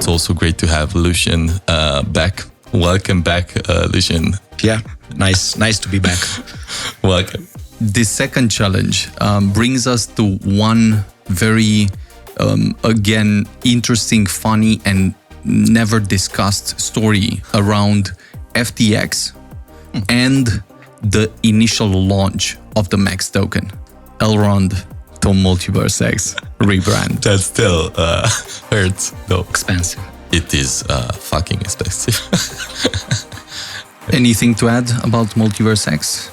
also great to have Lucian back. Welcome back, Lucian. Yeah, nice to be back. Welcome. The second challenge brings us to one very, again, interesting, funny, and never discussed story around FTX and the initial launch of the Max token, Elrond to MultiversX rebrand. That still hurts, though. Expensive. It is fucking expensive. Anything to add about MultiversX?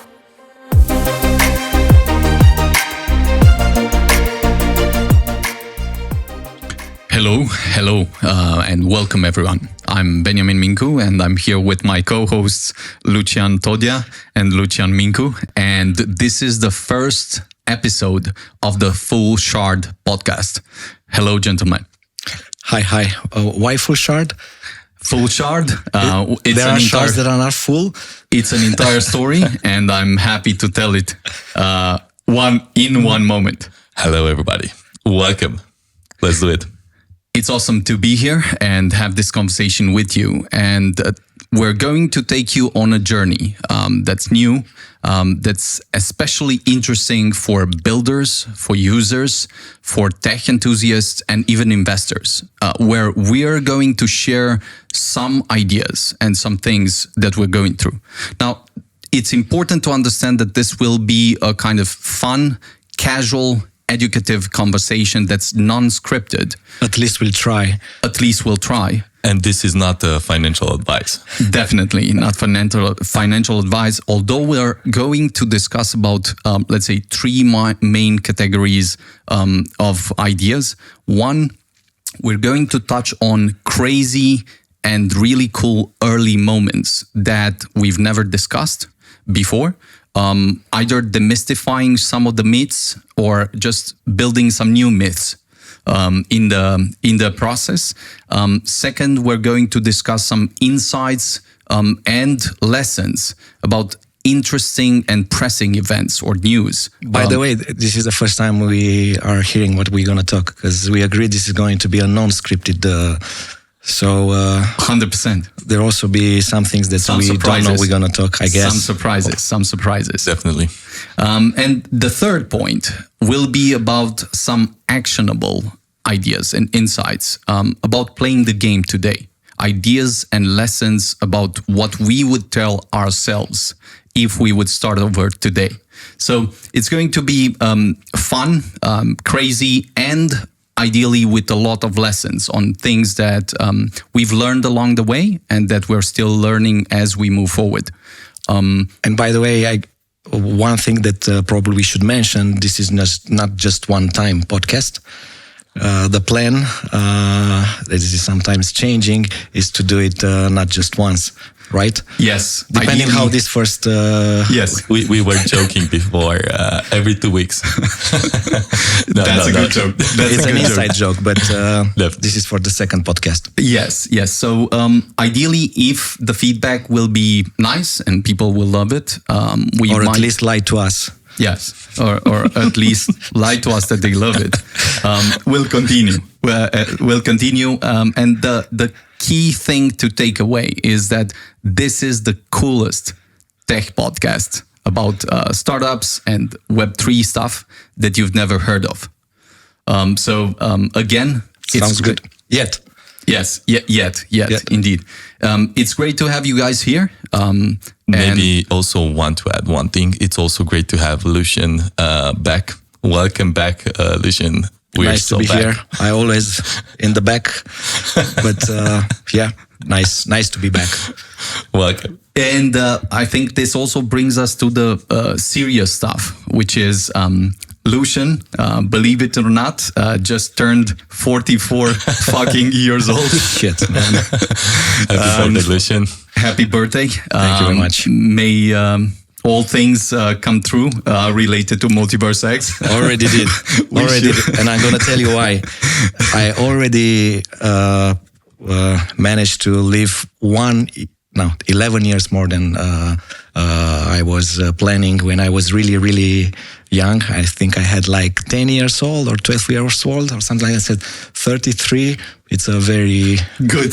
Hello, and welcome everyone. I'm Beniamin Mincu, and I'm here with my co-hosts Lucian Todea and Lucian Mincu, and this is the first episode of the Full Shard podcast. Hello, gentlemen. Hi. Why full shard? Full Shard. There are shards that are not full. It's an entire story, and I'm happy to tell it one moment. Hello, everybody. Welcome. Let's do it. It's awesome to be here and have this conversation with you. And we're going to take you on a journey that's new, that's especially interesting for builders, for users, for tech enthusiasts, and even investors, where we are going to share some ideas and some things that we're going through. Now, it's important to understand that this will be a kind of fun, casual, educative conversation that's non-scripted. At least we'll try. And this is not financial advice. Definitely not financial advice, although we're going to discuss about, let's say, three main categories of ideas. One, we're going to touch on crazy and really cool early moments that we've never discussed before. Either demystifying some of the myths or just building some new myths in the process. Second, we're going to discuss some insights and lessons about interesting and pressing events or news. By the way, this is the first time we are hearing what we're going to talk, because we agreed this is going to be a non-scripted. So 100%. There also be some things that we don't know we're going to talk, I guess. Some surprises. Definitely. And the third point will be about some actionable ideas and insights about playing the game today. Ideas and lessons about what we would tell ourselves if we would start over today. So it's going to be fun, crazy, and ideally with a lot of lessons on things that we've learned along the way and that we're still learning as we move forward. And by the way, one thing that probably we should mention, this is not just one-time podcast. The plan, that is sometimes changing, is to do it not just once, right? Yes. Depending how this first... Yes, we were joking before, every 2 weeks. That's a good joke. It's an inside joke, but this is for the second podcast. Yes. So ideally, if the feedback will be nice and people will love it, at least lie to us. Yes, or at least lie to us that they love it. We'll continue. And the key thing to take away is that this is the coolest tech podcast about startups and Web3 stuff that you've never heard of. Again, sounds good. Yet. Yes, yet, indeed. It's great to have you guys here. Maybe also want to add one thing. It's also great to have Lucian back. Welcome back, Lucian. We're nice to be back here. I always in the back, but nice to be back. Welcome. And I think this also brings us to the serious stuff, which is Lucian, believe it or not, just turned 44 fucking years old. Shit, man. Happy birthday, Lucian. Happy birthday. Thank you very much. May all things come true related to MultiversX. Already did. And I'm going to tell you why. I already managed to live 11 years more than I was planning when I was really young. I think I had like 10 years old or 12 years old or something like that. I said 33. It's a very good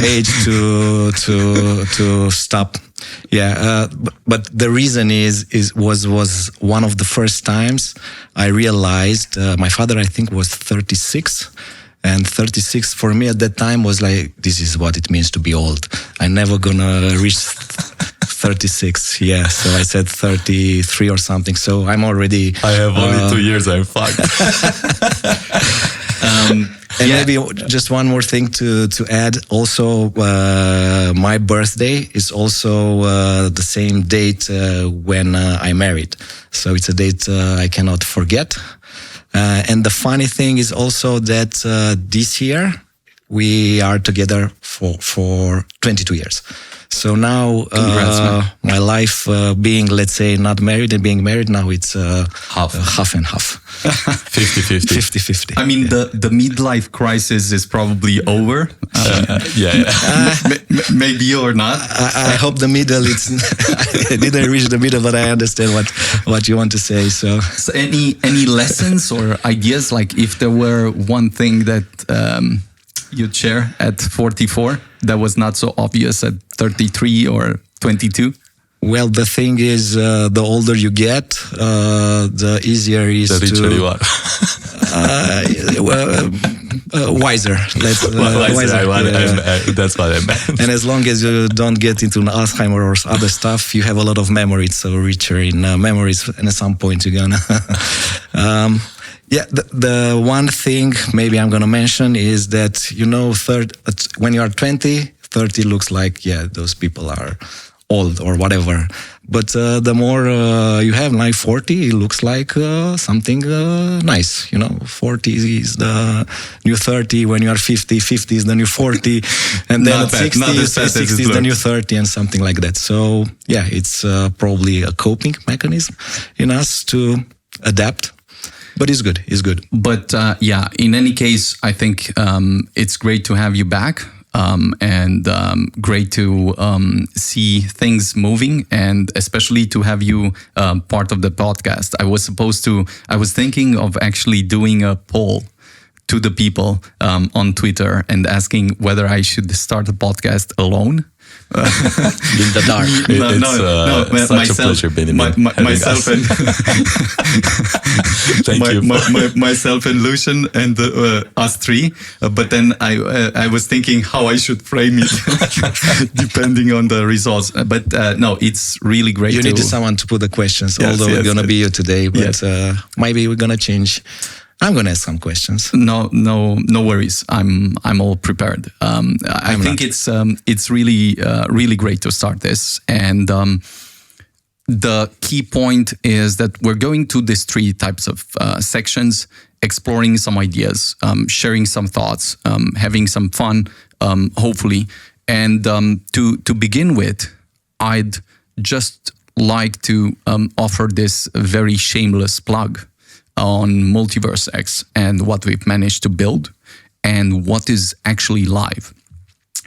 age to stop. Yeah, but the reason was one of the first times I realized my father, I think, was 36. And 36 for me at that time was like, this is what it means to be old. I'm never gonna reach 36. Yeah, so I said 33 or something. So I'm already. I have only 2 years. I'm fucked. And maybe just one more thing to add. Also, my birthday is also the same date when I married. So it's a date I cannot forget. And the funny thing is also that this year we are together for 22 years. So now my life being, let's say, not married and being married, now it's half and half. 50-50. 50-50. I mean, the midlife crisis is probably over. Maybe or not. I hope the middle. I didn't reach the middle, but I understand what you want to say. So any lessons or ideas? Like, if there were one thing that you'd share at 44 that was not so obvious at 33 or 22? Well, the thing is, the older you get, the easier is the richer you are. Wiser. That's what I meant. And as long as you don't get into Alzheimer or other stuff, you have a lot of memories. So richer in memories, and at some point you're gonna. The one thing maybe I'm gonna mention is that when you are 20, 30 looks like those people are old or whatever. But the more you have, like 40, it looks like something nice. 40 is the new 30. When you are 50, 50 is the new 40. And then at 60 is the new 30 and something like that. So, it's probably a coping mechanism in us to adapt. But it's good. It's good. But in any case, I think it's great to have you back. And great to see things moving, and especially to have you part of the podcast. I was thinking of actually doing a poll to the people on Twitter and asking whether I should start a podcast alone. In the dark. It's such a pleasure, Beniamin. Myself and Thank you. Myself and Lucian and us three. But then I was thinking how I should frame it, depending on the results. But it's really great. You need someone to put the questions. Although we're gonna be you today, but maybe we're gonna change. I'm gonna ask some questions. No worries. I'm all prepared. I think it's really great to start this, and the key point is that we're going to these three types of sections, exploring some ideas, sharing some thoughts, having some fun, hopefully. And to begin with, I'd just like to offer this very shameless plug on MultiversX and what we've managed to build and what is actually live.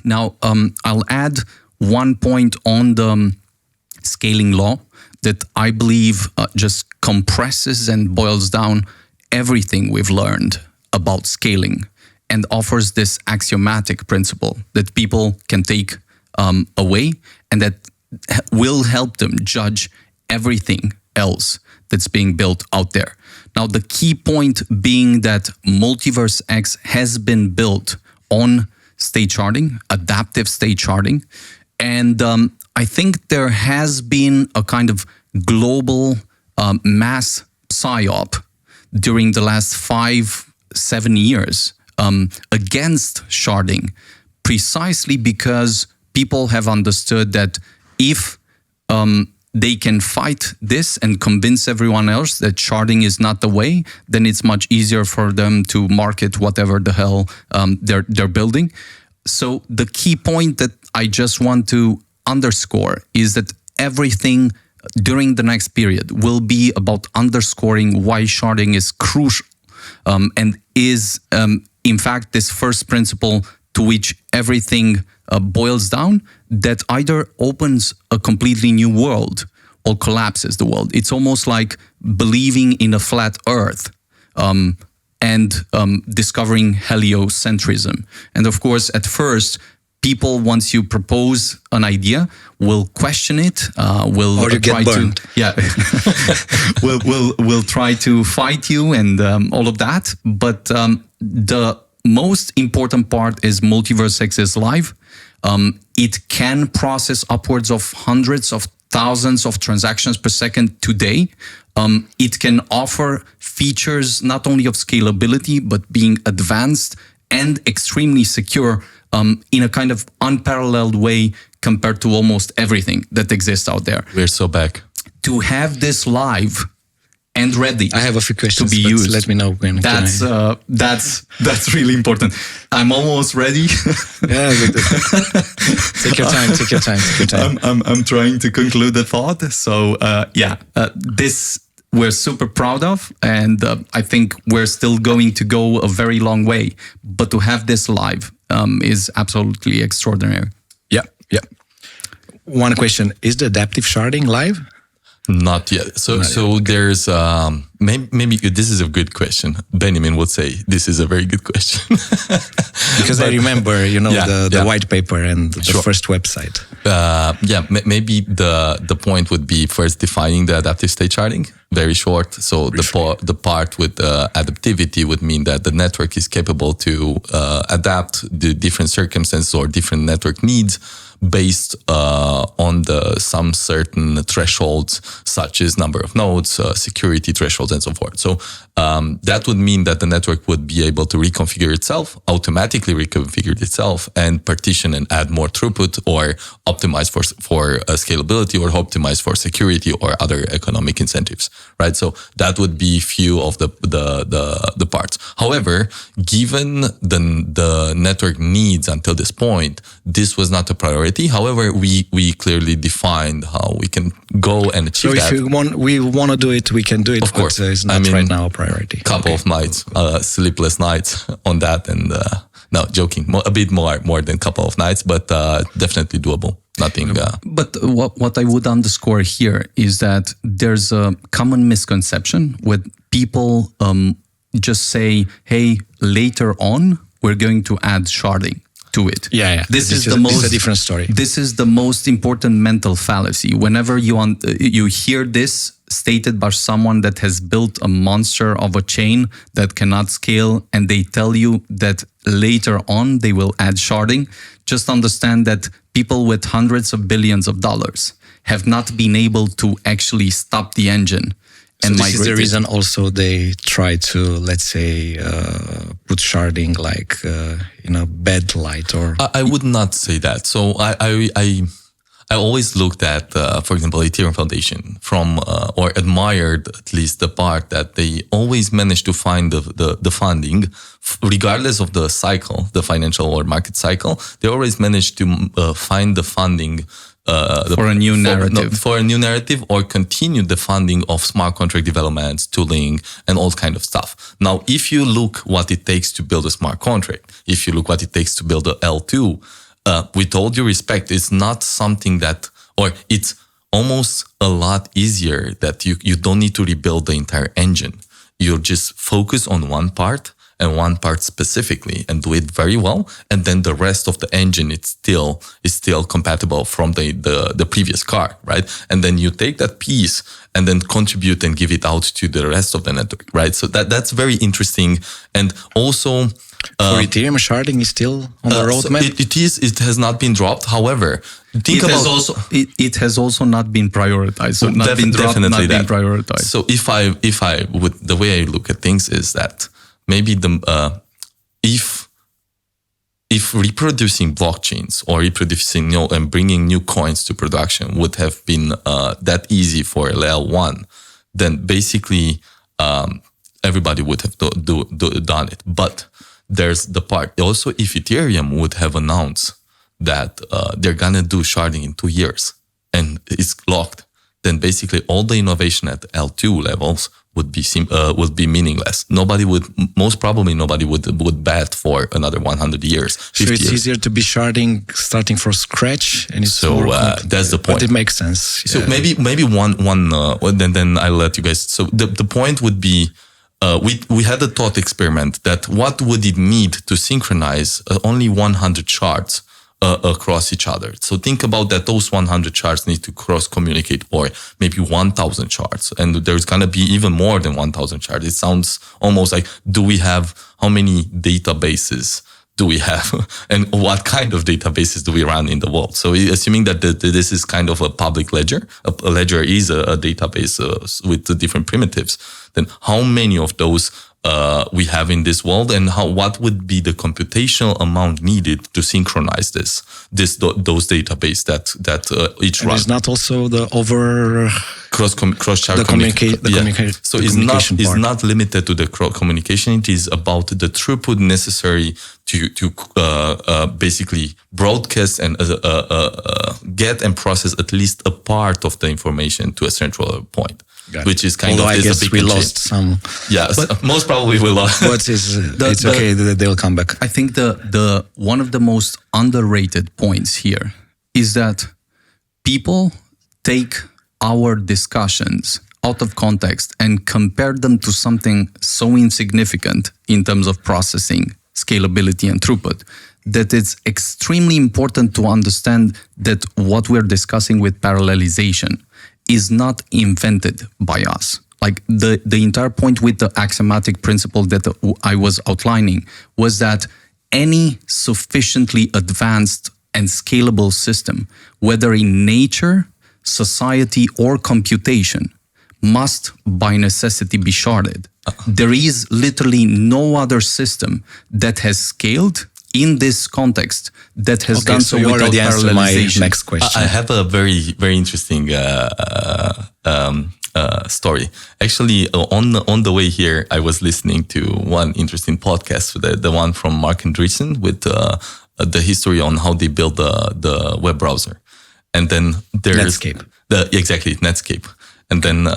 Now, I'll add one point on the scaling law that I believe just compresses and boils down everything we've learned about scaling and offers this axiomatic principle that people can take away and that will help them judge everything else that's being built out there. Now, the key point being that MultiversX has been built on state sharding, adaptive state sharding. And I think there has been a kind of global mass psyop during the last 5-7 years against sharding, precisely because people have understood that if they can fight this and convince everyone else that sharding is not the way, then it's much easier for them to market whatever the hell they're building. So the key point that I just want to underscore is that everything during the next period will be about underscoring why sharding is crucial and is, in fact, this first principle to which everything boils down, that either opens a completely new world or collapses the world. It's almost like believing in a flat Earth. And discovering heliocentrism. And of course, at first, people, once you propose an idea, will question it, will or you try get burned. will try to fight you and all of that. But the most important part is MultiversX is live. It can process upwards of hundreds of thousands of transactions per second today. It can offer features not only of scalability, but being advanced and extremely secure in a kind of unparalleled way compared to almost everything that exists out there. We're so back. To have this live and ready. I have a few questions to be used. Let me know when. That's really important. I'm almost ready. Yeah, take your time. Take your time. Take your time. I'm trying to conclude the thought. So this we're super proud of, and I think we're still going to go a very long way. But to have this live is absolutely extraordinary. Yeah. One question: is the adaptive sharding live? Not yet. So there's maybe this is a good question. Beniamin would say this is a very good question. Because I remember, the white paper and the first website. Maybe the point would be first defining the adaptive state sharding. Very short. So the part with adaptivity would mean that the network is capable to adapt the different circumstances or different network needs based on some certain thresholds, such as number of nodes, security thresholds, and so forth. So that would mean that the network would be able to reconfigure itself, automatically reconfigure itself, and partition and add more throughput, or optimize for scalability, or optimize for security or other economic incentives. Right. So that would be few of the parts. However, given the network needs until this point, this was not a priority. However, we clearly defined how we can go and achieve that. So if we want to do it, we can do it. Of course, it's not right now a priority. Couple of nights, sleepless nights on that, and no, joking, a bit more than couple of nights, but definitely doable. Nothing. But what I would underscore here is that there's a common misconception with people just say, "Hey, later on we're going to add sharding to it." Yeah. This is a different story. This is the most important mental fallacy. Whenever you hear this stated by someone that has built a monster of a chain that cannot scale, and they tell you that later on they will add sharding, just understand that people with hundreds of billions of dollars have not been able to actually stop the engine. And this is the reason also they try to, let's say, put sharding like in a bad light, or... I would not say that. So I always looked at, for example, Ethereum Foundation or admired at least the part that they always managed to find the funding, regardless of the cycle, the financial or market cycle. They always managed to find the funding for a new narrative. For a new narrative, or continue the funding of smart contract developments, tooling, and all kind of stuff. Now, if you look what it takes to build a smart contract, if you look what it takes to build a L2, with all due respect, it's not something that, or it's almost a lot easier that you don't need to rebuild the entire engine. You just focus on one part, and one part specifically, and do it very well. And then the rest of the engine is still compatible from the previous car, right? And then you take that piece and then contribute and give it out to the rest of the network, right? So that's very interesting. And also, for Ethereum, sharding is still on the roadmap. So it has not been dropped. However, it has also not been prioritized. So not been dropped, not been prioritized. So if I would, the way I look at things is that maybe if reproducing blockchains or reproducing and bringing new coins to production would have been that easy for L1, then basically everybody would have done it. But there's the part also, if Ethereum would have announced that they're gonna do sharding in 2 years and it's locked, then basically all the innovation at L2 levels would be meaningless. Most probably nobody would bet for another 100 years. So it's easier to be sharding starting from scratch, and it's that's the point. But it makes sense. So maybe one then I'll let you guys. So the point would be, we had a thought experiment that what would it need to synchronize only 100 shards across each other. So think about that those 100 shards need to cross communicate, or maybe 1,000 shards. And there's going to be even more than 1,000 shards. It sounds almost like, how many databases do we have? And what kind of databases do we run in the world? So assuming that this is kind of a public ledger, a ledger is a database with the different primitives, then how many of those we have in this world, and what would be the computational amount needed to synchronize those database that each run. Is not also the over cross chart communication. So it's not limited to the communication. It is about the throughput necessary to basically broadcast and get and process at least a part of the information to a central point. Which is kind of I guess a big we lost some. Yes, most probably we lost. But it's okay. They'll come back. I think the one of the most underrated points here is that people take our discussions out of context and compare them to something so insignificant in terms of processing, scalability, and throughput, that it's extremely important to understand that what we're discussing with parallelization is not invented by us. Like the entire point with the axiomatic principle that I was outlining was that any sufficiently advanced and scalable system, whether in nature, society, or computation, must by necessity be sharded. There is literally no other system that has scaled in this context that has done so without already answered my next question. I have a very, very interesting story. Actually, on the way here, I was listening to one interesting podcast, the one from Mark Andreessen with the history on how they built the web browser, and then there's Netscape. Netscape, and then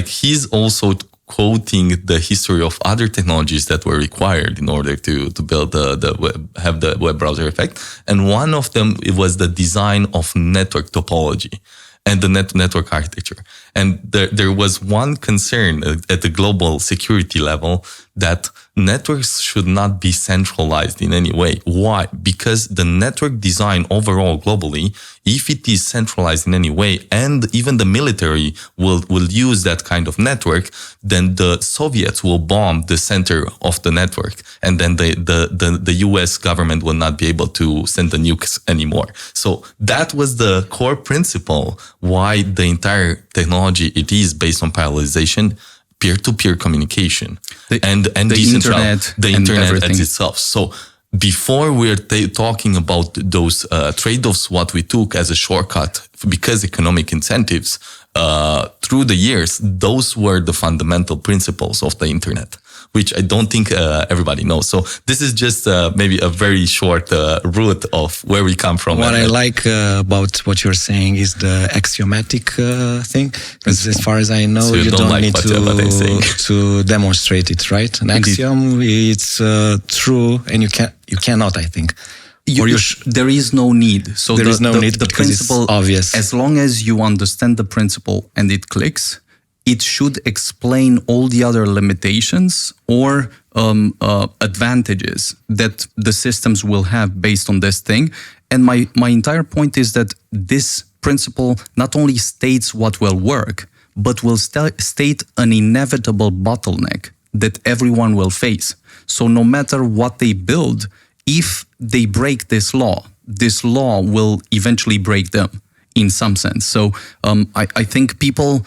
he's also quoting the history of other technologies that were required in order to build have the web browser effect. And one of them, it was the design of network topology and the network architecture. And there was one concern at the global security level that networks should not be centralized in any way. Why? Because the network design overall globally, if it is centralized in any way, and even the military will use that kind of network, then the Soviets will bomb the center of the network, and then the US government will not be able to send the nukes anymore. So that was the core principle why the entire technology, it is based on parallelization, peer-to-peer communication, and the internet as itself. So before we're talking about those trade-offs, what we took as a shortcut because economic incentives through the years, those were the fundamental principles of the internet, which I don't think everybody knows. So this is just maybe a very short route of where we come from. What I like about what you're saying is the axiomatic thing, because as far as I know, so you don't need to demonstrate it, right? An axiom, it's true, and you cannot, I think. There is no need. So there is no need the principle, it's obvious. As long as you understand the principle and it clicks, it should explain all the other limitations or advantages that the systems will have based on this thing. And my entire point is that this principle not only states what will work, but will state an inevitable bottleneck that everyone will face. So no matter what they build, if they break this law will eventually break them in some sense. So I think people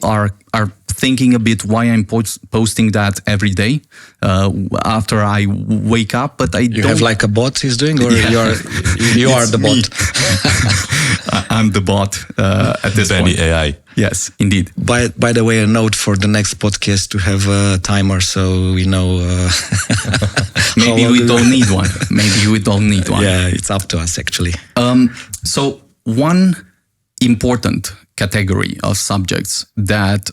are thinking a bit why I'm posting that every day after I wake up, but you have like a bot he's doing, or you are the bot. I'm the bot at this point. AI. Yes, indeed. By the way, a note for the next podcast to have a timer, so we know. Maybe we don't need one. Maybe we don't need one. Yeah, it's up to us actually. So one important category of subjects that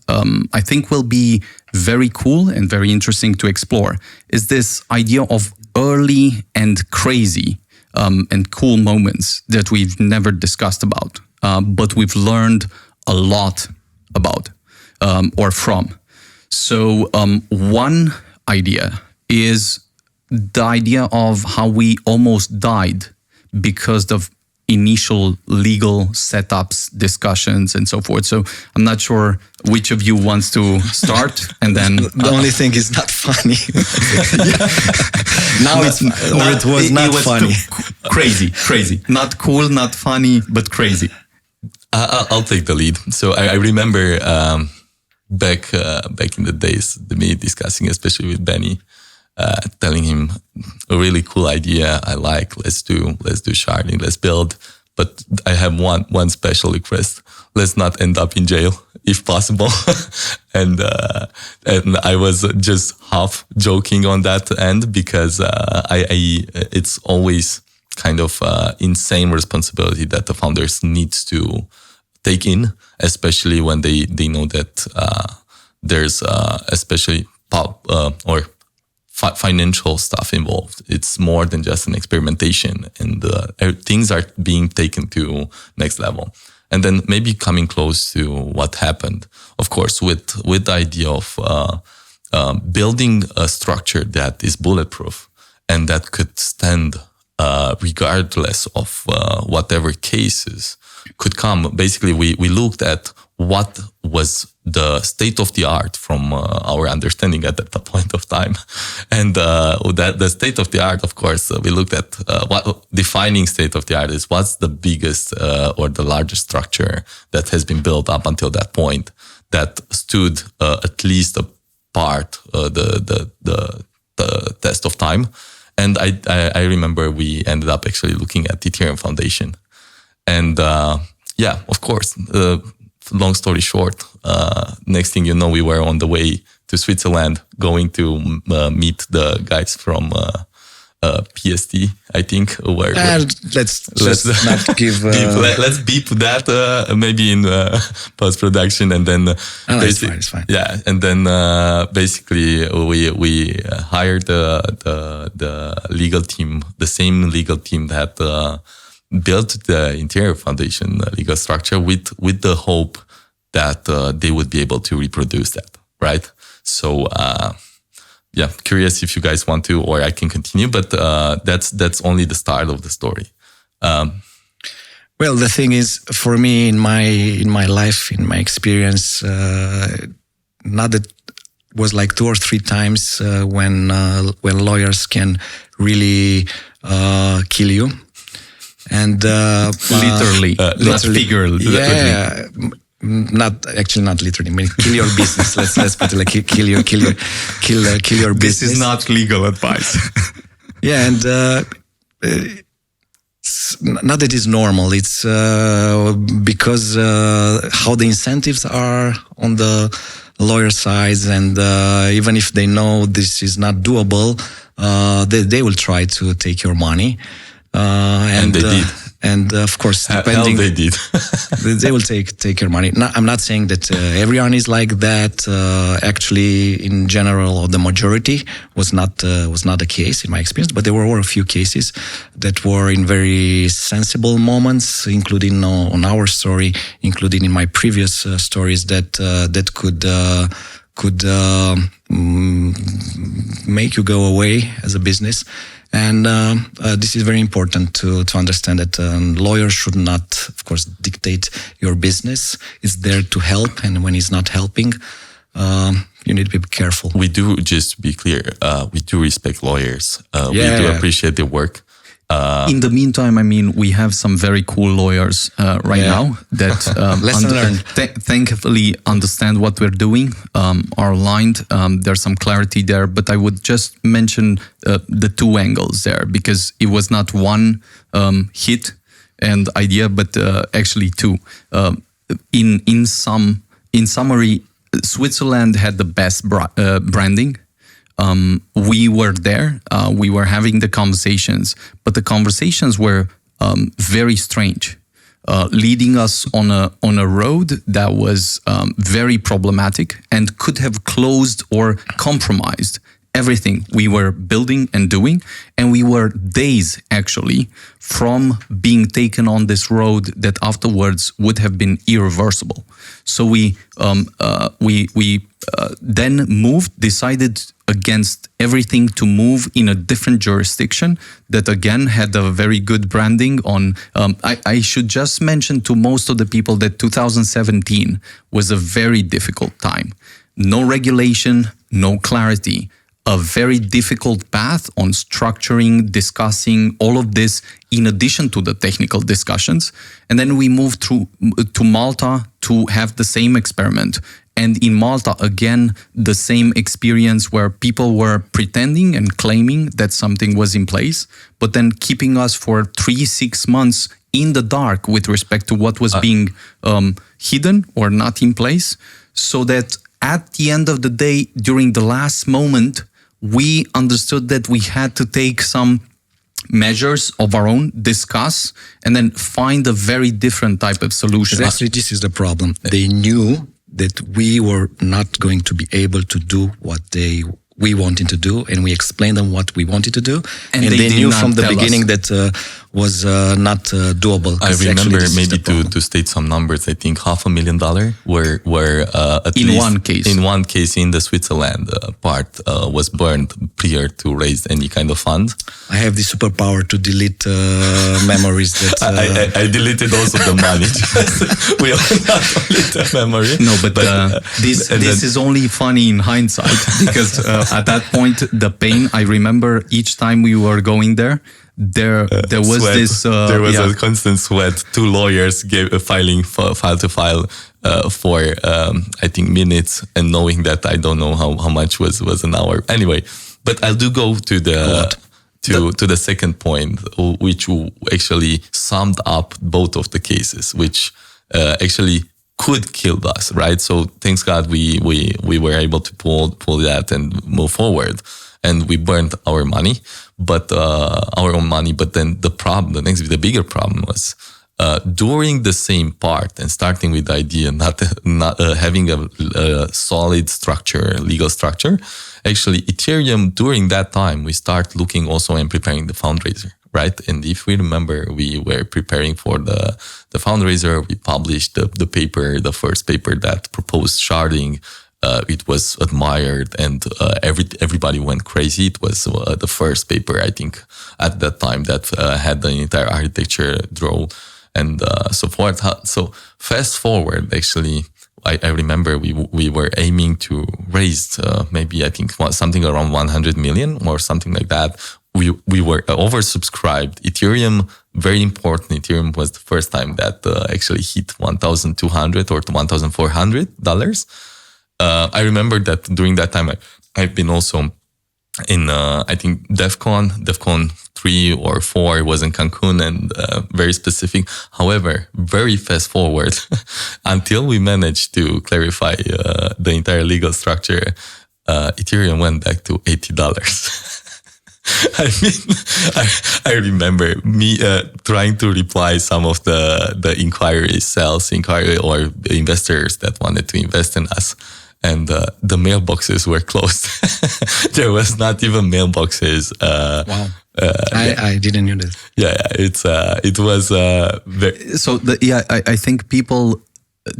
I think will be very cool and very interesting to explore is this idea of early and crazy and cool moments that we've never discussed about, but we've learned a lot about or from. So one idea is the idea of how we almost died because of initial legal setups, discussions, and so forth. So I'm not sure which of you wants to start, and then the only thing is not funny. Now it's or it was not funny. Crazy, not cool, not funny, but crazy. I'll take the lead. So I remember back in the days, me discussing, especially with Benny, telling him a really cool idea. I like, let's do sharding, let's build. But I have one special request. Let's not end up in jail if possible. and I was just half joking on that end because it's always kind of insane responsibility that the founders needs to take in, especially when they know that there's especially financial stuff involved. It's more than just an experimentation, and things are being taken to next level. And then maybe coming close to what happened, of course, with the idea of building a structure that is bulletproof and that could stand regardless of whatever cases could come. Basically, we looked at what was the state of the art from our understanding at that point of time. And that the state of the art, of course, we looked at what defining state of the art is. What's the biggest or the largest structure that has been built up until that point that stood at least apart the test of time. And I remember we ended up actually looking at the Ethereum Foundation. And yeah, of course, long story short, next thing you know, we were on the way to Switzerland, going to meet the guys from PST, I think. Let's not give... let's beep that maybe in post-production, and then... it's fine. Yeah, and then basically we hired the legal team, the same legal team that built the Ethereum Foundation legal structure with the hope that they would be able to reproduce that, right? So... yeah, curious if you guys want to, or I can continue, but that's only the start of the story. Well, the thing is, for me, in my life, in my experience, not that was like 2 or 3 times when lawyers can really kill you, and literally, not figuratively. Yeah. Not literally. I mean, kill your business. Let's put it like kill your business. This is not legal advice. Yeah, and not that it's normal. It's because how the incentives are on the lawyer sides, and even if they know this is not doable, they will try to take your money. And they did. And of course, depending, they did. they will take your money. I'm not saying that everyone is like that. Actually, in general, or the majority was not the case in my experience. But there were a few cases that were in very sensible moments, including on our story, including in my previous stories that could make you go away as a business. And this is very important to understand that lawyers should not, of course, dictate your business. It's there to help, and when it's not helping, you need to be careful. We do, just to be clear, we do respect lawyers. We do appreciate their work. In the meantime, I mean, we have some very cool lawyers right now that thankfully understand what we're doing, are aligned. There's some clarity there, but I would just mention the 2 angles there, because it was not one hit and idea, but actually 2. In summary, Switzerland had the best branding. We were there, we were having the conversations, but the conversations were very strange. leading us on a road that was very problematic and could have closed or compromised everything we were building and doing. And we were days actually from being taken on this road that afterwards would have been irreversible. So we then decided against everything to move in a different jurisdiction that again had a very good branding on. I should just mention to most of the people that 2017 was a very difficult time. No regulation, no clarity. A very difficult path on structuring, discussing all of this in addition to the technical discussions. And then we moved to Malta to have the same experiment. And in Malta, again, the same experience where people were pretending and claiming that something was in place, but then keeping us for 3-6 months in the dark with respect to what was being hidden or not in place, so that at the end of the day, during the last moment, we understood that we had to take some measures of our own, discuss, and then find a very different type of solution. Actually, this is the problem. They knew that we were not going to be able to do what we wanted to do, and we explained them what we wanted to do, and they knew from the beginning that was not doable. I remember maybe to state some numbers. I think $500,000 were at in least one case. In one case, in the Switzerland part was burned prior to raise any kind of fund. I have the superpower to delete memories. That I deleted also the money. We all not only the memory. No, but this is only funny in hindsight because at that point, the pain. I remember each time we were going there. There was sweat. this. There was a constant sweat. 2 lawyers filing file to file for I think minutes, and knowing that I don't know how much was an hour. Anyway, but I'll go to the second point, which actually summed up both of the cases, which actually could kill us, right? So thanks God we were able to pull that and move forward. And we burned our money, but our own money. But then the bigger problem was during the same part and starting with the idea, not having a solid structure, legal structure. Actually, Ethereum during that time we start looking also and preparing the fundraiser, right? And if we remember, we were preparing for the fundraiser. We published the paper, the first paper that proposed sharding. It was admired and everybody went crazy. It was the first paper, I think, at that time that had the entire architecture drawn and so forth. So fast forward, actually, I remember we were aiming to raise maybe, I think, something around 100 million or something like that. We were oversubscribed. Ethereum, very important. Ethereum was the first time that actually hit $1,200 or $1,400. I remember that during that time, I've been also in, I think, DEFCON 3 or 4 was in Cancun and very specific. However, very fast forward until we managed to clarify the entire legal structure, Ethereum went back to $80. I mean, I remember me trying to reply some of the sales inquiry or the investors that wanted to invest in us. And the mailboxes were closed. There was not even mailboxes. Wow. I didn't know that. Yeah, it was very... So I think people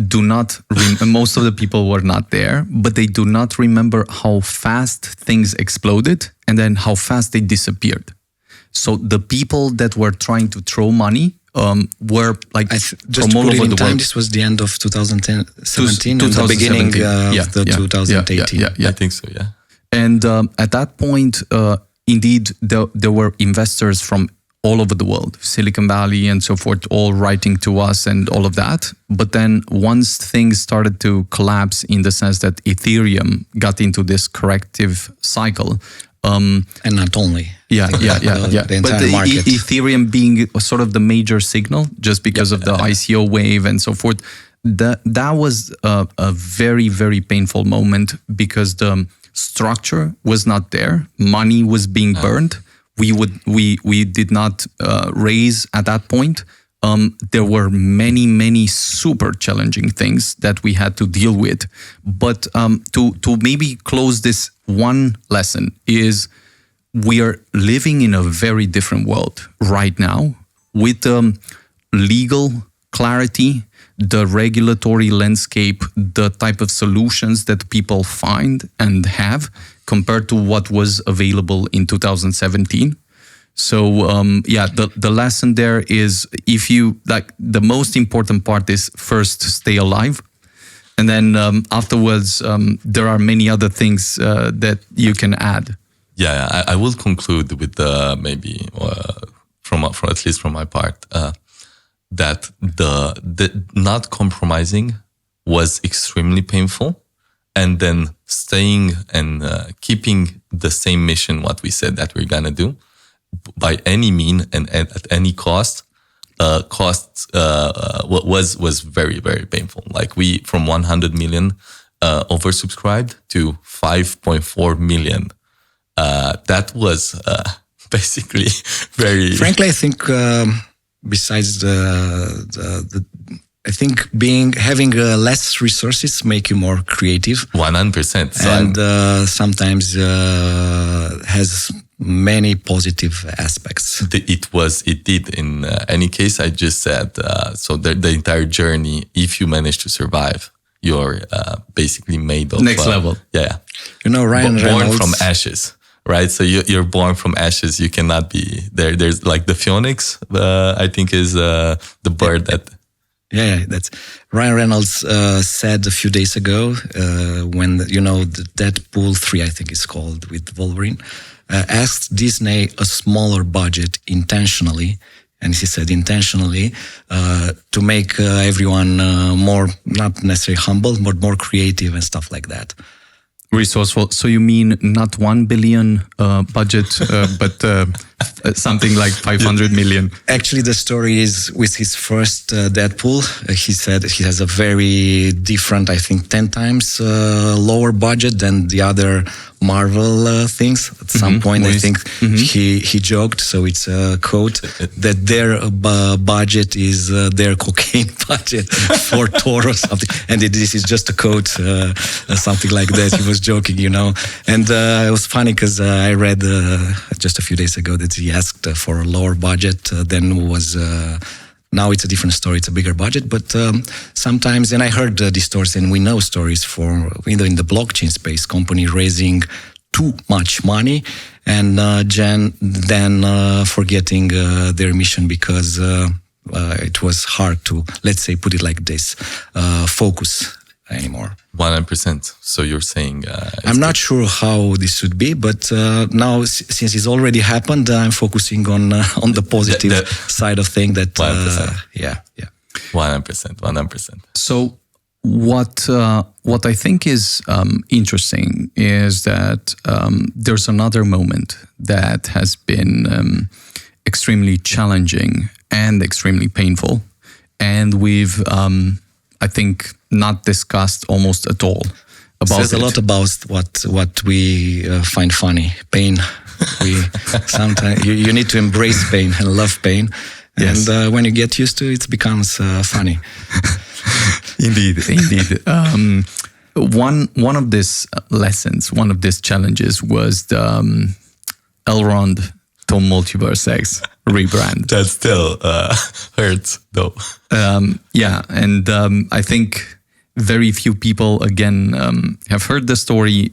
do not, most of the people were not there, but they do not remember how fast things exploded and then how fast they disappeared. So the people that were trying to throw money were like just from all over the world. This was the end of 2017 and the beginning of 2018. Yeah, I think so, yeah. And at that point, indeed, there were investors from all over the world, Silicon Valley and so forth, all writing to us and all of that. But then once things started to collapse in the sense that Ethereum got into this corrective cycle. And not only. The entire market. Ethereum being sort of the major signal just because of the ICO wave and so forth. That was a very, very painful moment because the structure was not there. Money was being burned. We did not raise at that point. there were many super challenging things that we had to deal with. But to maybe close this one lesson is we are living in a very different world right now with legal clarity, the regulatory landscape, the type of solutions that people find and have compared to what was available in 2017. So the lesson there is, if you like, the most important part is first stay alive, and then afterwards there are many other things that you can add. Yeah, I will conclude with maybe from at least from my part that the not compromising was extremely painful, and then staying and keeping the same mission, what we said that we're gonna do, by any mean and at any cost, was very, very painful. Like we, from 100 million oversubscribed to 5.4 million. That was basically very... Frankly, I think besides I think having less resources make you more creative. 100%. So and sometimes has many positive aspects. It did. In any case, I just said, so the entire journey, if you manage to survive, you're basically made of... Next level. Yeah. You know, Ryan born Reynolds, from ashes. Right, so you're born from ashes. You cannot be there. There's like the phoenix. I think is the bird that. Yeah, that's Ryan Reynolds said a few days ago when the Deadpool 3, I think it's called, with Wolverine, asked Disney a smaller budget intentionally, and he said intentionally to make everyone more, not necessarily humble, but more creative and stuff like that. Resourceful. So you mean not 1 billion budget, but something like 500 million? Actually, the story is with his first Deadpool. He said he has a very different, I think, 10 times lower budget than the other Marvel things. At some point, I think he joked, so it's a quote, that their budget is their cocaine budget for Thor or something. And this is just a quote, something like that. He was joking, And it was funny because I read just a few days ago that he asked for a lower budget than was... Now it's a different story. It's a bigger budget, but sometimes, and I heard these stories, and we know stories for in the blockchain space, company raising too much money and then forgetting their mission because it was hard to, let's say, put it like this, focus anymore. 100%. So you're saying... I'm not sure how this should be, but now since it's already happened, I'm focusing on the positive side of things. That 100%. 100%. So what I think is interesting is that there's another moment that has been extremely challenging and extremely painful, and we've I think not discussed almost at all about Says a lot about what we find funny. Pain. We sometimes you need to embrace pain and love pain, yes. And when you get used to it, it becomes funny. Indeed. One of these lessons, one of these challenges was the Elrond to MultiversX rebrand. That still hurts, though. And I think very few people, again, have heard the story,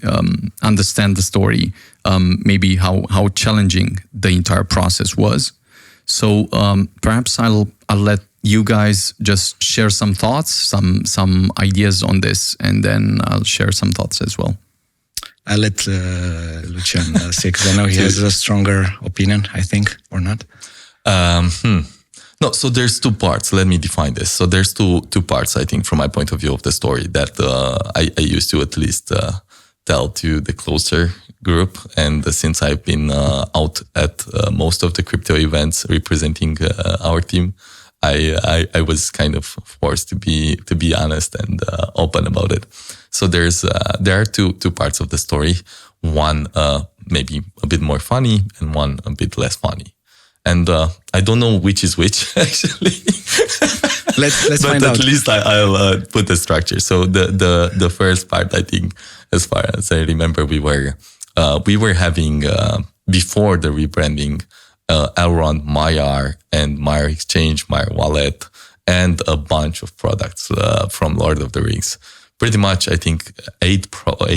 understand the story, maybe how challenging the entire process was. So perhaps I'll let you guys just share some thoughts, some ideas on this, and then I'll share some thoughts as well. I'll let Lucian say, because I know he has a stronger opinion, I think, or not. No, so there's two parts. Let me define this. So there's two parts, I think, from my point of view of the story that I used to at least tell to the closer group. And since I've been out at most of the crypto events representing our team, I was kind of forced to be honest and open about it. So there are two parts of the story. One maybe a bit more funny, and one a bit less funny. And I don't know which is which actually. Let's but find out. At least I'll put the structure. So the first part, I think, as far as I remember, we were having before the rebranding, Elrond, Maiar, and Maiar Exchange, Maiar Wallet, and a bunch of products from Lord of the Rings. Pretty much, I think, eight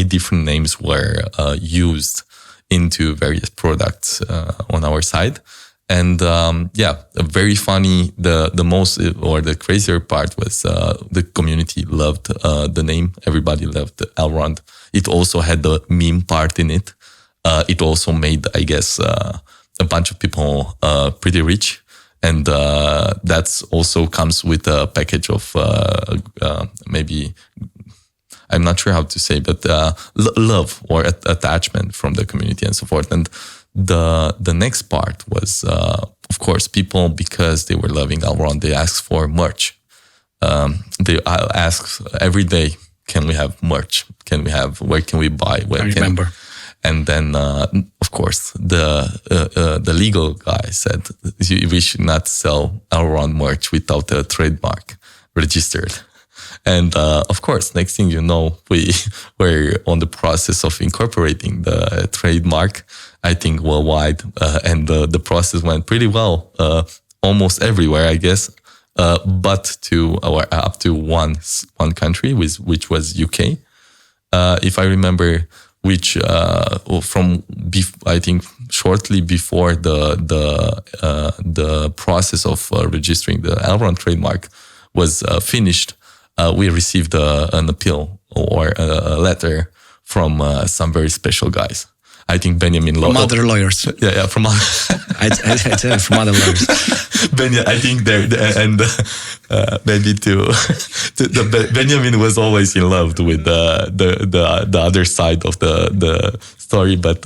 different names were used into various products on our side. And very funny. The most or the crazier part was the community loved the name. Everybody loved Elrond. It also had the meme part in it. It also made, I guess, a bunch of people pretty rich. And that's also comes with a package of maybe, I'm not sure how to say, but love or attachment from the community and so forth. And the next part was, of course, people, because they were loving Elrond, they asked for merch. They ask every day, can we have merch? Where can we buy? I remember. And then, of course, the legal guy said we should not sell Elrond merch without a trademark registered. And of course, next thing you know, we were on the process of incorporating the trademark, I think worldwide, and the process went pretty well, almost everywhere, I guess, but up to one country, which was UK, if I remember. Which I think shortly before the process of registering the Elrond trademark was finished, we received an appeal or a letter from some very special guys. I think Beniamin from other lawyers. Yeah, from other. I'd say from other lawyers. I think and maybe Beniamin was always in love with the other side of the story, but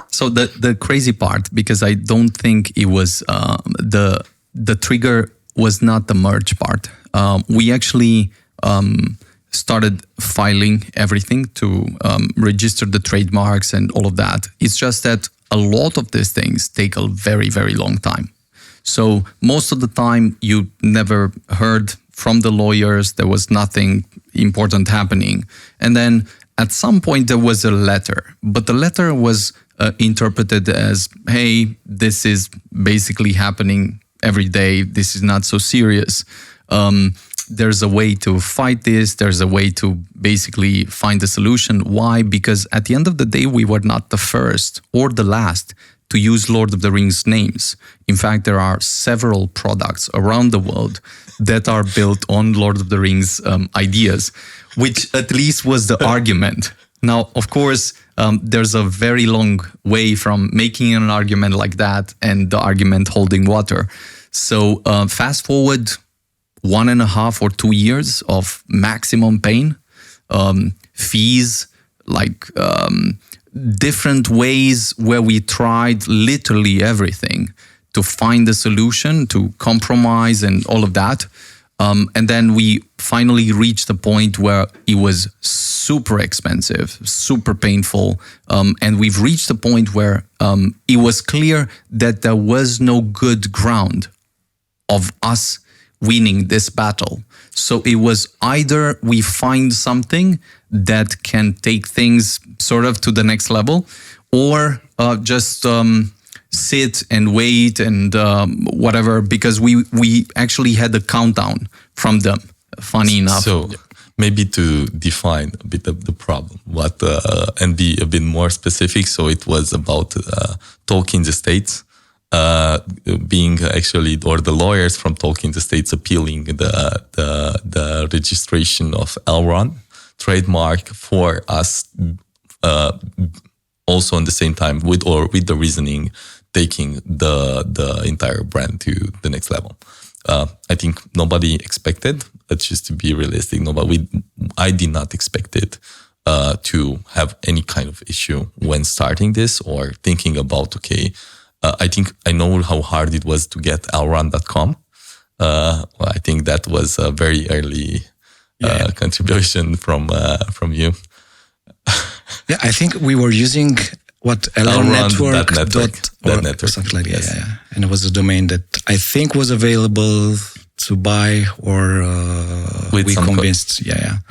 so the crazy part, because I don't think it was the trigger was not the merge part. We actually started filing everything to register the trademarks and all of that. It's just that a lot of these things take a very, very long time. So most of the time you never heard from the lawyers. There was nothing important happening. And then at some point there was a letter, but the letter was interpreted as, hey, this is basically happening every day. This is not so serious. There's a way to fight this. There's a way to basically find a solution. Why? Because at the end of the day, we were not the first or the last to use Lord of the Rings names. In fact, there are several products around the world that are built on Lord of the Rings ideas, which at least was the argument. Now, of course, there's a very long way from making an argument like that and the argument holding water. So fast forward 1.5 or 2 years of maximum pain, fees, like different ways where we tried literally everything to find a solution, to compromise and all of that. And then we finally reached the point where it was super expensive, super painful. And we've reached the point where it was clear that there was no good ground of us winning this battle. So it was either we find something that can take things sort of to the next level, or just sit and wait and whatever, because we actually had a countdown from them, funny enough. So maybe to define a bit of the problem, and be a bit more specific. So it was about Tolkien Estates, being actually, or the lawyers from Tolkien Estates appealing the registration of Elrond trademark for us, also at the same time with the reasoning taking the entire brand to the next level. I think nobody expected. Let's just to be realistic. I did not expect it to have any kind of issue when starting this or thinking about, okay, I think I know how hard it was to get Elrond.com. I think that was a very early contribution from you. Yeah, I think we were using Elrond Network. that network. Or something like that. Yeah. And it was a domain that I think was available to buy, or we convinced.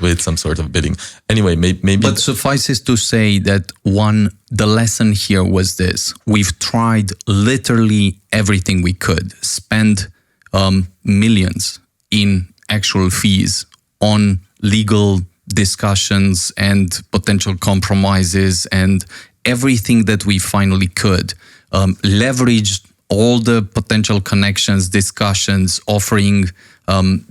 With some sort of bidding. Anyway, maybe. But suffices to say that the lesson here was this: we've tried literally everything we could, spend millions in actual fees on legal discussions and potential compromises and everything that we finally could, leveraged all the potential connections, discussions, offering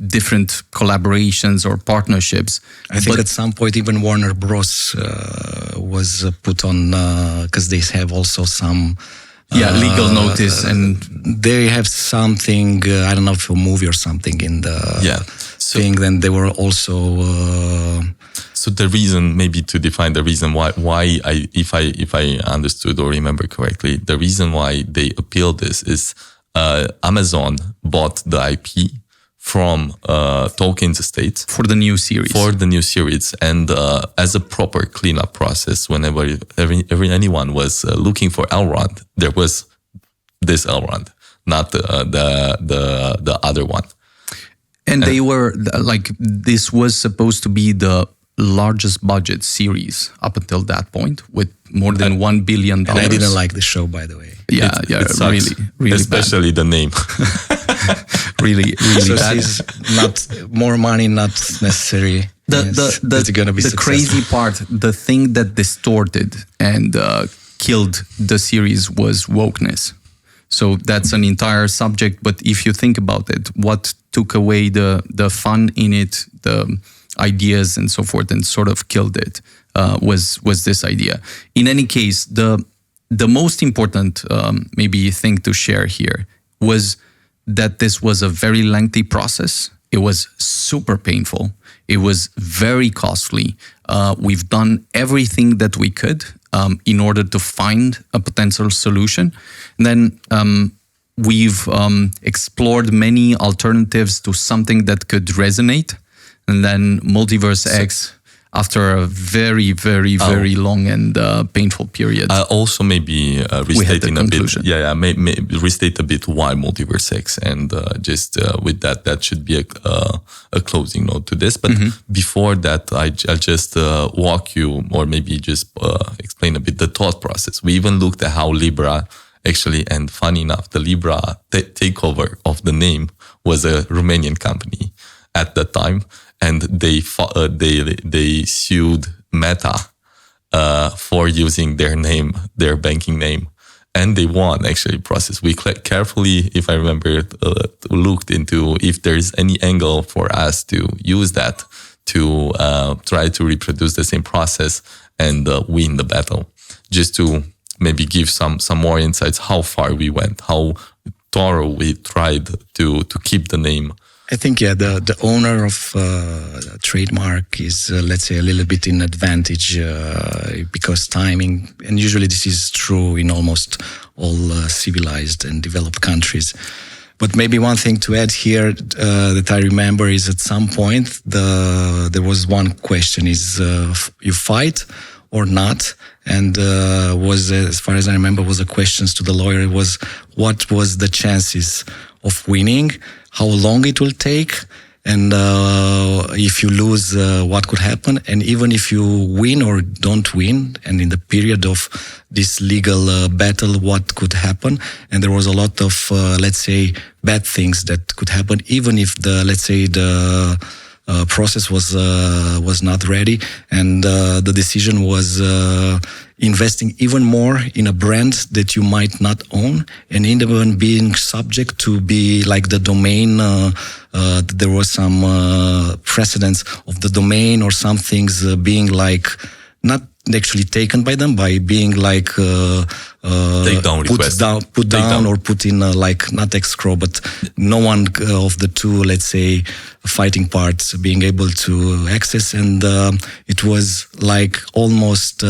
different collaborations or partnerships. I think at some point even Warner Bros. Was put on, because they have also some legal notice, and they have something, I don't know if a movie or something in the thing. Then they were also. So the reason, maybe to define the reason why if I understood or remember correctly, the reason why they appealed this is Amazon bought the IP from Tolkien's estate for the new series. And as a proper cleanup process, whenever anyone was looking for Elrond, there was this Elrond, not the other one. And they were like, this was supposed to be the largest budget series up until that point, with more than $1 billion. And I didn't like the show, by the way. Really especially bad. The name. really so bad. It's not more money, not necessary. The crazy part, the thing that distorted and killed the series was wokeness. So that's an entire subject. But if you think about it, what took away the fun in it, the ideas and so forth, and sort of killed it, was this idea. In any case, the most important maybe thing to share here was that this was a very lengthy process. It was super painful. It was very costly. We've done everything that we could in order to find a potential solution. And then we've explored many alternatives to something that could resonate. And then MultiversX, after a very, very, very long and painful period. Also, maybe restating a bit. Restate a bit why MultiversX, and just with that should be a closing note to this. But before that, I'll just walk you, or maybe just explain a bit the thought process. We even looked at how Libra actually, and funny enough, the Libra takeover of the name was a Romanian company at that time. And they sued Meta for using their name, their banking name, and they won. Actually, process. We carefully, if I remember, looked into if there is any angle for us to use that to try to reproduce the same process and win the battle. Just to maybe give some more insights how far we went, how thorough we tried to keep the name. I think, the owner of trademark is, let's say, a little bit in advantage because timing, and usually this is true in almost all civilized and developed countries. But maybe one thing to add here that I remember is at some point there was one question: is you fight or not? And was, as far as I remember, was the questions to the lawyer was what was the chances of winning, how long it will take, and if you lose, what could happen, and even if you win or don't win, and in the period of this legal battle, what could happen. And there was a lot of, let's say, bad things that could happen, even if the process was not ready, and the decision was investing even more in a brand that you might not own, and even being subject to be like the domain. There was some precedence of the domain or some things being like not actually taken by them, by being like put down or put in like not escrow, but no one of the two, let's say, fighting parts being able to access, and it was like almost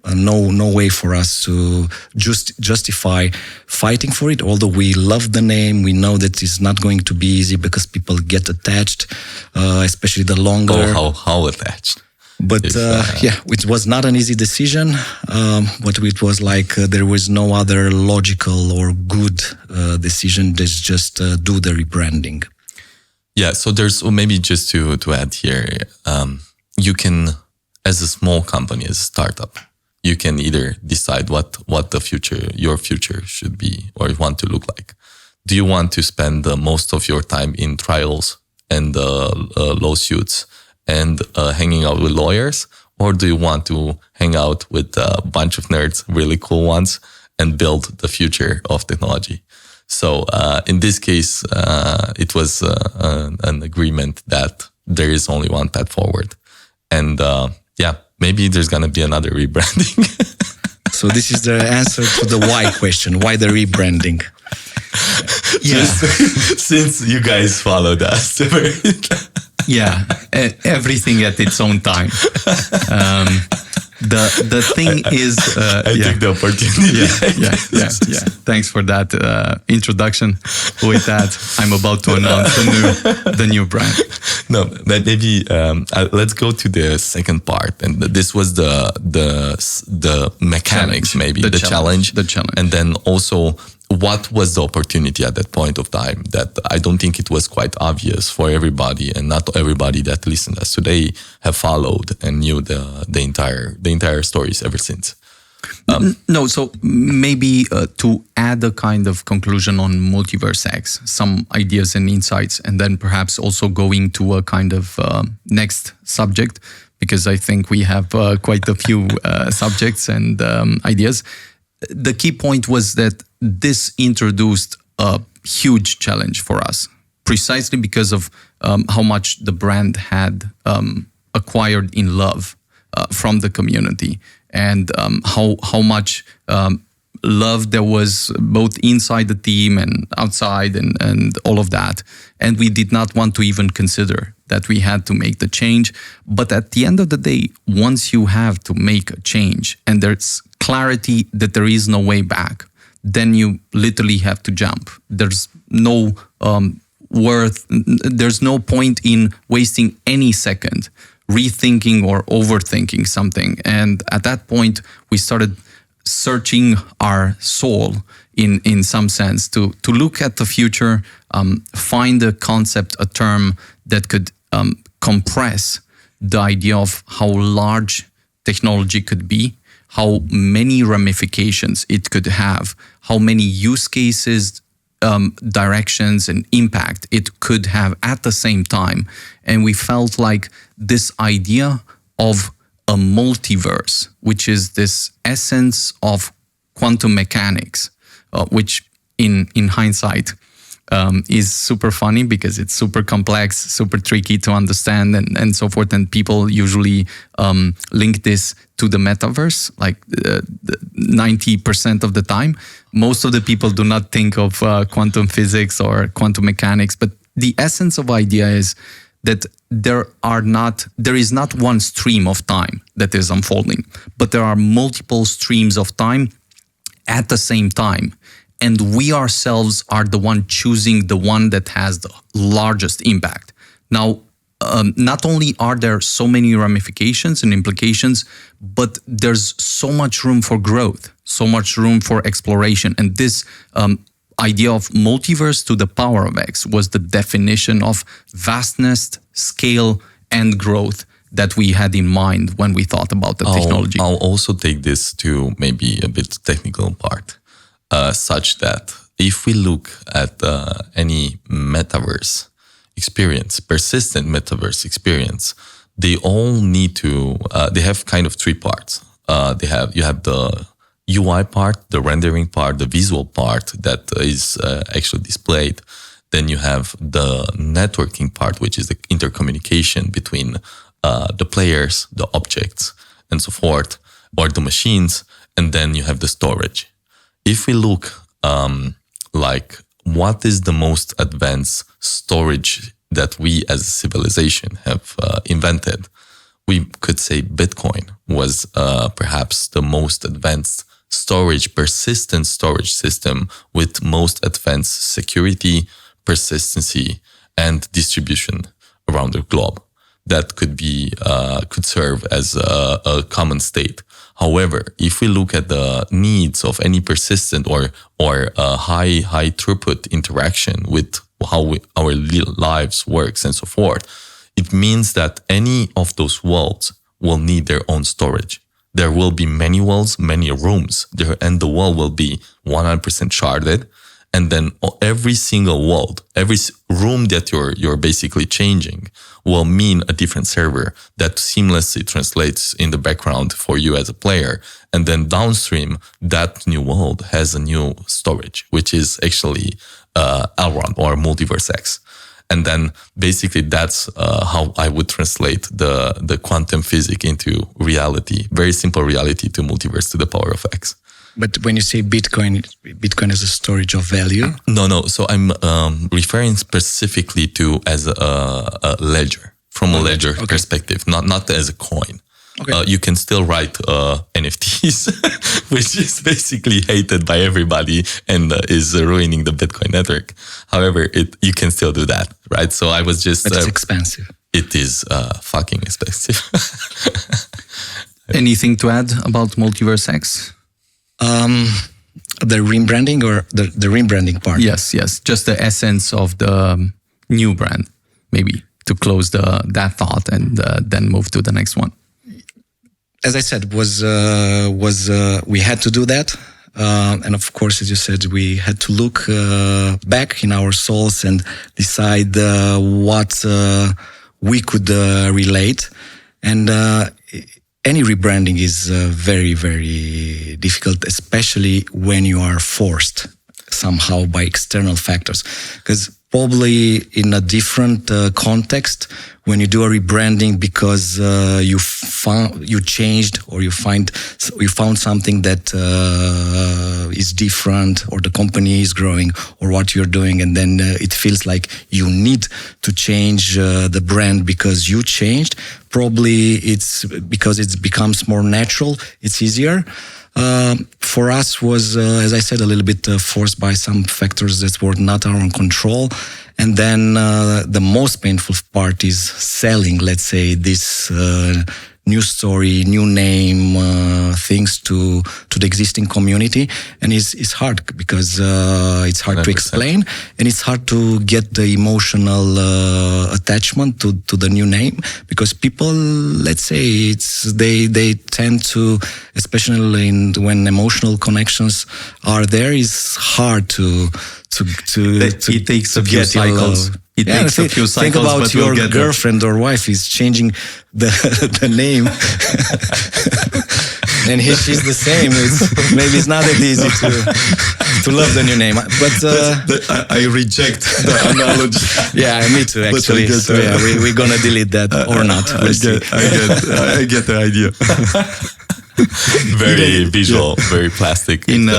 no way for us to justify fighting for it. Although we love the name, we know that it's not going to be easy because people get attached, especially the longer. How attached? But it was not an easy decision. But it was like there was no other logical or good decision. There's just do the rebranding. Yeah, so there's maybe just to add here, you can, as a small company, as a startup, you can either decide what your future should be or want to look like. Do you want to spend most of your time in trials and lawsuits and hanging out with lawyers? Or do you want to hang out with a bunch of nerds, really cool ones, and build the future of technology? So in this case, it was an agreement that there is only one path forward. And maybe there's going to be another rebranding. So this is the answer to the why question. Why the rebranding? Yeah. Since you guys followed us. Yeah, everything at its own time. The thing is, I take the opportunity. Yeah. Thanks for that introduction. With that, I'm about to announce the new brand. No, but maybe let's go to the second part, and this was the mechanics, maybe the challenge, and then also what was the opportunity at that point of time that I don't think it was quite obvious for everybody, and not everybody that listened to us today have followed and knew the entire stories ever since. No, so maybe to add a kind of conclusion on MultiversX, some ideas and insights, and then perhaps also going to a kind of next subject, because I think we have quite a few subjects and ideas. The key point was that this introduced a huge challenge for us, precisely because of how much the brand had acquired in love from the community, and how much love there was both inside the team and outside, and all of that. And we did not want to even consider that we had to make the change. But at the end of the day, once you have to make a change and there's clarity that there is no way back, then you literally have to jump. There's no there's no point in wasting any second rethinking or overthinking something. And at that point, we started searching our soul in some sense to look at the future, find a concept, a term that could compress the idea of how large technology could be, how many ramifications it could have, how many use cases, directions and impact it could have at the same time. And we felt like this idea of a multiverse, which is this essence of quantum mechanics, which in hindsight is super funny because it's super complex, super tricky to understand, and so forth. And people usually link this to the metaverse, like 90% of the time. Most of the people do not think of quantum physics or quantum mechanics, but the essence of idea is that there is not one stream of time that is unfolding, but there are multiple streams of time at the same time. And we ourselves are the one choosing the one that has the largest impact. Now, not only are there so many ramifications and implications, but there's so much room for growth, so much room for exploration. And this idea of multiverse to the power of X was the definition of vastness, scale, and growth that we had in mind when we thought about the technology. I'll also take this to maybe a bit technical part, such that if we look at any metaverse experience, persistent metaverse experience, they all need to, they have kind of three parts. You have the UI part, the rendering part, the visual part that is actually displayed. Then you have the networking part, which is the intercommunication between the players, the objects, and so forth, or the machines. And then you have the storage. If we look like what is the most advanced storage that we as a civilization have invented, we could say Bitcoin was perhaps the most advanced storage, persistent storage system with most advanced security, persistency, and distribution around the globe. that could serve as a common state. However, if we look at the needs of any persistent or high throughput interaction with how our lives works and so forth, it means that any of those worlds will need their own storage. There will be many worlds, many rooms, and the world will be 100% sharded. And then every single world, every room that you're basically changing will mean a different server that seamlessly translates in the background for you as a player. And then downstream, that new world has a new storage, which is actually Elrond or MultiversX. And then basically that's how I would translate the quantum physics into reality, very simple reality to multiverse to the power of X. But when you say Bitcoin is a storage of value? No. So I'm referring specifically to as a ledger, from a ledger perspective, not as a coin. Okay. You can still write NFTs, which is basically hated by everybody and is ruining the Bitcoin network. However, you can still do that, right? So I was just... But it's expensive. It is fucking expensive. Anything to add about MultiversX? The rebranding or the rebranding part? Yes. Just the essence of the new brand, maybe, to close that thought and then move to the next one. As I said, we had to do that. And of course, as you said, we had to look back in our souls and decide what we could relate. And any rebranding is very, very difficult, especially when you are forced somehow by external factors. Because probably in a different context, when you do a rebranding because you changed or you found something that is different, or the company is growing, or what you're doing, and then it feels like you need to change the brand because you changed. Probably it's because it becomes more natural. It's easier. For us was, as I said, a little bit forced by some factors that were not our own control. And then the most painful part is selling, let's say, this new story, new name, things to the existing community. And it's hard because it's hard 100%. To explain, and it's hard to get the emotional attachment to the new name, because people, let's say, they tend to, especially when emotional connections are there, it's hard to it takes a few cycles. It takes a few cycles. Think about your girlfriend or wife is changing the name, and she's the same. Maybe it's not that easy to love the new name. But I reject the analogy. Yeah, me too. Actually, so yeah, we're gonna delete that or not. I get the idea. Very visual, very plastic. In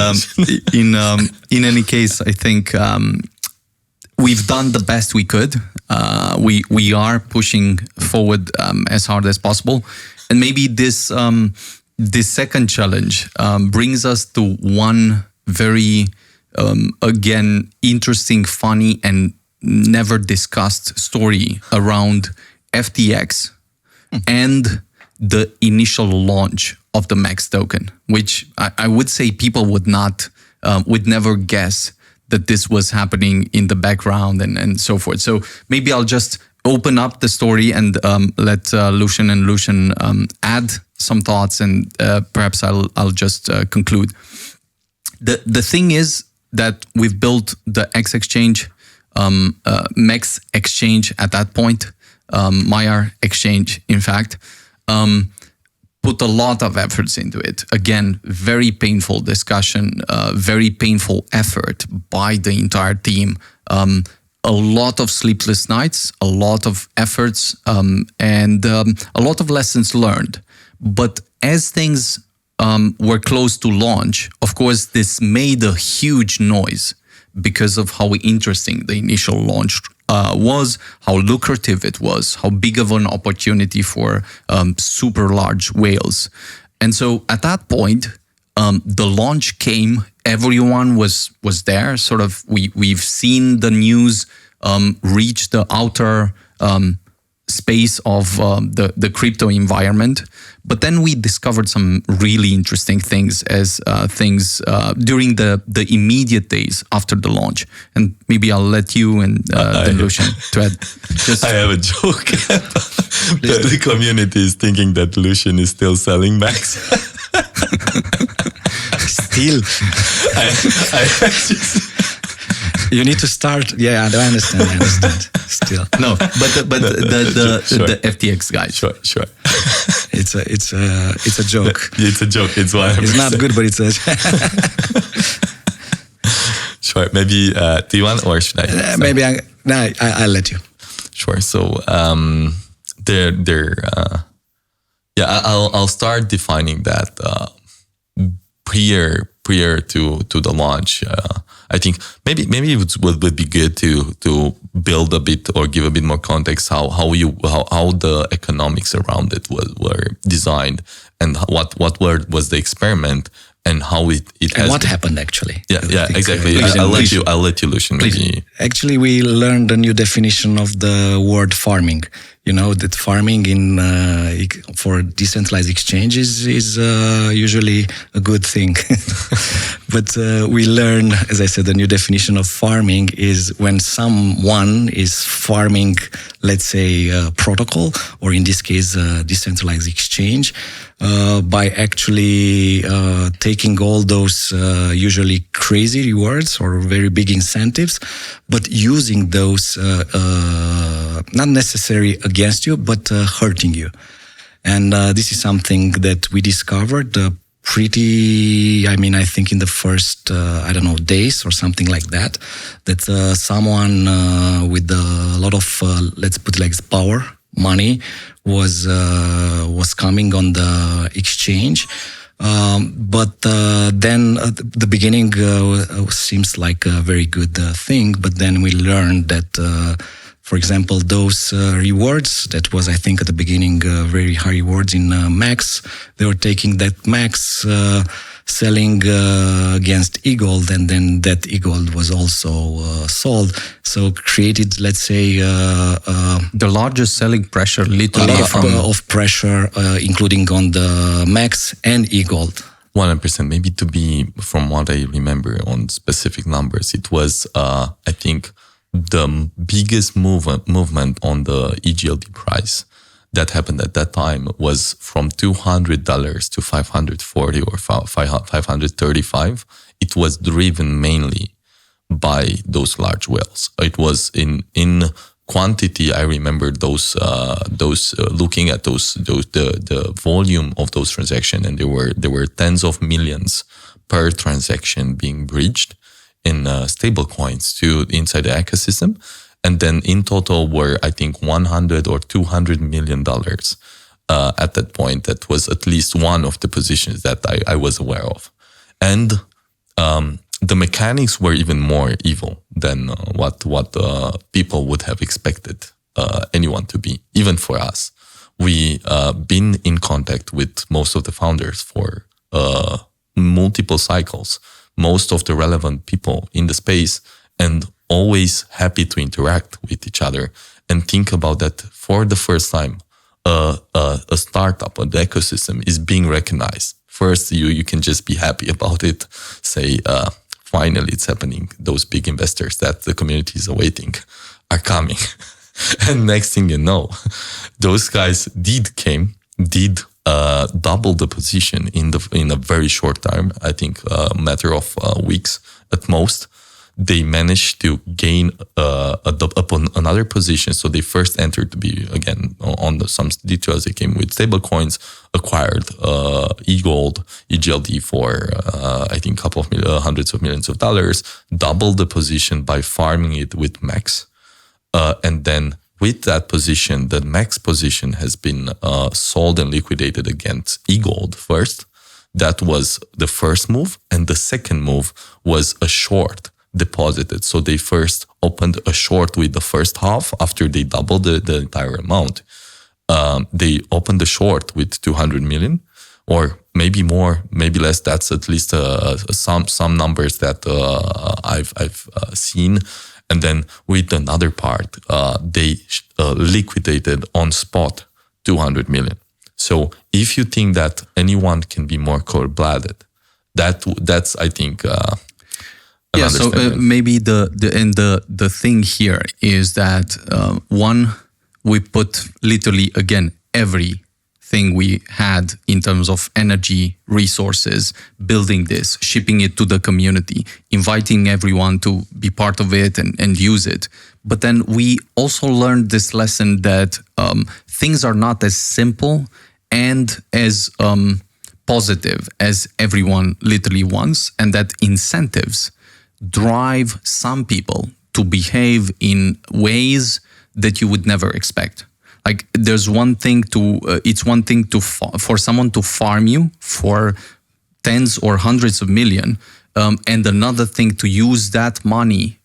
any case, I think we've done the best we could. We are pushing forward as hard as possible, and maybe this second challenge brings us to one very again interesting, funny, and never discussed story around FTX and the initial launch of the Max token, which I would say people would never guess that this was happening in the background and so forth. So maybe I'll just open up the story and let Lucian and Lucian add some thoughts, and perhaps I'll just conclude. The thing is that we've built the X exchange, Max exchange at that point, Maillard exchange, in fact. Put a lot of efforts into it. Again, very painful discussion, very painful effort by the entire team. A lot of sleepless nights, a lot of efforts, and a lot of lessons learned. But as things were close to launch, of course, this made a huge noise because of how interesting the initial launch was, how lucrative it was, how big of an opportunity for super large whales. And so at that point, the launch came, everyone was there. Sort of, we've seen the news reach the outer space of the crypto environment. But then we discovered some really interesting things as things during the immediate days after the launch. And maybe I'll let you and then Lucian to add. Just I have a joke. The community is thinking that Lucian is still selling Max. Still. You need to start. Yeah, I understand. Still. No, but the FTX guys. Sure. It's a joke. It's a joke. It's why it's not good, but it's a. Sure. Maybe do you want or should I? Maybe I'll let you. Sure. So I'll start defining that prior to the launch. I think maybe it would be good to build a bit or give a bit more context how the economics around it were designed and what was the experiment and how it has. And what happened actually? Yeah, exactly. I'll let you, Lucian. Maybe. Actually, we learned a new definition of the word farming. You know that farming for decentralized exchanges is usually a good thing. But we learned, as I said, the new definition of farming is when someone is farming, let's say, a protocol, or in this case, a decentralized exchange, by actually taking all those usually crazy rewards or very big incentives, but using those not necessarily against you, but hurting you. And this is something that we discovered I think in the first, days or something like that, that someone with a lot of, let's put it like power, money, was coming on the exchange. But then the beginning seems like a very good thing, but then we learned that for example, those rewards, that was, I think, at the beginning, very high rewards in Max. They were taking that Max, selling against e-gold, and then that e-gold was also sold. So created, let's say... the largest selling pressure, literally. A lot of pressure, including on the Max and e-gold. 100%. Maybe to be, from what I remember on specific numbers, it was, I think... the biggest movement on the EGLD price that happened at that time was from $200 to $540 or $535. It was driven mainly by those large whales. It was in quantity. I remember those looking at the volume of those transactions, and there were tens of millions per transaction being bridged in stablecoins to inside the ecosystem. And then in total were, I think, $100 or $200 million at that point. That was at least one of the positions that I was aware of. And the mechanics were even more evil than what people would have expected anyone to be, even for us. We been in contact with most of the founders for multiple cycles, most of the relevant people in the space, and always happy to interact with each other and think about that for the first time. A startup, an ecosystem is being recognized. First, you can just be happy about it. Say, finally, it's happening. Those big investors that the community is awaiting are coming. And next thing you know, those guys did double the position in a very short time. I think a matter of weeks at most. They managed to gain upon another position. So they first entered to be, again, on some details. They came with stablecoins, acquired e-gold, EGLD for, I think, a couple of hundreds of millions of dollars, doubled the position by farming it with Max. And then with that position, the Max position has been sold and liquidated against e-gold first. That was the first move. And the second move was a short deposited. So they first opened a short with the first half after they doubled the entire amount. They opened the short with 200 million, or maybe more, maybe less. That's at least some numbers that I've seen. And then with another part, they liquidated on spot 200 million. So if you think that anyone can be more cold-blooded, that's I think So maybe the thing here is that one, we put literally again everything we had in terms of energy, resources, building this, shipping it to the community, inviting everyone to be part of it and use it. But then we also learned this lesson that things are not as simple and as positive as everyone literally wants, and that incentives drive some people to behave in ways that you would never expect. Like there's one thing it's one thing for someone to farm you for tens or hundreds of million, and another thing to use that money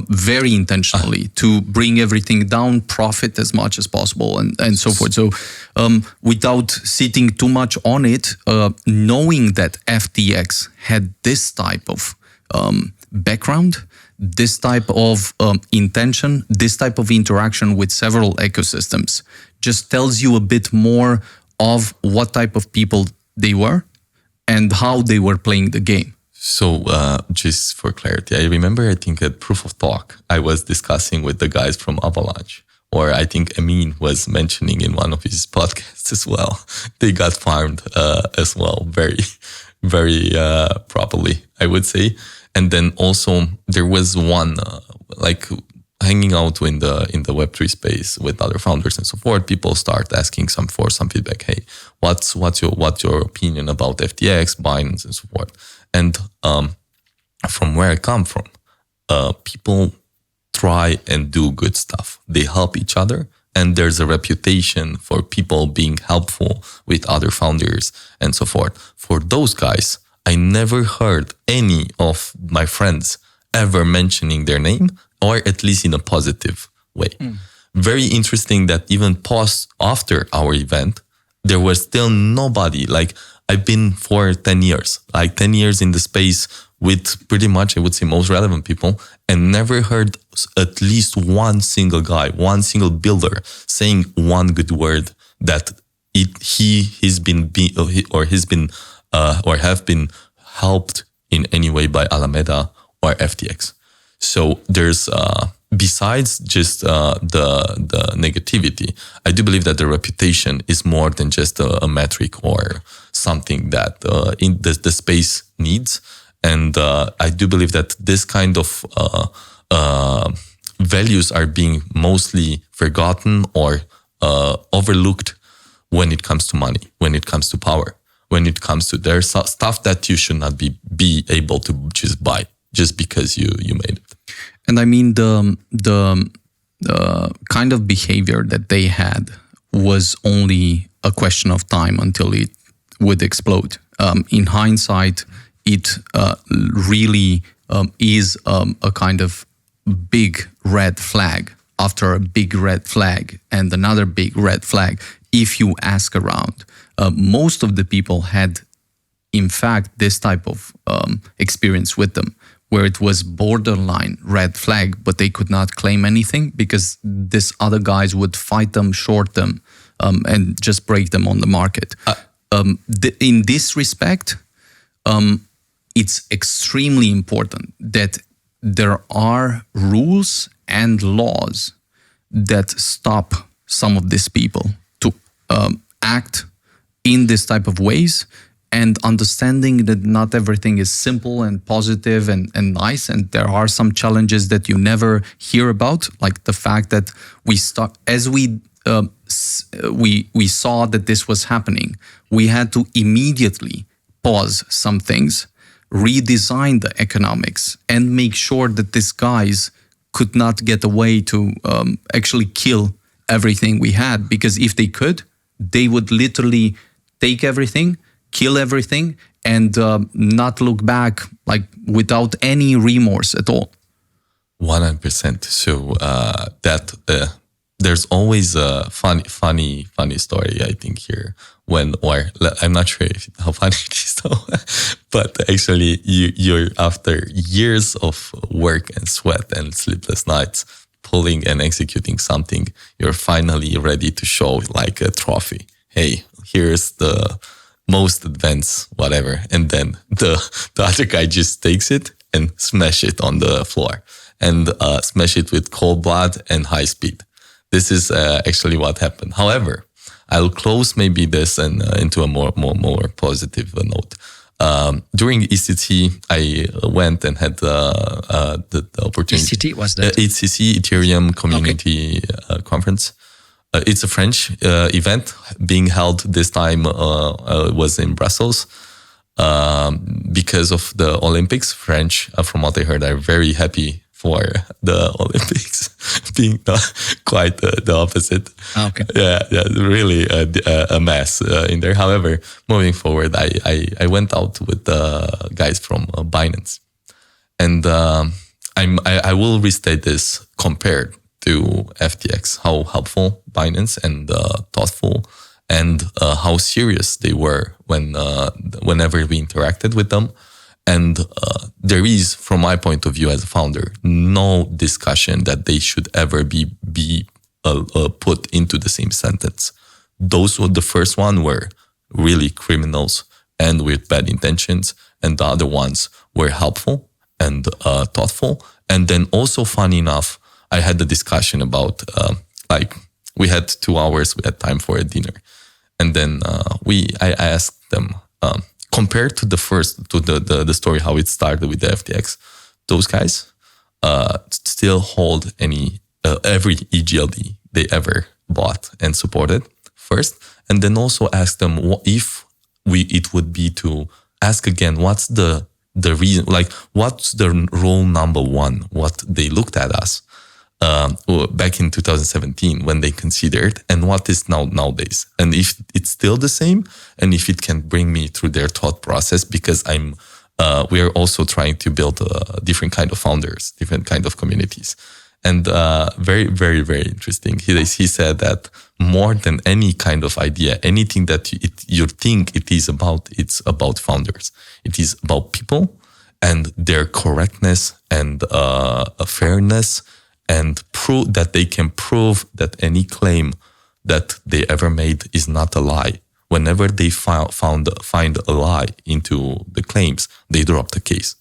very intentionally to bring everything down, profit as much as possible, and so forth. So without sitting too much on it, knowing that FTX had this type of background, this type of intention, this type of interaction with several ecosystems just tells you a bit more of what type of people they were and how they were playing the game. So just for clarity, I remember, I think at Proof of Talk, I was discussing with the guys from Avalanche, or I think Amin was mentioning in one of his podcasts as well. They got farmed as well, very, very properly, I would say. And then also there was one, like hanging out in the Web3 space with other founders and so forth, people start asking some feedback. Hey, what's your opinion about FTX, Binance, and so forth? And from where I come from, people try and do good stuff. They help each other, and there's a reputation for people being helpful with other founders and so forth. For those guys, I never heard any of my friends ever mentioning their name, or at least in a positive way. Very interesting that even after our event, there was still nobody. Like I've been for 10 years, like 10 years in the space with pretty much, I would say, most relevant people, and never heard at least one single guy, one single builder saying one good word that he's been helped in any way by Alameda or FTX. So there's besides just the negativity, I do believe that the reputation is more than just a metric or something that in the space needs. And I do believe that this kind of values are being mostly forgotten or overlooked when it comes to money, when it comes to power, when it comes to there's stuff that you should not be able to just buy just because you made it. And I mean the kind of behavior that they had was only a question of time until it would explode. In hindsight, it really is a kind of big red flag after a big red flag and another big red flag. If you ask around, most of the people had, in fact, this type of experience with them, where it was borderline red flag, but they could not claim anything because these other guys would fight them, short them, and just break them on the market. In this respect, it's extremely important that there are rules and laws that stop some of these people to act in this type of ways, and understanding that not everything is simple and positive and nice, and there are some challenges that you never hear about, like the fact that we saw that this was happening, we had to immediately pause some things, redesign the economics, and make sure that these guys could not get away to actually kill everything we had, because if they could, they would literally take everything, kill everything, and not look back, like without any remorse at all. 100%. So there's always a funny story, I think, here or I'm not sure how funny it is though, but actually you're after years of work and sweat and sleepless nights, pulling and executing something, you're finally ready to show like a trophy. Hey, here's the most advanced whatever. And then the other guy just takes it and smash it on the floor and smash it with cold blood and high speed. This is actually what happened. However, I'll close maybe this and into a more positive note. During ECT, I went and had the opportunity. ECT, what's that? ECC, Ethereum Community Conference. It's a French event being held this time. Was in Brussels because of the Olympics. French, from what I heard, are very happy for the Olympics being quite the opposite. Okay. Yeah, really a mess in there. However, moving forward, I went out with the guys from Binance, and I will restate this compared to FTX, how helpful Binance and thoughtful and how serious they were whenever we interacted with them. And there is, from my point of view as a founder, no discussion that they should ever be put into the same sentence. Those were the first one were really criminals and with bad intentions, and the other ones were helpful and thoughtful. And then also, funny enough, I had the discussion about like we had 2 hours, we had time for a dinner, and then I asked them. Compared to the story, how it started with the FTX, those guys still hold every EGLD they ever bought and supported first, and then also ask them if it would be to ask again, what's the reason, like what's the rule number one, what they looked at us back in 2017 when they considered, and what is nowadays, and if it's still the same, and if it can bring me through their thought process, because we are also trying to build a different kind of founders, different kind of communities, and very, very, very interesting. He said that more than any kind of idea, anything that you think it's about founders. It is about people and their correctness and fairness, and prove that they can prove that any claim that they ever made is not a lie. Whenever they find a lie into the claims, they drop the case.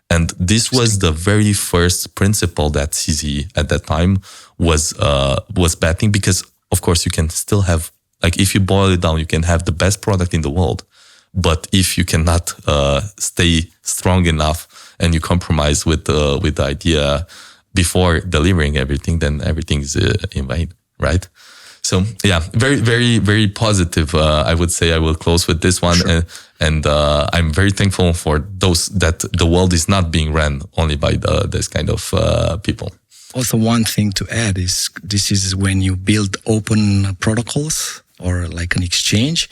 And this was the very first principle that CZ at that time was betting, because of course you can still have, like, if you boil it down, you can have the best product in the world, but if you cannot stay strong enough and you compromise with the idea before delivering everything, then everything is in vain, right? So yeah, very, very, very positive. I would say I will close with this one. Sure. And I'm very thankful for those that the world is not being ran only by this kind of people. Also, one thing to add is this is when you build open protocols or like an exchange,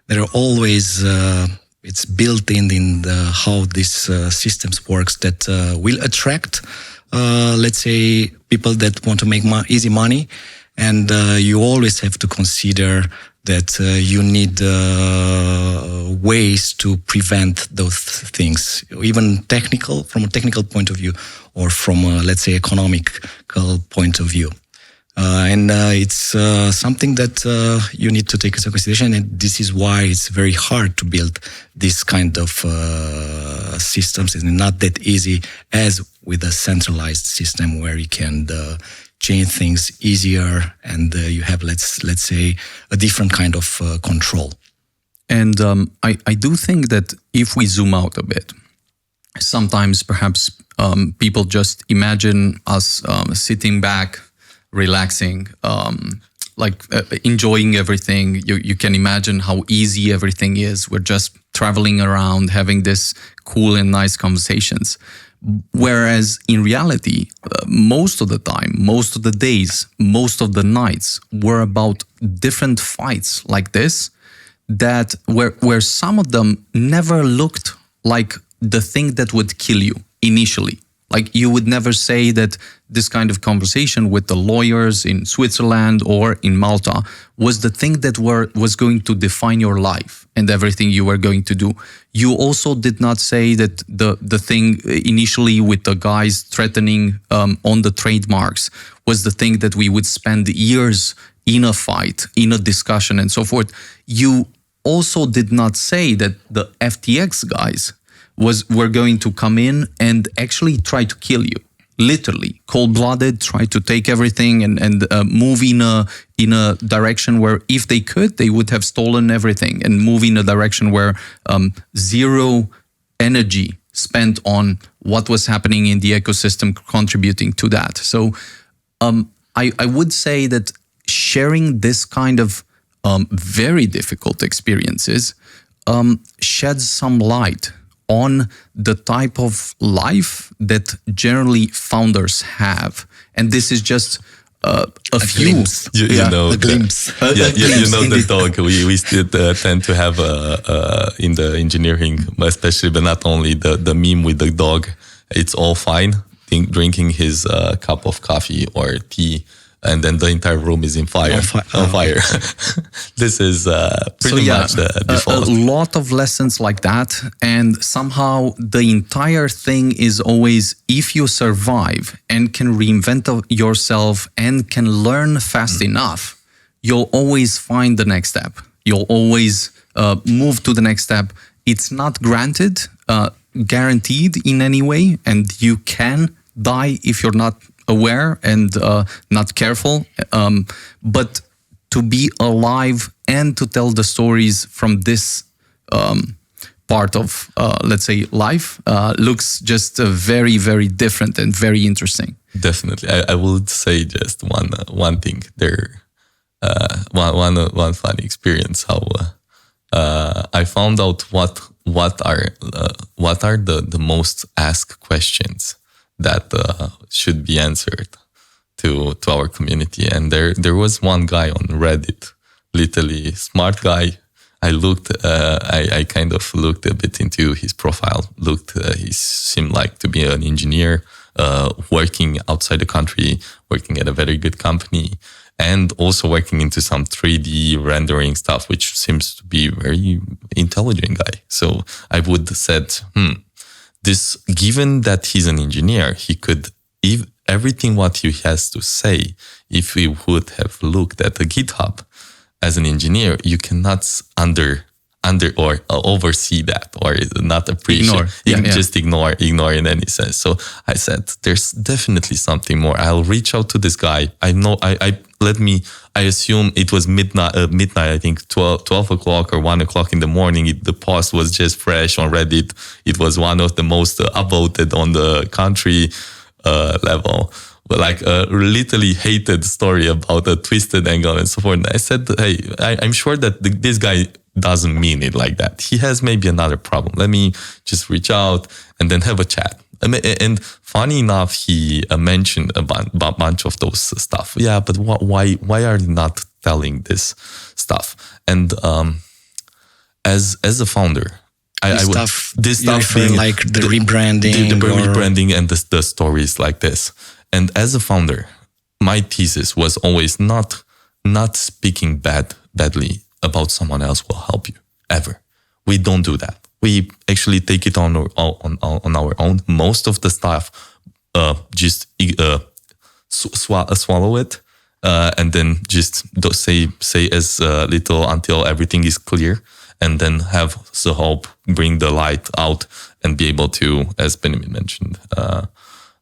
there are always, it's built in how these systems works that will attract let's say people that want to make easy money, and you always have to consider that you need ways to prevent those things, even from a technical point of view, or from a, let's say, economical point of view. And it's something that you need to take into consideration, and this is why it's very hard to build this kind of systems. It's not that easy as with a centralized system where you can change things easier, and you have let's say a different kind of control. And I do think that if we zoom out a bit, sometimes perhaps people just imagine us sitting back, relaxing, enjoying everything. You can imagine how easy everything is. We're just traveling around, having this cool and nice conversations. Whereas in reality, most of the time, most of the days, most of the nights were about different fights like this, that where some of them never looked like the thing that would kill you initially. Like you would never say that this kind of conversation with the lawyers in Switzerland or in Malta was the thing that was going to define your life and everything you were going to do. You also did not say that the thing initially with the guys threatening on the trademarks was the thing that we would spend years in a fight, in a discussion and so forth. You also did not say that the FTX guys were going to come in and actually try to kill you, literally cold-blooded, try to take everything and move in a direction where if they could, they would have stolen everything and move in a direction where zero energy spent on what was happening in the ecosystem contributing to that. So I would say that sharing this kind of very difficult experiences sheds some light on the type of life that generally founders have. And this is just a few. Glimpse. You know, a glimpse. You know the dog. We still tend to have in the engineering, especially, but not only the meme with the dog. It's all fine, drinking his cup of coffee or tea, and then the entire room is on fire. This is pretty much the default. A lot of lessons like that, and somehow the entire thing is always, if you survive and can reinvent yourself and can learn fast enough, you'll always find the next step. You'll always move to the next step. It's not guaranteed in any way, and you can die if you're not aware and not careful, but to be alive and to tell the stories from this part of, let's say, life looks just very, very different and very interesting. Definitely. I would say just one thing there, one funny experience, how I found out what are the most asked questions that should be answered to our community. And there was one guy on Reddit, literally smart guy. I looked, I kind of looked a bit into his profile. He seemed like to be an engineer, working outside the country, working at a very good company, and also working into some 3D rendering stuff, which seems to be very intelligent guy. So I would have said, this, given that he's an engineer, he could, everything what he has to say, if we would have looked at the GitHub as an engineer, you cannot under or oversee that or not appreciate. Just ignore in any sense. So I said, there's definitely something more. I'll reach out to this guy. I know, I assume it was midnight, I think 12 o'clock or 1 o'clock in the morning. The post was just fresh on Reddit. It was one of the most upvoted on the country level. But like a literally hated story about a twisted angle and so forth. And I said, hey, I'm sure that this guy doesn't mean it like that. He has maybe another problem. Let me just reach out and then have a chat. And funny enough, he mentioned a bunch of those stuff. Yeah, but why are you not telling this stuff? And as a founder, this stuff being like the rebranding, the rebranding and the stories like this. And as a founder, my thesis was always not speaking badly about someone else will help you ever. We don't do that. We actually take it on our own. Most of the stuff, just swallow it, and then just say as little until everything is clear, and then have the hope bring the light out and be able to, as Beniamin mentioned,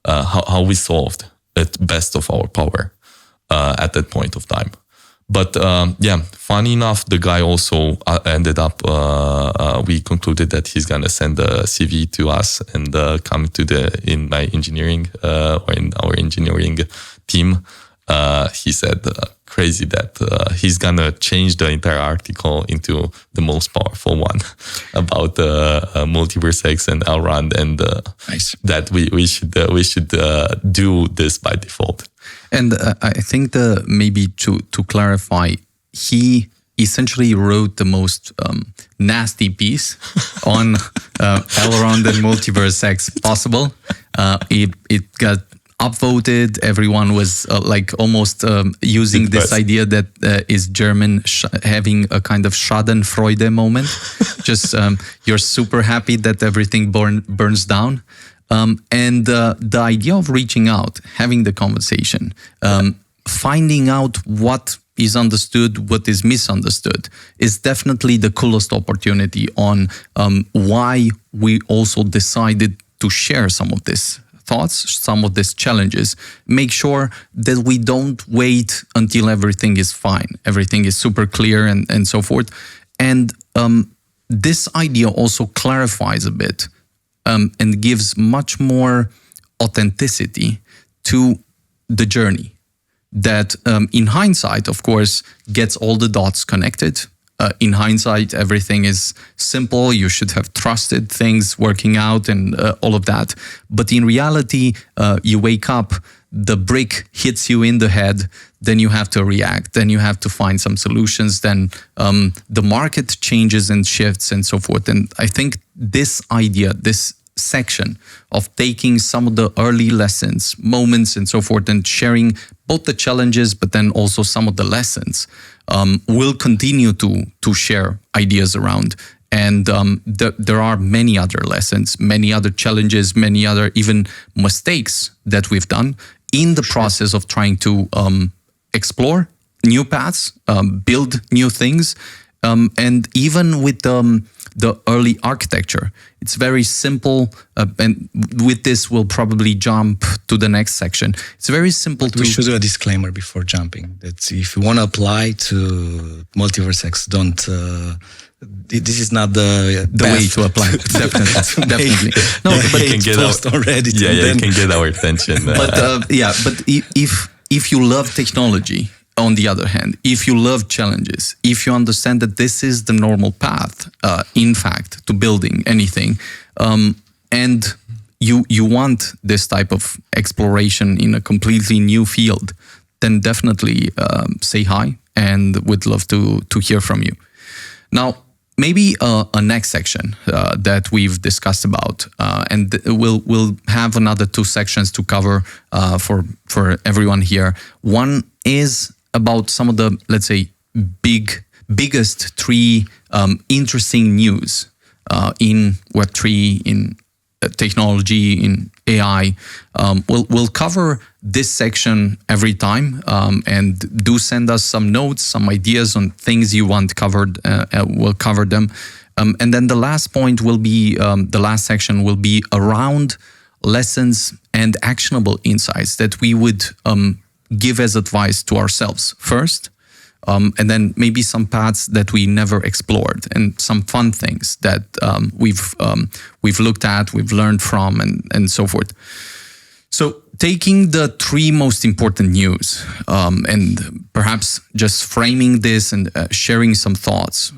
how we solved at best of our power at that point of time. But funny enough, the guy also ended up, we concluded that he's going to send a CV to us and come in my engineering or in our engineering team. He said crazy that he's going to change the entire article into the most powerful one about MultiversX and Elrond, and nice. That we should do this by default. And I think maybe to clarify, he essentially wrote the most nasty piece on Elrond and MultiversX possible. It got upvoted. Everyone was like almost using this idea that is German, having a kind of Schadenfreude moment. Just you're super happy that everything burns down. And the idea of reaching out, having the conversation, finding out what is understood, what is misunderstood, is definitely the coolest opportunity on why we also decided to share some of these thoughts, some of these challenges. Make sure that we don't wait until everything is fine, everything is super clear and so forth. And this idea also clarifies a bit and gives much more authenticity to the journey. That in hindsight, of course, gets all the dots connected. In hindsight, everything is simple. You should have trusted things working out and all of that. But in reality, you wake up, the brick hits you in the head, then you have to react, then you have to find some solutions, then the market changes and shifts and so forth. And I think this idea, this section of taking some of the early lessons, moments and so forth, and sharing both the challenges, but then also some of the lessons, will continue to share ideas around. And there are many other lessons, many other challenges, many other even mistakes that we've done in the process of trying to explore new paths, build new things, and even with the early architecture. It's very simple, and with this we'll probably jump to the next section. It's very simple We should do a disclaimer before jumping, that if you want to apply to MultiversX, don't... this is not the way to apply. Definitely. No, but you can get already. You can get our attention. But if you love technology, on the other hand, if you love challenges, if you understand that this is the normal path, in fact, to building anything, and you want this type of exploration in a completely new field, then definitely say hi, and we'd love to hear from you. Now, maybe a next section that we've discussed about, and we'll have another 2 sections to cover for everyone here. One is about some of the, let's say, biggest 3 interesting news in Web3, in technology, in AI. We'll cover this section every time, and do send us some notes, some ideas on things you want covered. We'll cover them. And then the last point will be, the last section will be around lessons and actionable insights that we would give as advice to ourselves first, and then maybe some paths that we never explored, and some fun things that we've looked at, we've learned from, and so forth. So taking the 3 most important news, and perhaps just framing this and sharing some thoughts.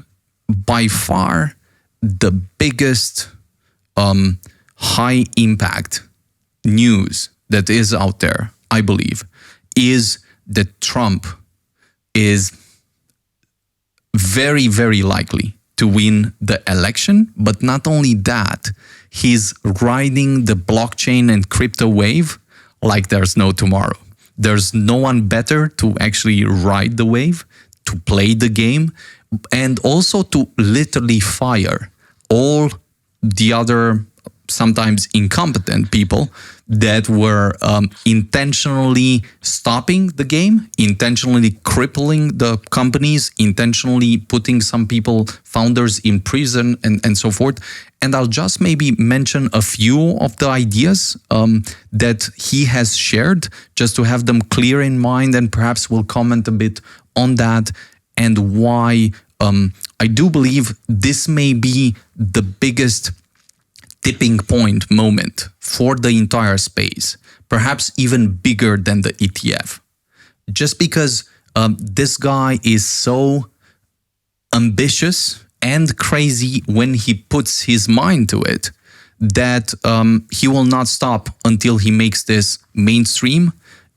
By far, the biggest high impact news that is out there, I believe, is that Trump is very, very likely to win the election. But not only that, he's riding the blockchain and crypto wave like there's no tomorrow. There's no one better to actually ride the wave, to play the game, and also to literally fire all the other sometimes incompetent people that were intentionally stopping the game, intentionally crippling the companies, intentionally putting some people, founders in prison and so forth. And I'll just maybe mention a few of the ideas that he has shared, just to have them clear in mind, and perhaps we'll comment a bit on that and why I do believe this may be the biggest tipping point moment for the entire space, perhaps even bigger than the ETF. Just because this guy is so ambitious and crazy when he puts his mind to it, that he will not stop until he makes this mainstream,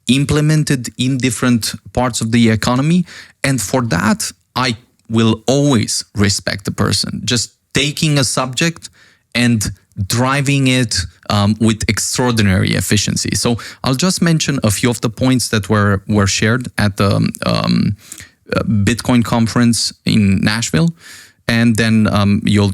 implemented in different parts of the economy. And for that, I will always respect the person. Just taking a subject and driving it with extraordinary efficiency. So I'll just mention a few of the points that were shared at the Bitcoin conference in Nashville, and then you'll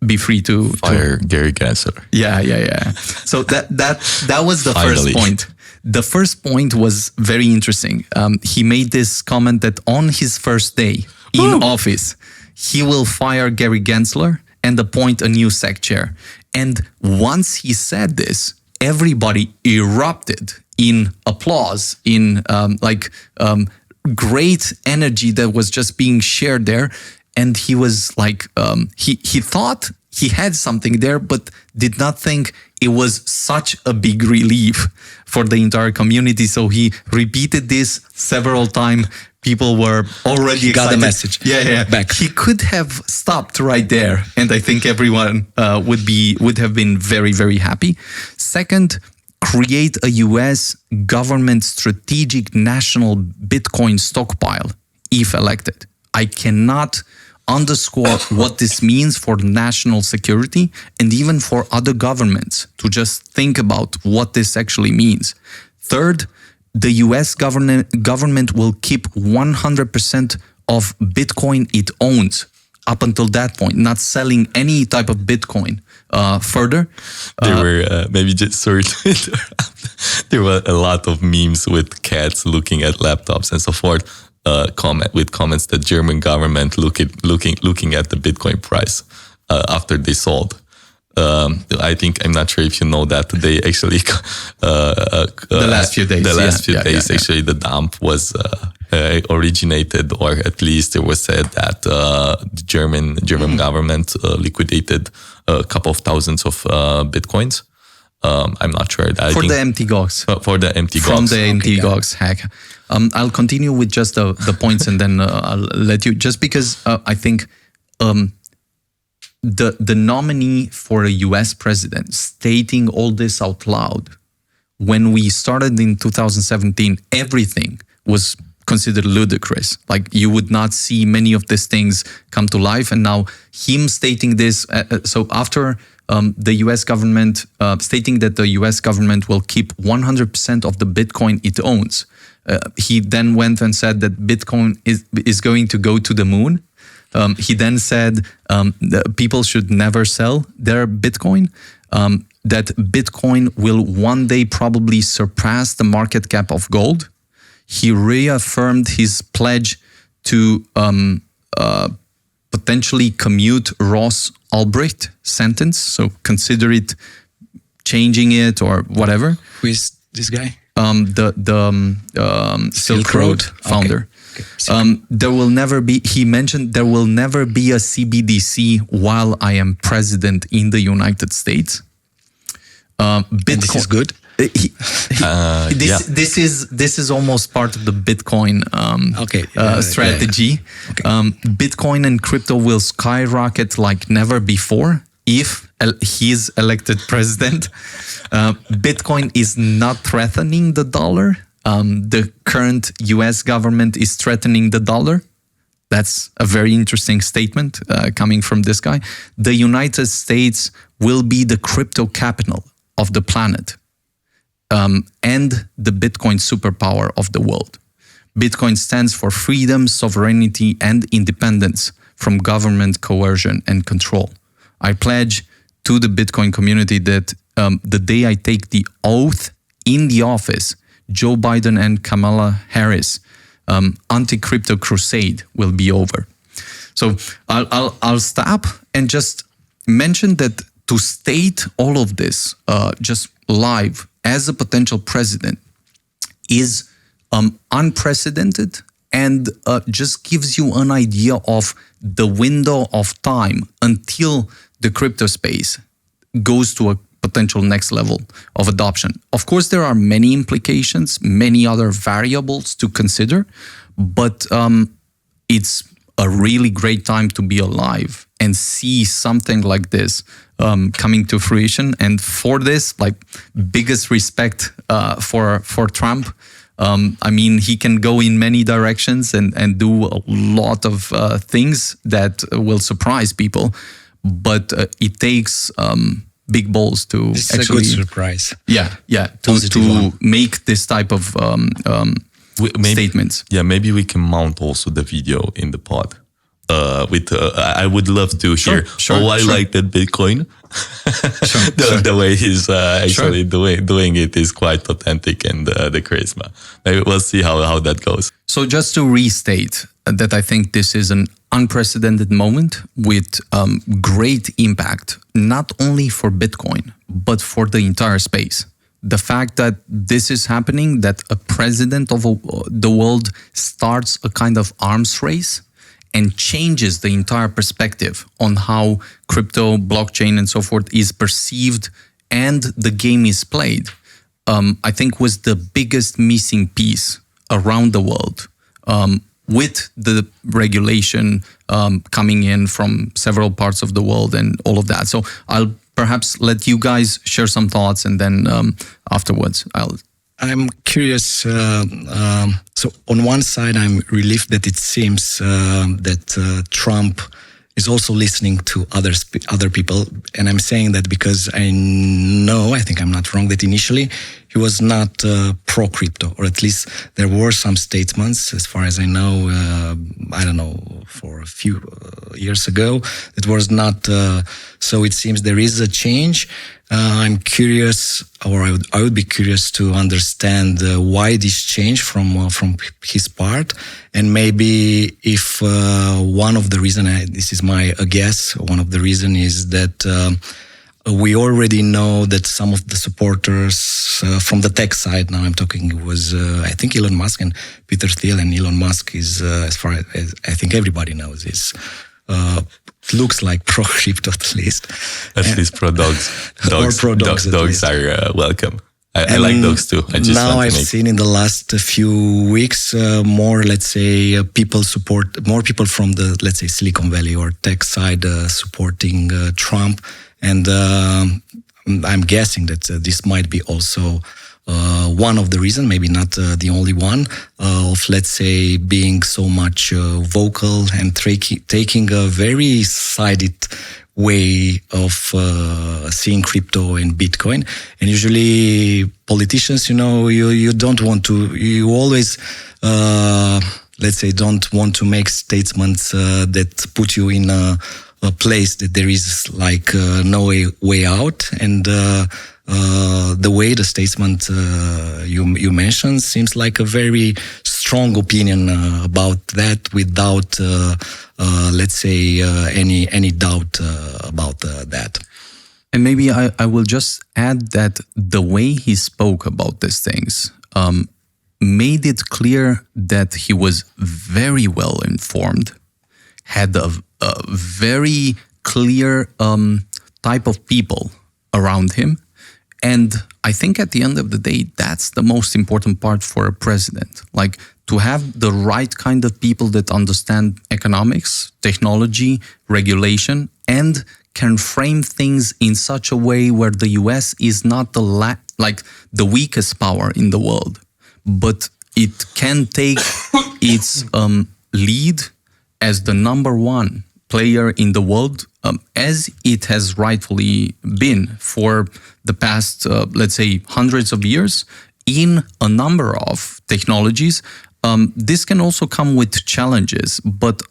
be free to fire Gary Gensler. Yeah. So that was the Finally. first point. The first point was very interesting. He made this comment that on his first day in office, he will fire Gary Gensler and appoint a new SEC chair. And once he said this, everybody erupted in applause, in great energy that was just being shared there. And he was like, he thought he had something there, but did not think it was such a big relief for the entire community. So he repeated this several times. People were already excited. Got the message. Yeah. Back. He could have stopped right there, and I think everyone would have been very, very happy. Second, create a U.S. government strategic national Bitcoin stockpile if elected. I cannot underscore what this means for national security and even for other governments to just think about what this actually means. Third, the US government will keep 100% of Bitcoin it owns up until that point, not selling any type of Bitcoin further. There were maybe just sorry to interrupt. There were a lot of memes with cats looking at laptops and so forth. Comments that German government looking at the Bitcoin price after they sold. I'm not sure if you know that they actually the last few days. Actually the dump was originated, or at least it was said that the German government liquidated a couple of thousands of Bitcoins. I'm not sure. The empty gogs. For the empty gogs. From the empty gogs hack. I'll continue with just the points, and then I'll let you, just because I think the nominee for a US president stating all this out loud, when we started in 2017, everything was considered ludicrous. Like, you would not see many of these things come to life. And now him stating this, so after the US government stating that the US government will keep 100% of the Bitcoin it owns, he then went and said that Bitcoin is going to go to the moon. He then said that people should never sell their Bitcoin, that Bitcoin will one day probably surpass the market cap of gold. He reaffirmed his pledge to potentially commute Ross Ulbricht sentence, so consider it changing it or whatever. Who is this guy? The Silk Road founder. Okay. There will never be, he mentioned, there will never be a CBDC while I am president in the United States. Bitcoin, and this is good. This is almost part of the Bitcoin strategy. Okay. Bitcoin and crypto will skyrocket like never before if he's elected president. Bitcoin is not threatening the dollar. The current US government is threatening the dollar. That's a very interesting statement coming from this guy. The United States will be the crypto capital of the planet. And the Bitcoin superpower of the world. Bitcoin stands for freedom, sovereignty, and independence from government coercion and control. I pledge to the Bitcoin community that the day I take the oath in the office, Joe Biden and Kamala Harris anti-crypto crusade will be over. So I'll stop and just mention that to state all of this just live as a potential president is unprecedented and just gives you an idea of the window of time until the crypto space goes to a potential next level of adoption. Of course, there are many implications, many other variables to consider, but it's a really great time to be alive and see something like this coming to fruition. And for this, like, biggest respect for Trump. I mean, he can go in many directions and do a lot of things that will surprise people. but it takes big balls to This actually is a good surprise. To make this type of statements. Yeah, maybe we can mount also the video in the pod. I would love to hear. I like that Bitcoin. The way he's actually doing it is quite authentic, and the charisma. Maybe we'll see how that goes. So just to restate that, I think this is an unprecedented moment with great impact, not only for Bitcoin, but for the entire space. The fact that this is happening, that a president of the world starts a kind of arms race and changes the entire perspective on how crypto, blockchain, and so forth is perceived and the game is played, I think was the biggest missing piece around the world, with the regulation coming in from several parts of the world and all of that. So I'll perhaps let you guys share some thoughts, and then afterwards I'm curious. So on one side, I'm relieved that it seems that Trump is also listening to other people, and I'm saying that because I think I'm not wrong, that initially he was not pro crypto, or at least there were some statements, as far as I know. I don't know, for a few years ago, it was not. So it seems there is a change. I'm curious, or I would be curious to understand why this change from his part, and maybe if one of the reason, this is my guess, one of the reason is that we already know that some of the supporters from the tech side, now I'm talking, it was I think Elon Musk and Peter Thiel, and Elon Musk is, as far as I think everybody knows, is looks like pro crypto at least. At least pro dogs. Dogs are welcome. I like dogs too. I've seen in the last few weeks more, let's say, more people from the, let's say, Silicon Valley or tech side supporting Trump. And I'm guessing that this might be also one of the reasons, maybe not the only one, of, let's say, being so much vocal and taking a very sided way of seeing crypto and Bitcoin. And usually politicians, you don't want to, you always, let's say, don't want to make statements that put you in a place that there is like no way out. And the way the statement you mentioned seems like a very strong opinion about that, without let's say any doubt about that. And maybe I will just add that the way he spoke about these things made it clear that he was very well informed, had a very clear type of people around him. And I think at the end of the day, that's the most important part for a president. Like, to have the right kind of people that understand economics, technology, regulation, and can frame things in such a way where the US is not the weakest power in the world, but it can take its lead as the number one player in the world, as it has rightfully been for the past, let's say, hundreds of years in a number of technologies. This can also come with challenges, but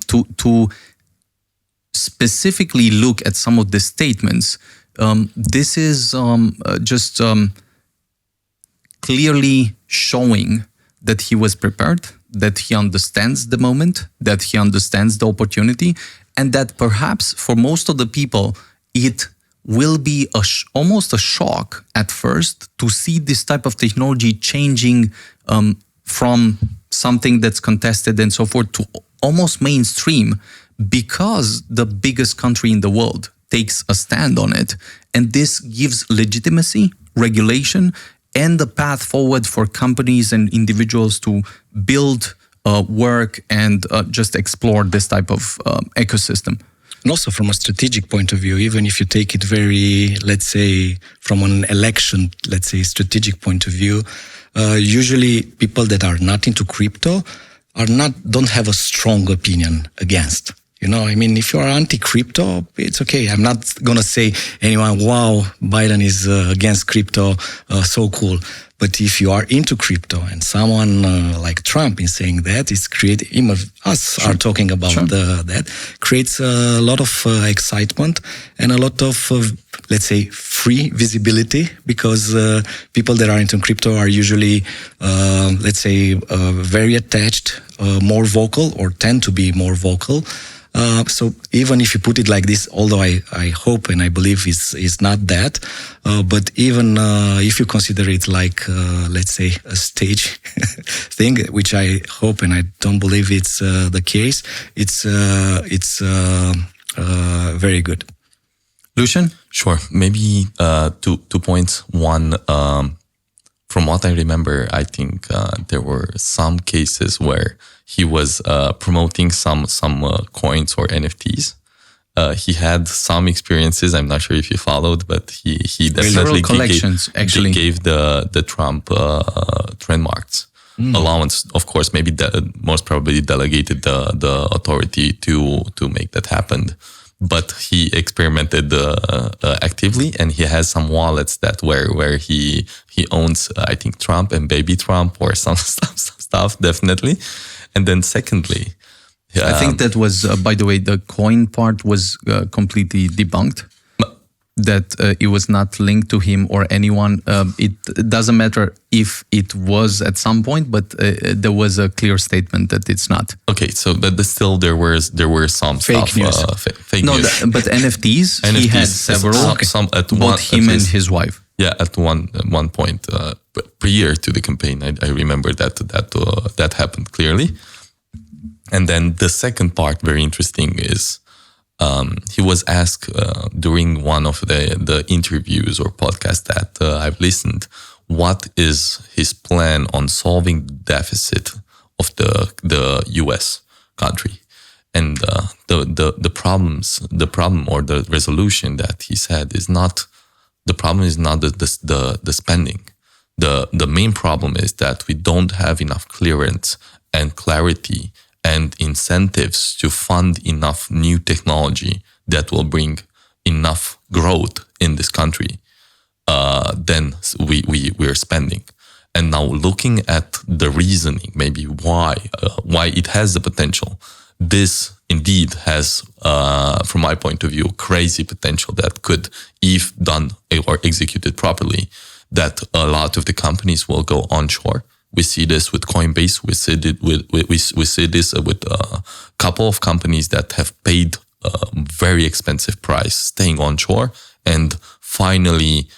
to specifically look at some of the statements, this is just clearly showing that he was prepared, that he understands the moment, that he understands the opportunity, and that perhaps for most of the people, it will be almost a shock at first to see this type of technology changing from something that's contested and so forth to almost mainstream, because the biggest country in the world takes a stand on it. And this gives legitimacy, regulation, and the path forward for companies and individuals to build, work, and just explore this type of ecosystem. And also from a strategic point of view, even if you take it very, let's say, from an election, let's say, strategic point of view, usually people that are not into crypto don't have a strong opinion against. You know, I mean, if you are anti-crypto, it's okay. I'm not going to say anyone, wow, Biden is against crypto, so cool. But if you are into crypto and someone like Trump is saying that, it's creating, even us are talking about that, creates a lot of excitement and a lot of, let's say, free visibility, because people that are into crypto are usually, let's say, very attached, more vocal, or tend to be more vocal. So even if you put it like this, although I hope and I believe is not that, but even if you consider it like, let's say, a stage thing, which I hope and I don't believe it's the case, it's very good. Lucian? Sure. Maybe 2 points. One, from what I remember, I think there were some cases where he was promoting some coins or NFTs. He had some experiences. I'm not sure if you followed, but he definitely gave the Trump trademarks allowance. Of course, maybe most probably delegated the authority to make that happen. But he experimented actively, and he has some wallets that where he owns, I think, Trump and Baby Trump or some stuff, definitely. And then secondly, I think that was, by the way, the coin part was completely debunked. That it was not linked to him or anyone. It doesn't matter if it was at some point, but there was a clear statement that it's not. Okay, so but still there were some fake stuff, news. Fake news. But NFTs, he had several. Some at both one, him at and least. his wife. Yeah, at one point prior to the campaign, I remember that happened clearly. And then the second part, very interesting, is he was asked during one of the interviews or podcasts that I've listened, what is his plan on solving the deficit of the U.S. country, and the problem or the resolution that he said is not. The problem is not the spending. The main problem is that we don't have enough clearance and clarity and incentives to fund enough new technology that will bring enough growth in this country. Then we are spending. And now looking at the reasoning, maybe why it has the potential. This indeed has, from my point of view, crazy potential that could, if done or executed properly, that a lot of the companies will go onshore. We see this with Coinbase. We see this with a couple of companies that have paid a very expensive price staying onshore, and finally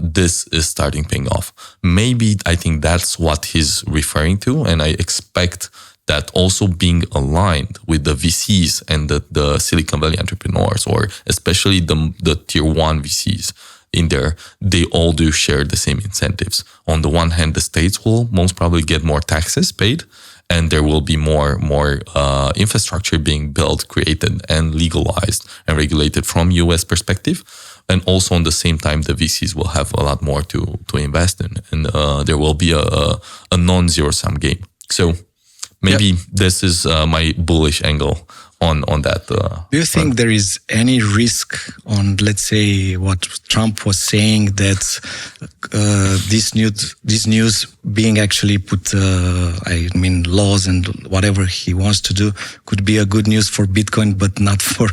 this is starting paying off. Maybe I think that's what he's referring to, and I expect that also being aligned with the VCs and the Silicon Valley entrepreneurs, or especially the tier 1 VCs in there, they all do share the same incentives. On the one hand, the states will most probably get more taxes paid, and there will be more infrastructure being built, created, and legalized and regulated from US perspective. And also, on the same time, the VCs will have a lot more to invest in, and there will be a non-zero sum game. So maybe this is my bullish angle on that. Do you think there is any risk on, let's say, what Trump was saying, that this news being actually put, laws and whatever he wants to do, could be a good news for Bitcoin, but not for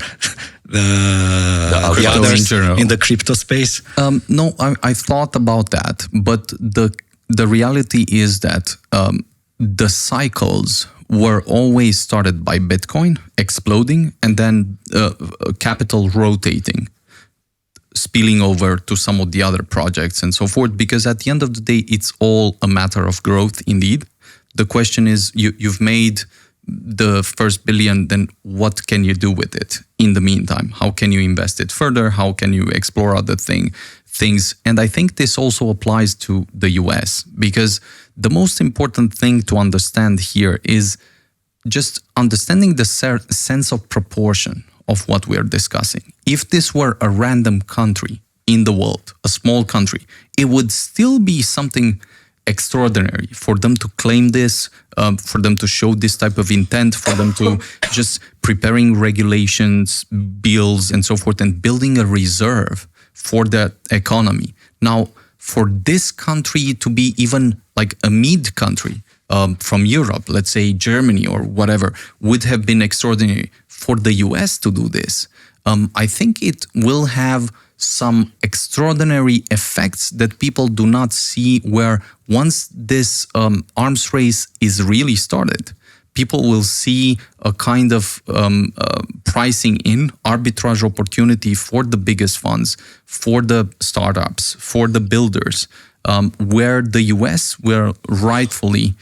the others in the crypto space? No, I thought about that, but the reality is that the cycles were always started by Bitcoin exploding and then capital rotating, spilling over to some of the other projects and so forth, because at the end of the day, it's all a matter of growth indeed. The question is, you've made the first billion, then what can you do with it in the meantime? How can you invest it further? How can you explore other things? And I think this also applies to the US, because the most important thing to understand here is just understanding the sense of proportion of what we are discussing. If this were a random country in the world, a small country, it would still be something extraordinary for them to claim this, for them to show this type of intent, for them to just preparing regulations, bills, and so forth, and building a reserve for the economy. Now, for this country to be even like a mid country from Europe, let's say Germany or whatever, would have been extraordinary. For the US to do this, I think it will have some extraordinary effects that people do not see, where once this arms race is really started, people will see a kind of pricing in arbitrage opportunity for the biggest funds, for the startups, for the builders, where the US will rightfully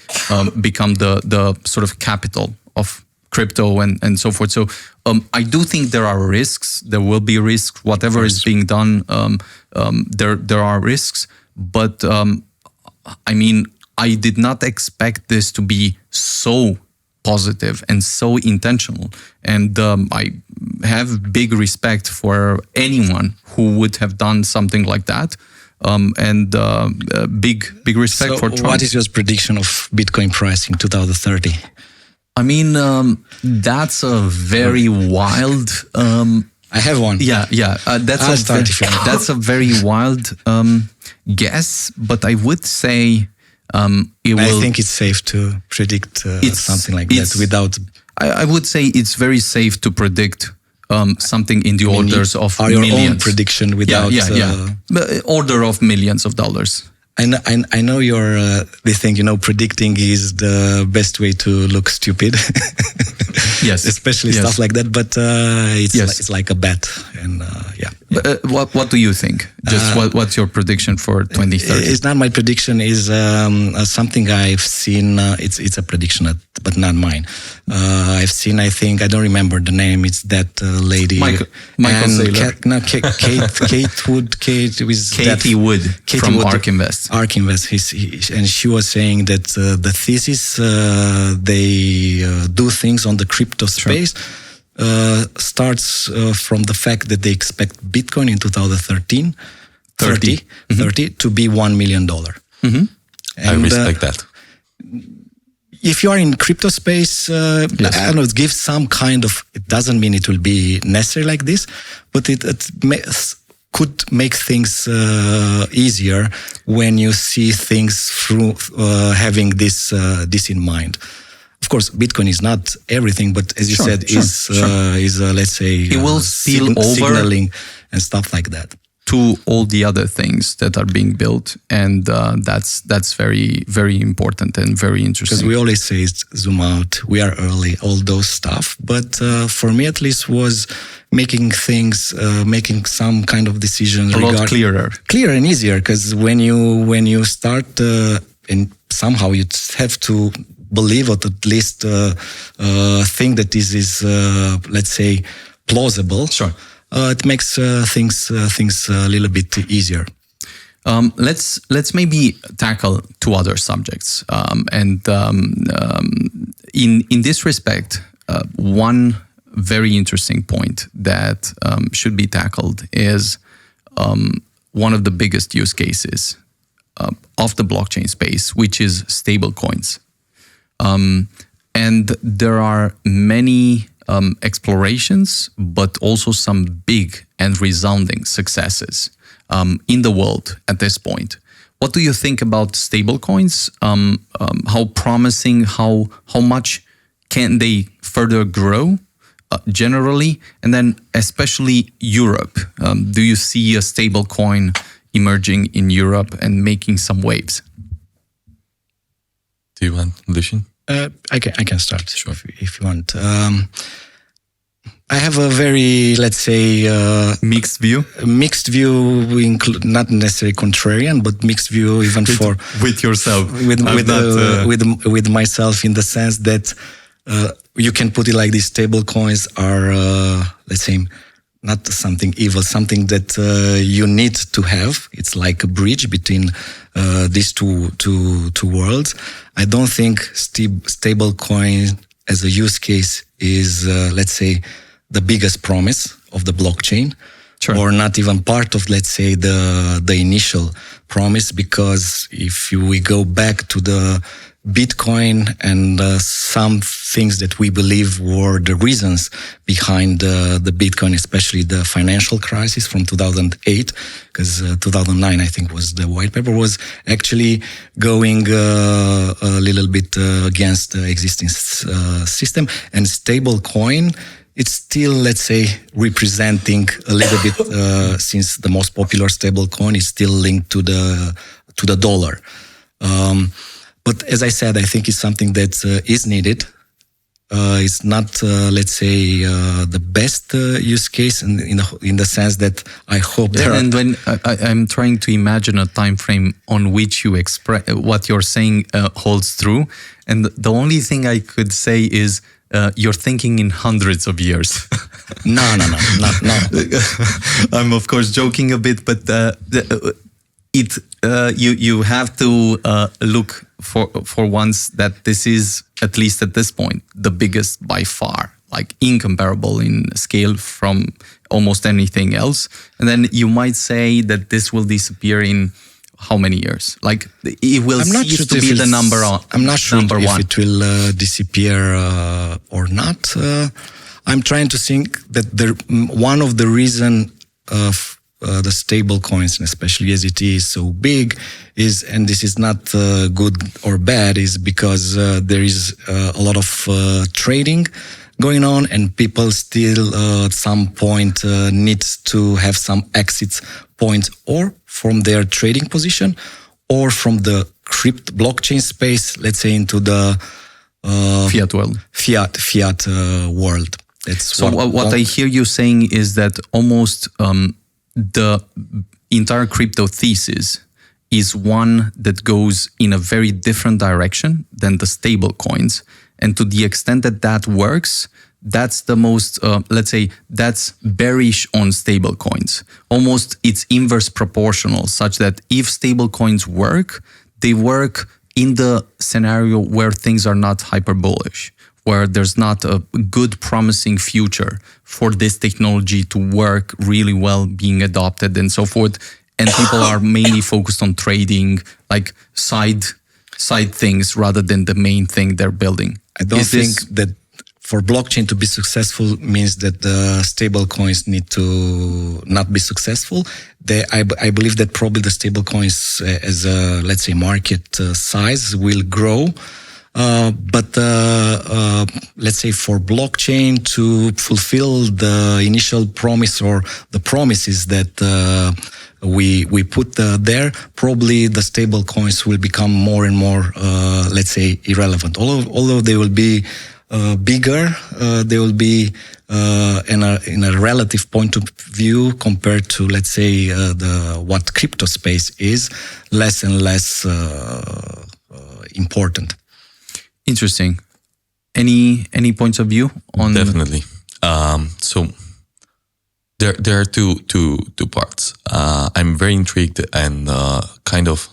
become the sort of capital of crypto and so forth. So I do think there are risks. There will be risks. Whatever is being done, there are risks. But I mean, I did not expect this to be so positive and so intentional. And I have big respect for anyone who would have done something like that. And big respect for Trump. What is your prediction of Bitcoin price in 2030? I mean, that's a very wild. I have one. Yeah. That's a very wild guess, but I would say it will. I think it's safe to predict something like that without. I would say it's very safe to predict something in the orders of millions. Your own prediction without. Order of millions of dollars. I know they think, predicting is the best way to look stupid. Yes. Especially stuff like that. But it's like a bet. And But, what do you think? Just what's your prediction for 2030? It's not my prediction. Is something I've seen. It's a prediction, but not mine. I've seen. I think I don't remember the name. It's that lady. Michael Saylor. Kate Wood. Katie Wood from ARK Invest. ARK Invest. And she was saying that the thesis they do things on the crypto space. Starts from the fact that they expect Bitcoin in 2030 to be $1 million. Mm-hmm. I respect that. If you are in crypto space, I don't know, it gives some kind of, it doesn't mean it will be necessary like this, but it could make things easier when you see things through having this in mind. Of course, Bitcoin is not everything, but as you said, is let's say it will spill over signaling and stuff like that to all the other things that are being built, and that's very, very important and very interesting. Because we always say zoom out, we are early, all those stuff. But for me, at least, was making things, making some kind of decisions a lot clearer and easier. Because when you start, and somehow you have to believe, or at least think that this is, let's say, plausible. Sure. It makes things a little bit easier. Let's maybe tackle two other subjects. In this respect, one very interesting point that should be tackled is one of the biggest use cases of the blockchain space, which is stablecoins. And there are many explorations, but also some big and resounding successes in the world at this point. What do you think about stablecoins? How promising? How much can they further grow generally? And then especially Europe. Do you see a stablecoin emerging in Europe and making some waves? Do you want, Lucian? I can start, sure, if you want. I have a very, let's say, mixed view. Not necessarily contrarian, but mixed view, even with yourself, with myself, in the sense that you can put it like this: stable coins are, let's say, not something evil, something that you need to have. It's like a bridge between these two worlds. I don't think stable coin as a use case is, let's say, the biggest promise of the blockchain. Sure. or not even part of, let's say, the initial promise. Because if we go back to the Bitcoin and some things that we believe were the reasons behind the Bitcoin, especially the financial crisis from 2008, because 2009, I think, was the white paper, was actually going a little bit against the existing system. And stablecoin, it's still, let's say, representing a little bit, since the most popular stablecoin is still linked to the dollar. But as I said, I think it's something that is needed. It's not, let's say, the best use case in the sense that I hope there and are. when I'm trying to imagine a time frame on which you express what you're saying holds true, and the only thing I could say is you're thinking in hundreds of years. No. I'm of course joking a bit, but you have to look for once that this is, at least at this point, the biggest by far, like incomparable in scale from almost anything else. And then you might say that this will disappear in how many years? Like it will cease to be the number one. I'm not sure if it will disappear or not. I'm trying to think that one of the reason of the stable coins, and especially as it is so big, is, and this is not good or bad, is because there is a lot of trading going on, and people still at some point needs to have some exit points, or from their trading position, or from the crypto blockchain space, let's say, into the fiat world. Fiat world. That's so what I hear you saying is that almost the entire crypto thesis is one that goes in a very different direction than the stable coins. And to the extent that that works, that's the most, let's say, that's bearish on stable coins. Almost it's inverse proportional, such that if stable coins work, they work in the scenario where things are not hyper bullish, where there's not a good promising future for this technology to work really well, being adopted and so forth. And people are mainly focused on trading, like side things rather than the main thing they're building. I don't think that for blockchain to be successful means that the stable coins need to not be successful. I believe that probably the stable coins as a, let's say, market size will grow. But let's say for blockchain to fulfill the initial promise or the promises that we put there, probably the stable coins will become more and more, let's say, irrelevant. Although they will be bigger, they will be in a relative point of view compared to, let's say, what crypto space is, less and less important. Interesting. Any points of view on? Definitely. So there are two parts. I'm very intrigued and kind of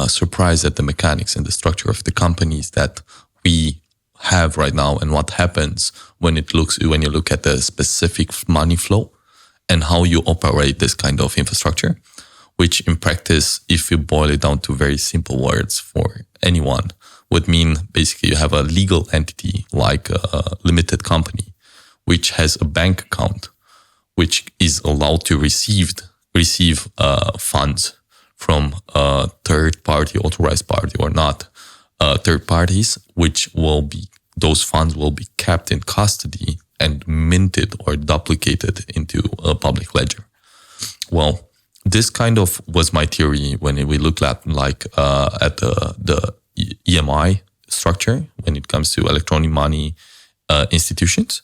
surprised at the mechanics and the structure of the companies that we have right now, and what happens when you look at the specific money flow and how you operate this kind of infrastructure, which in practice, if you boil it down to very simple words for anyone, would mean basically you have a legal entity like a limited company, which has a bank account, which is allowed to receive funds from a third party, authorized party or not, third parties, those funds will be kept in custody and minted or duplicated into a public ledger. Well, this kind of was my theory when we looked at the EMI structure when it comes to electronic money institutions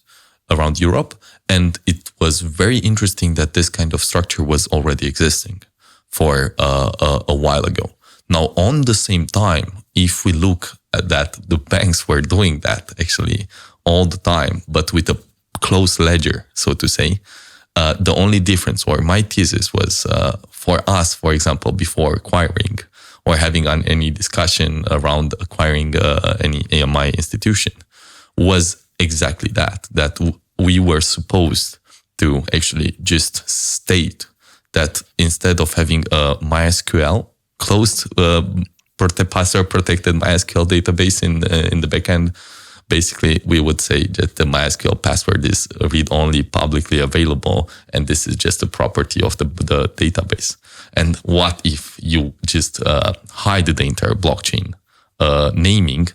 around Europe. And it was very interesting that this kind of structure was already existing for a while ago. Now, on the same time, if we look at that, the banks were doing that actually all the time, but with a closed ledger, so to say. The only difference, or my thesis was for us, for example, before acquiring or having any discussion around acquiring any AMI institution, was exactly that we were supposed to actually just state that instead of having a MySQL closed, password protected MySQL database in the backend, basically we would say that the MySQL password is read-only, publicly available, and this is just a property of the database. And what if you just hide the entire blockchain naming,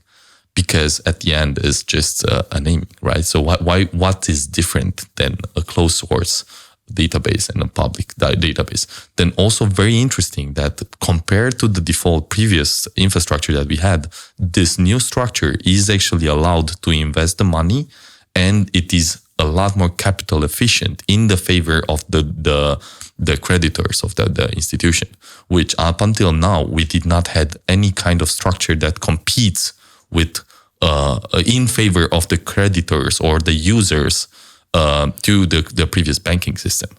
because at the end is just a naming, right? So what is different than a closed source database and a public database? Then also very interesting that compared to the default previous infrastructure that we had, this new structure is actually allowed to invest the money, and it is a lot more capital efficient in the favor of the creditors of the institution, which up until now we did not have any kind of structure that competes with in favor of the creditors or the users to the previous banking system.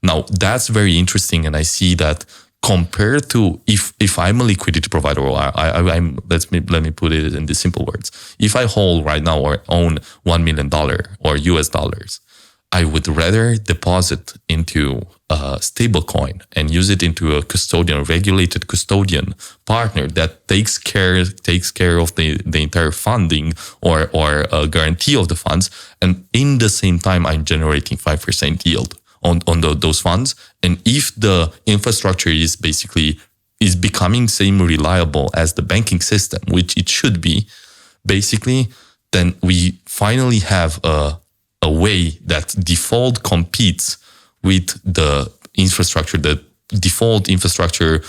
Now that's very interesting, and I see that compared to if I'm a liquidity provider, or I'm let me put it in the simple words. If I hold right now or own $1 million or US dollars, I would rather deposit into a stablecoin and use it into a regulated custodian partner that takes care of the entire funding or a guarantee of the funds, and in the same time I'm generating 5% yield on those funds. And if the infrastructure is becoming same reliable as the banking system, which it should be, basically, then we finally have a way that default competes with the infrastructure, the default infrastructure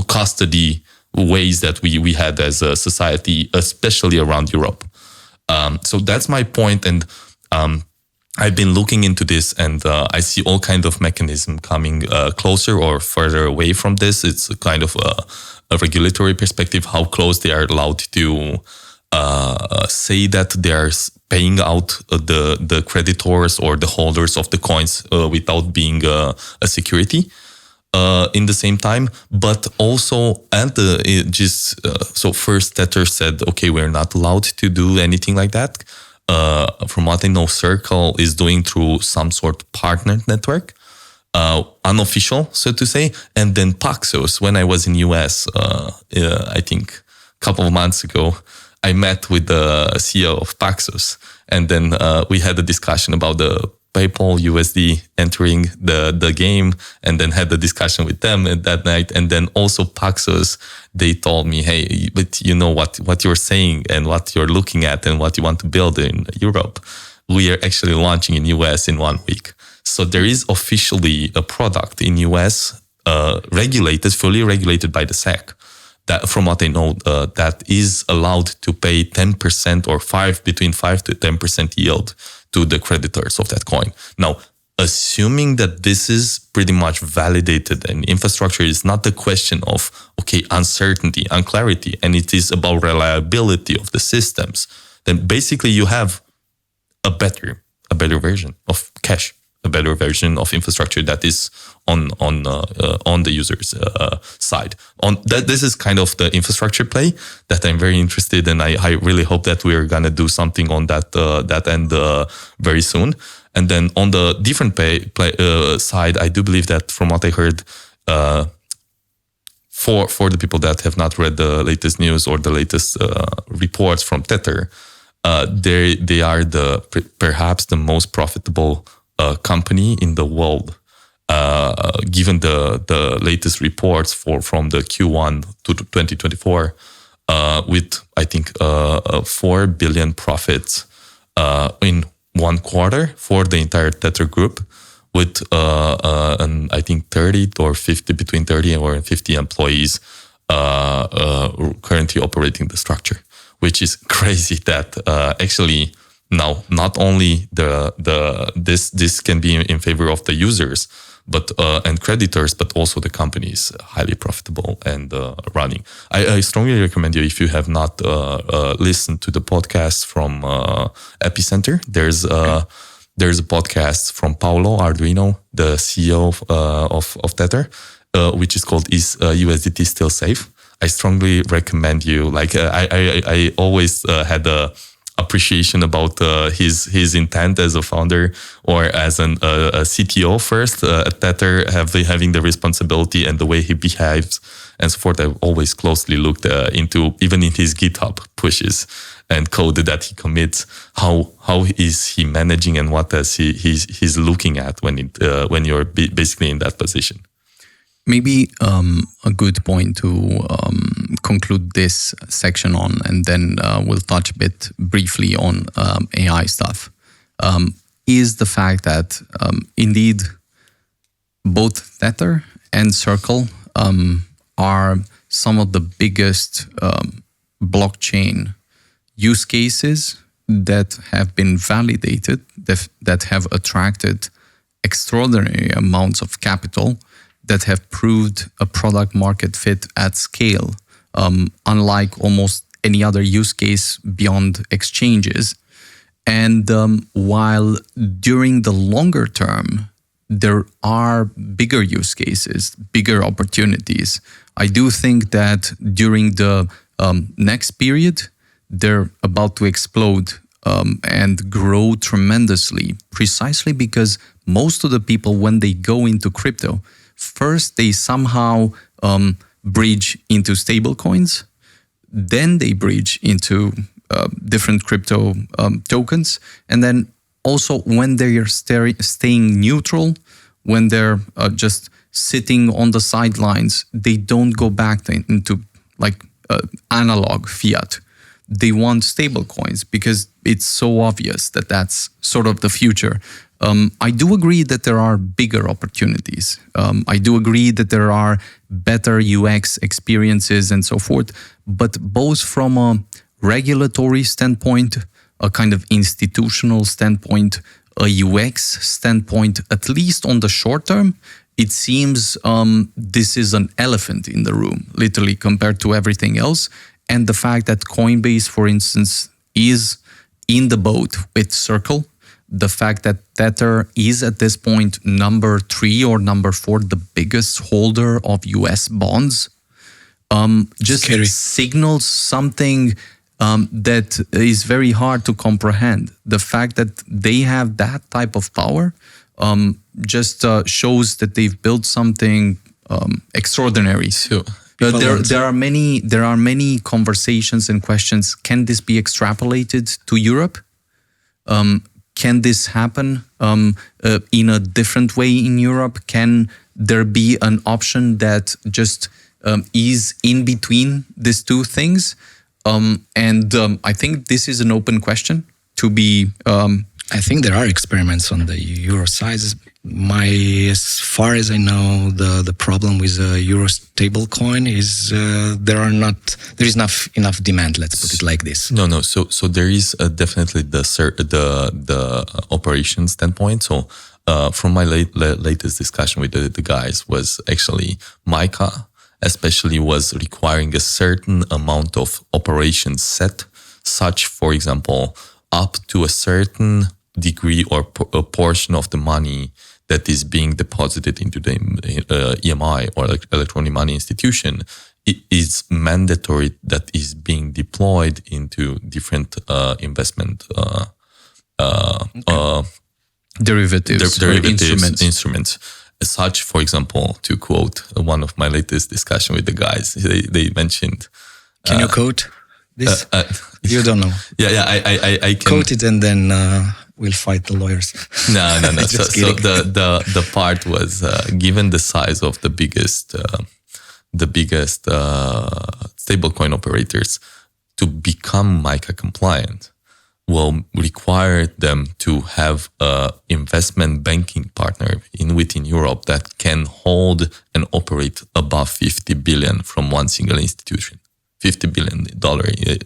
custody ways that we had as a society, especially around Europe. So that's my point. And I've been looking into this, and I see all kinds of mechanism coming closer or further away from this. It's a kind of a regulatory perspective, how close they are allowed to say that they are paying out the creditors or the holders of the coins without being a security in the same time. But also, so first Tether said, okay, we're not allowed to do anything like that. From what I know, Circle is doing through some sort of partner network, unofficial, so to say. And then Paxos, when I was in US, I think a couple of months ago, I met with the CEO of Paxos, and then we had a discussion about the PayPal USD entering the game, and then had the discussion with them that night. And then also Paxos, they told me, hey, but you know what you're saying and what you're looking at and what you want to build in Europe, we are actually launching in US in 1 week. So there is officially a product in US fully regulated by the SEC. That, from what I know, that is allowed to pay 10% or between 5 to 10% yield to the creditors of that coin. Now, assuming that this is pretty much validated and infrastructure is not the question of, okay, uncertainty, unclarity, and it is about reliability of the systems, then basically you have a better version of cash, a better version of infrastructure that is on the user's side. This is kind of the infrastructure play that I'm very interested in. I really hope that we're gonna do something on that end very soon. And then on the different side, I do believe that from what I heard, for the people that have not read the latest news or the latest reports from Tether, they are perhaps the most profitable company in the world, given the latest reports from the Q1 to 2024, with I think 4 billion profits in 1 quarter for the entire Tether group, with I think 30 or 50, between 30 or 50 employees currently operating the structure, which is crazy. That actually. Now, not only this can be in favor of the users, but and creditors, but also the company is highly profitable and running. I strongly recommend you, if you have not listened to the podcast from Epicenter. There's a podcast from Paolo Arduino, the CEO of Tether, which is called "Is USDT Still Safe?" I strongly recommend you. Like I always had appreciation about his intent as a founder or as a CTO first at Tether, having the responsibility and the way he behaves and so forth. I've always closely looked into, even in his GitHub pushes and code that he commits, how is he managing and what does he's looking at when you're basically in that position. Maybe a good point to conclude this section on, and then we'll touch a bit briefly on AI stuff, is the fact that indeed both Tether and Circle are some of the biggest blockchain use cases that have been validated, that have attracted extraordinary amounts of capital, that have proved a product market fit at scale, unlike almost any other use case beyond exchanges. And while during the longer term, there are bigger use cases, bigger opportunities, I do think that during the next period, they're about to explode and grow tremendously, precisely because most of the people, when they go into crypto, first, they somehow bridge into stablecoins, then they bridge into different crypto tokens, and then also when they are staying neutral, when they're just sitting on the sidelines, they don't go back into like analog fiat. They want stablecoins because it's so obvious that that's sort of the future. I do agree that there are bigger opportunities. I do agree that there are better UX experiences and so forth, but both from a regulatory standpoint, a kind of institutional standpoint, a UX standpoint, at least on the short term, it seems this is an elephant in the room, literally, compared to everything else. And the fact that Coinbase, for instance, is in the boat with Circle, the fact that Tether is at this point number 3 or number 4, the biggest holder of US bonds, just Scary. signals something that is very hard to comprehend. The fact that they have that type of power just shows that they've built something extraordinary. So, there are many conversations and questions. Can this be extrapolated to Europe? Can this happen in a different way in Europe? Can there be an option that just is in between these two things? I think this is an open question to be. I think there are experiments on the euro side. As far as I know, the problem with euro stablecoin is there is enough demand. Let's put it like this. No. So there is definitely the operation standpoint. So from my latest discussion with the guys was actually Mica, especially was requiring a certain amount of operations set, such, for example, up to a certain degree or a portion of the money that is being deposited into the EMI or electronic money institution, it is mandatory that is being deployed into different investment derivatives instruments. As such, for example, to quote one of my latest discussion with the guys, they mentioned. Can you quote this? You don't know. Yeah. I can quote it, and then we'll fight the lawyers. No. So the part was given the size of the biggest stablecoin operators, to become MiCA compliant will require them to have a investment banking partner within Europe that can hold and operate above 50 billion from one single institution. $50 billion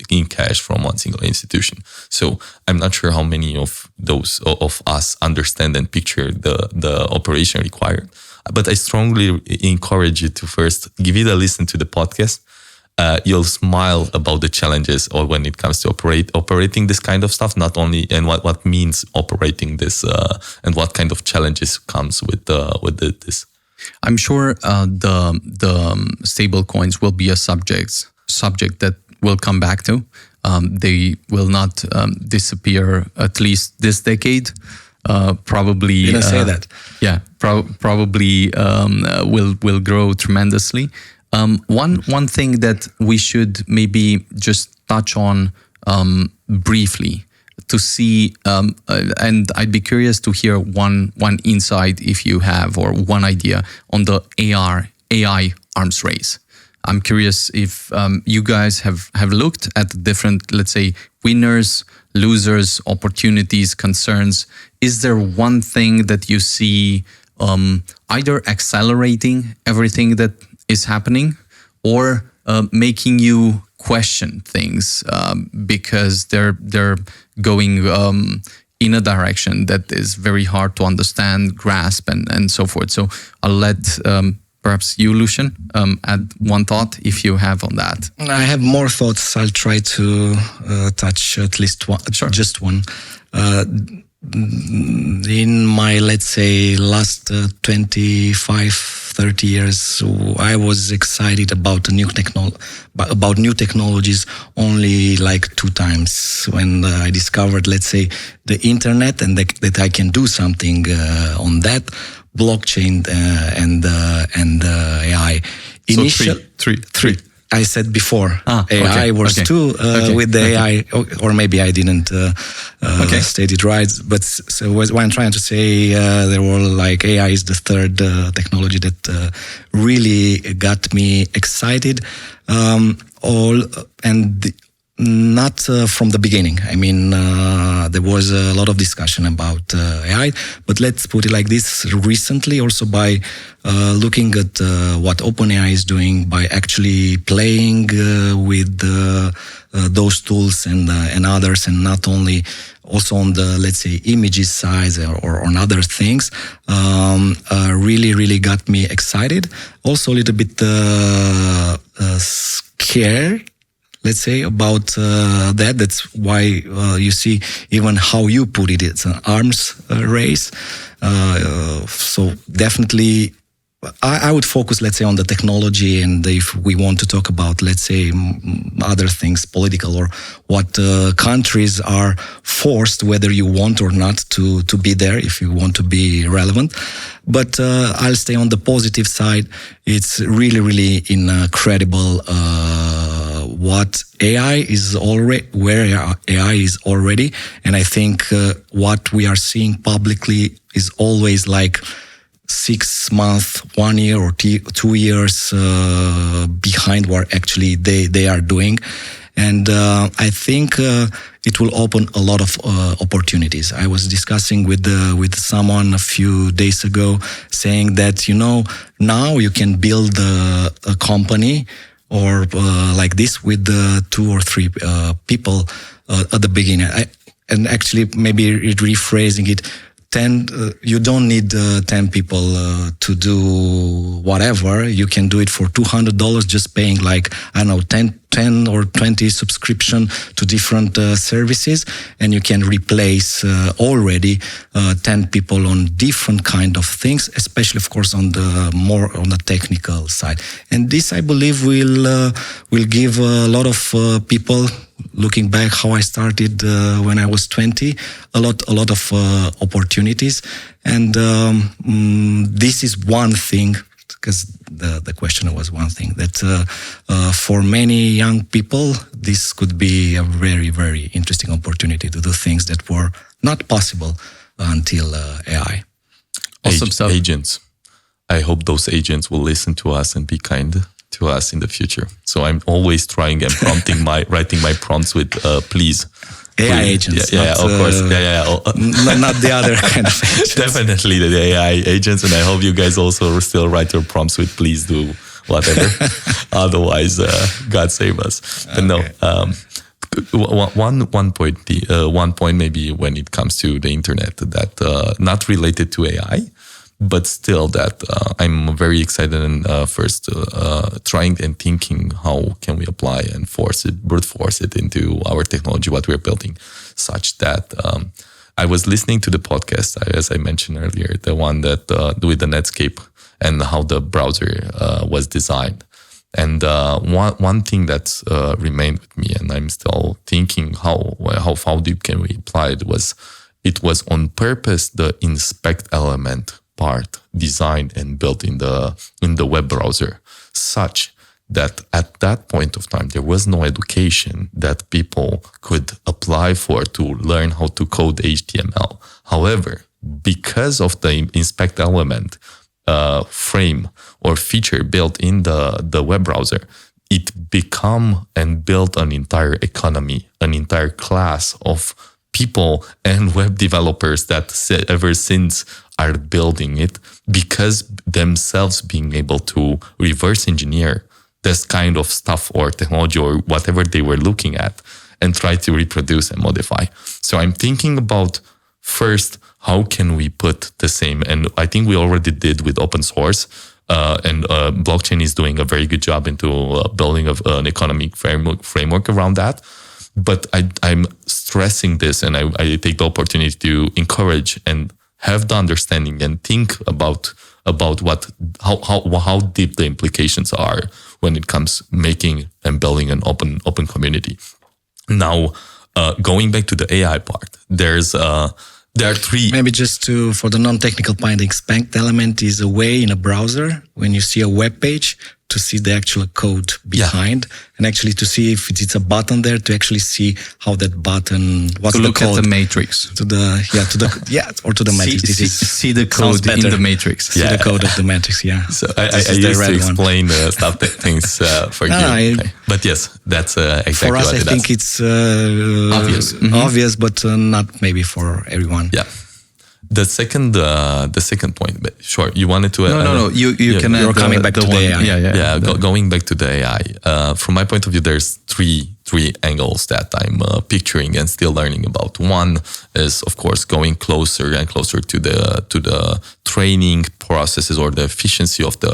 in cash from one single institution. So I'm not sure how many of those of us understand and picture the operation required. But I strongly encourage you to first give it a listen to the podcast. You'll smile about the challenges or when it comes to operating this kind of stuff, not only and what means operating this and what kind of challenges comes with this. I'm sure the stable coins will be a subject that we'll come back to. they will not disappear at least this decade. Probably You didn't say that. Yeah, probably will grow tremendously. One thing that we should maybe just touch on briefly to see, and I'd be curious to hear one insight if you have, or one idea on the AI arms race. I'm curious if you guys have looked at the different, let's say, winners, losers, opportunities, concerns. Is there one thing that you see either accelerating everything that is happening, or making you question things because they're going in a direction that is very hard to understand, grasp, and so forth? So I'll let perhaps you, Lucian, add one thought if you have on that. I have more thoughts. I'll try to touch at least one, just one. In my, let's say, last 25, 30 years, I was excited about new technologies only like 2 times, when I discovered, let's say, the internet, and that I can do something on that, blockchain and AI. So three. I said before, AI okay, was okay. 2 with the AI, or maybe I didn't state it right. But so what I'm trying to say, there were like AI is the 3rd technology that really got me excited. Not from the beginning. I mean, there was a lot of discussion about AI, but let's put it like this: recently, also by looking at what OpenAI is doing, by actually playing with those tools and others, and not only also on the, let's say, images side or on other things, really got me excited. Also a little bit scared, let's say, about that. That's why you see even how you put it, it's an arms race. So definitely I would focus, let's say, on the technology, and if we want to talk about, let's say, other things, political, or what countries are forced, whether you want or not, to be there, if you want to be relevant. But I'll stay on the positive side. It's really incredible what AI is already, where AI is already, and I think what we are seeing publicly is always like 6 months, 1 year, or 2 years behind what actually they are doing. And I think it will open a lot of opportunities. I was discussing with someone a few days ago, saying that, now you can build a company or like this with 2 or 3 people at the beginning. And actually, maybe rephrasing it, you don't need 10 people to do whatever. You can do it for $200, just paying like, I don't know, 10 or 20 subscription to different services, and you can replace already 10 people on different kind of things, especially, of course, on the technical side. And this, I believe, will give a lot of people, looking back how I started when I was 20, a lot of opportunities. And this is one thing, because the question was one thing, that for many young people, this could be a very, very interesting opportunity to do things that were not possible until AI. Awesome. Agents. I hope those agents will listen to us and be kind to us in the future. So I'm always trying and writing my prompts with please. AI agents. Yeah, of course. Not the other kind of agents. Definitely the AI agents. And I hope you guys also still write your prompts with please do whatever. Otherwise, God save us. But no, one point maybe when it comes to the internet that not related to AI, but still that I'm very excited and first trying and thinking how can we apply and brute force it into our technology, what we're building, such that I was listening to the podcast, as I mentioned earlier, the one that with the Netscape and how the browser was designed. And one thing that's remained with me, and I'm still thinking how deep can we apply it was on purpose the inspect element part designed and built in the web browser, such that at that point of time there was no education that people could apply for to learn how to code HTML. However, because of the inspect element frame or feature built in the web browser, it become and built an entire economy, an entire class of people and web developers that ever since are building it, because themselves being able to reverse engineer this kind of stuff or technology or whatever they were looking at and try to reproduce and modify. So I'm thinking about first, how can we put the same? And I think we already did with open source, and blockchain is doing a very good job into building an economic framework around that. But I'm stressing this, and I take the opportunity to encourage and have the understanding and think about how deep the implications are when it comes making and building an open community. Now, going back to the AI part, there are three. Maybe just for the non-technical part, the inspect element is a way in a browser when you see a web page to see the actual code behind, and actually to see if it's a button there, to actually see how that button, what's to the look code. at the matrix. Or to the matrix. See the code in the matrix. See the code of the matrix, yeah. So I used to explain stuff things for you. But yes, that's exactly for us, what it I think it's obvious, but not maybe for everyone. Yeah. The second point, but sure, you wanted to. No. You can. You're coming back to the AI. Yeah. Going back to the AI. From my point of view, there's three angles that I'm picturing and still learning about. One is, of course, going closer and closer to the training processes or the efficiency of the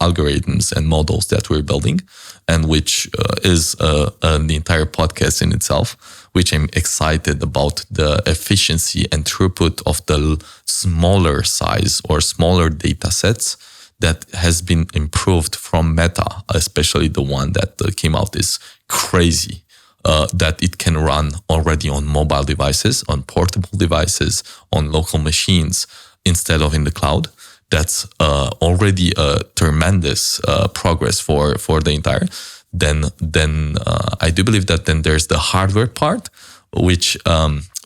algorithms and models that we're building, and which is the entire podcast in itself, which I'm excited about the efficiency and throughput of the smaller size or smaller data sets that has been improved from Meta, especially the one that came out is crazy, that it can run already on mobile devices, on portable devices, on local machines instead of in the cloud. That's already a tremendous progress for the entire. Then I do believe that then there's the hardware part, which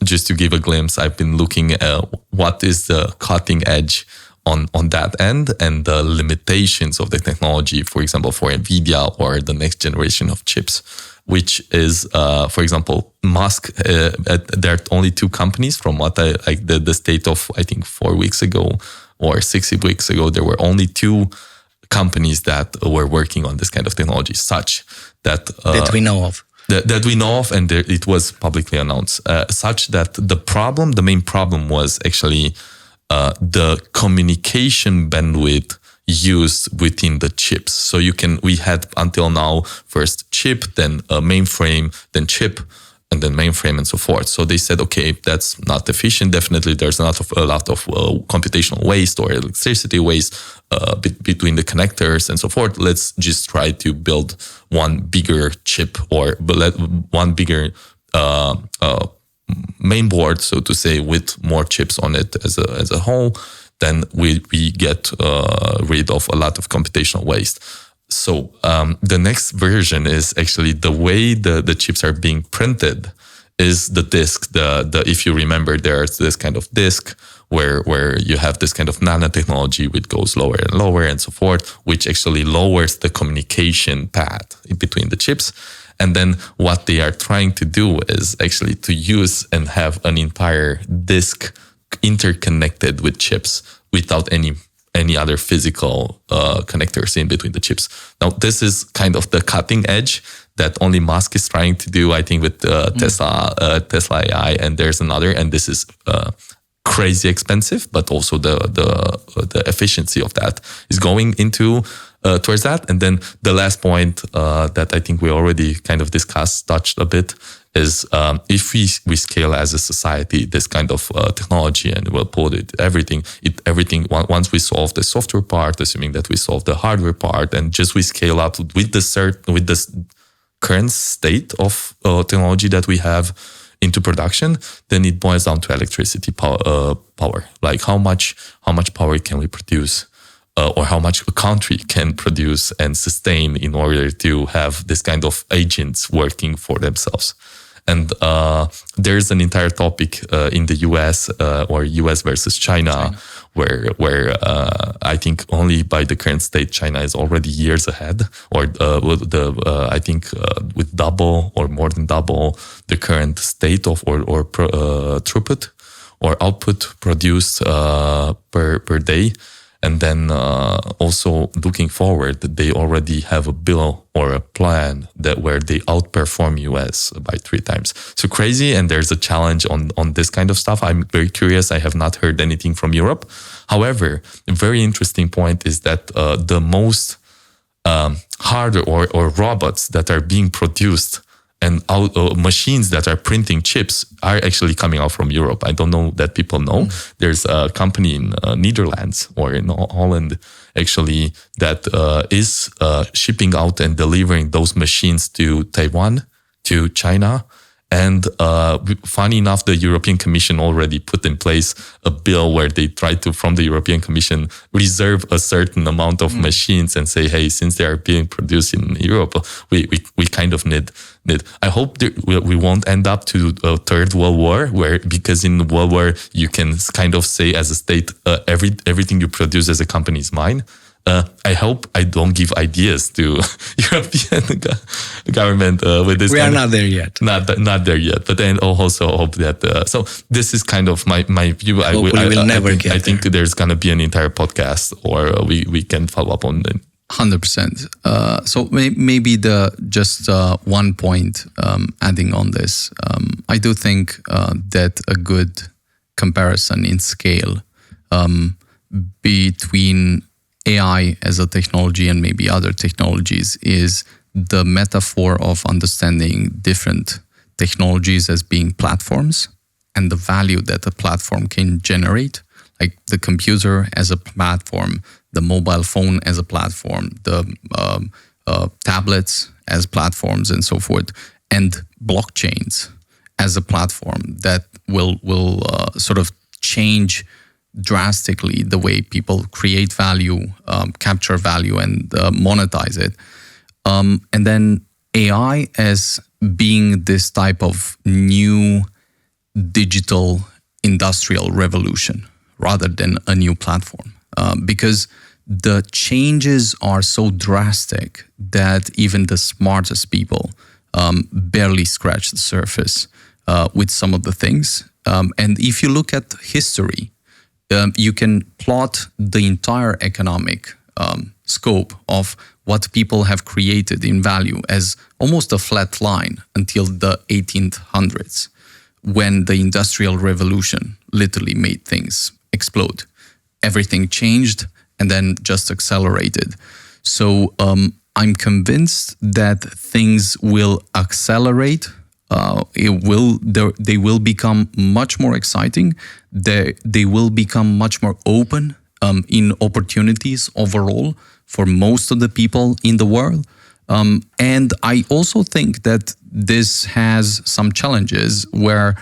just to give a glimpse, I've been looking at what is the cutting edge on that end and the limitations of the technology, for example, for NVIDIA or the next generation of chips, which is, for example, Musk, there are only two companies from what the state of, I think 4 weeks ago or 6 weeks ago, there were only two companies that were working on this kind of technology, such that we know of. That we know of, and it was publicly announced, such that the main problem was actually the communication bandwidth used within the chips. So we had until now first chip, then a mainframe, then chip, and then mainframe and so forth. So they said, okay, that's not efficient. Definitely there's a lot of computational waste or electricity waste between the connectors and so forth. Let's just try to build one bigger chip or one bigger main board, so to say, with more chips on it as a whole. Then we get rid of a lot of computational waste. So the next version is actually the way the chips are being printed is the disk. If you remember, there's this kind of disk where you have this kind of nanotechnology which goes lower and lower and so forth, which actually lowers the communication path in between the chips. And then what they are trying to do is actually to use and have an entire disk interconnected with chips without any other physical connectors in between the chips. Now, this is kind of the cutting edge that only Musk is trying to do, I think, with Tesla AI, and there's another, and this is crazy expensive, but also the efficiency of that is going into towards that. And then the last point that I think we already kind of touched a bit is if we scale as a society this kind of technology and we'll put everything once we solve the software part, assuming that we solve the hardware part, and just we scale up with the current state of technology that we have into production, then it boils down to electricity power. Like how much power can we produce, or how much a country can produce and sustain in order to have this kind of agents working for themselves. And there's an entire topic in the US or US versus China. Where I think only by the current state, China is already years ahead, or I think with double or more than double the current state of or throughput or output produced per day. And then also looking forward, they already have a bill or a plan where they outperform US by 3 times. So crazy, and there's a challenge on this kind of stuff. I'm very curious. I have not heard anything from Europe. However, a very interesting point is that the most hardware or robots that are being produced and machines that are printing chips are actually coming out from Europe. I don't know that people know. There's a company in Netherlands or in Holland actually that is shipping out and delivering those machines to Taiwan, to China. And funny enough, the European Commission already put in place a bill where they try to, from the European Commission, reserve a certain amount of machines and say, hey, since they are being produced in Europe, we kind of need. I hope we won't end up to a third World War, because in the World War you can kind of say as a state, everything you produce as a company is mine. I hope I don't give ideas to European government with this. We are not there yet. Not there yet. But then also hope that. So this is kind of my view. I think there's gonna be an entire podcast, or we can follow up on it. 100%. So maybe just one point adding on this. I do think that a good comparison in scale between AI as a technology and maybe other technologies is the metaphor of understanding different technologies as being platforms and the value that a platform can generate, like the computer as a platform, the mobile phone as a platform, the tablets as platforms and so forth, and blockchains as a platform that will sort of change drastically the way people create value, capture value, and monetize it. And then AI as being this type of new digital industrial revolution rather than a new platform. Because the changes are so drastic that even the smartest people barely scratch the surface with some of the things. And if you look at history, you can plot the entire economic scope of what people have created in value as almost a flat line until the 1800s, when the Industrial Revolution literally made things explode. Everything changed and then just accelerated. So I'm convinced that things will accelerate. They will become much more exciting. They will become much more open in opportunities overall for most of the people in the world. And I also think that this has some challenges where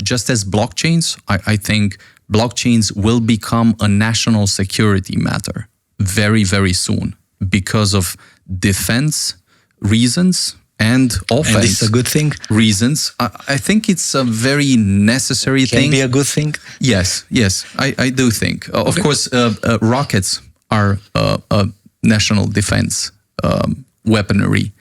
just as blockchains, I think blockchains will become a national security matter very, very soon because of defense reasons and offense. And it's a good thing? Reasons. I think it's a very necessary thing. Can be a good thing? Yes, I do think. Of course, rockets are a national defense weaponry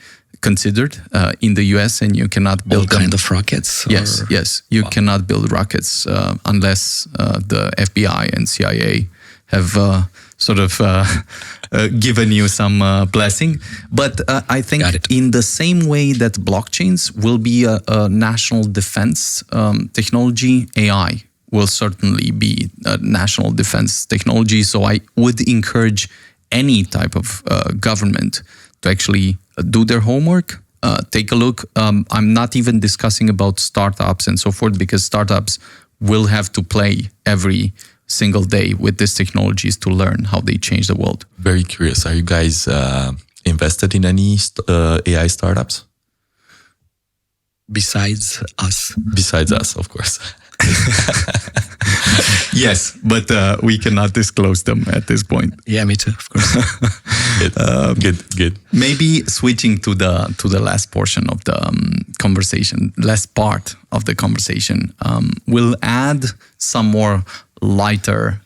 considered in the US, and you cannot build all kind of rockets? Yes. You cannot build rockets unless the FBI and CIA have sort of given you some blessing. But I think in the same way that blockchains will be a national defense technology, AI will certainly be a national defense technology. So I would encourage any type of government to actually do their homework, take a look. I'm not even discussing about startups and so forth, because startups will have to play every single day with these technologies to learn how they change the world. Very curious. Are you guys invested in any AI startups? Besides us. Besides us, of course. Yes, but we cannot disclose them at this point. Yeah, me too, of course. Good. Maybe switching to the last portion of the conversation, last part of the conversation, we'll add some more lighter,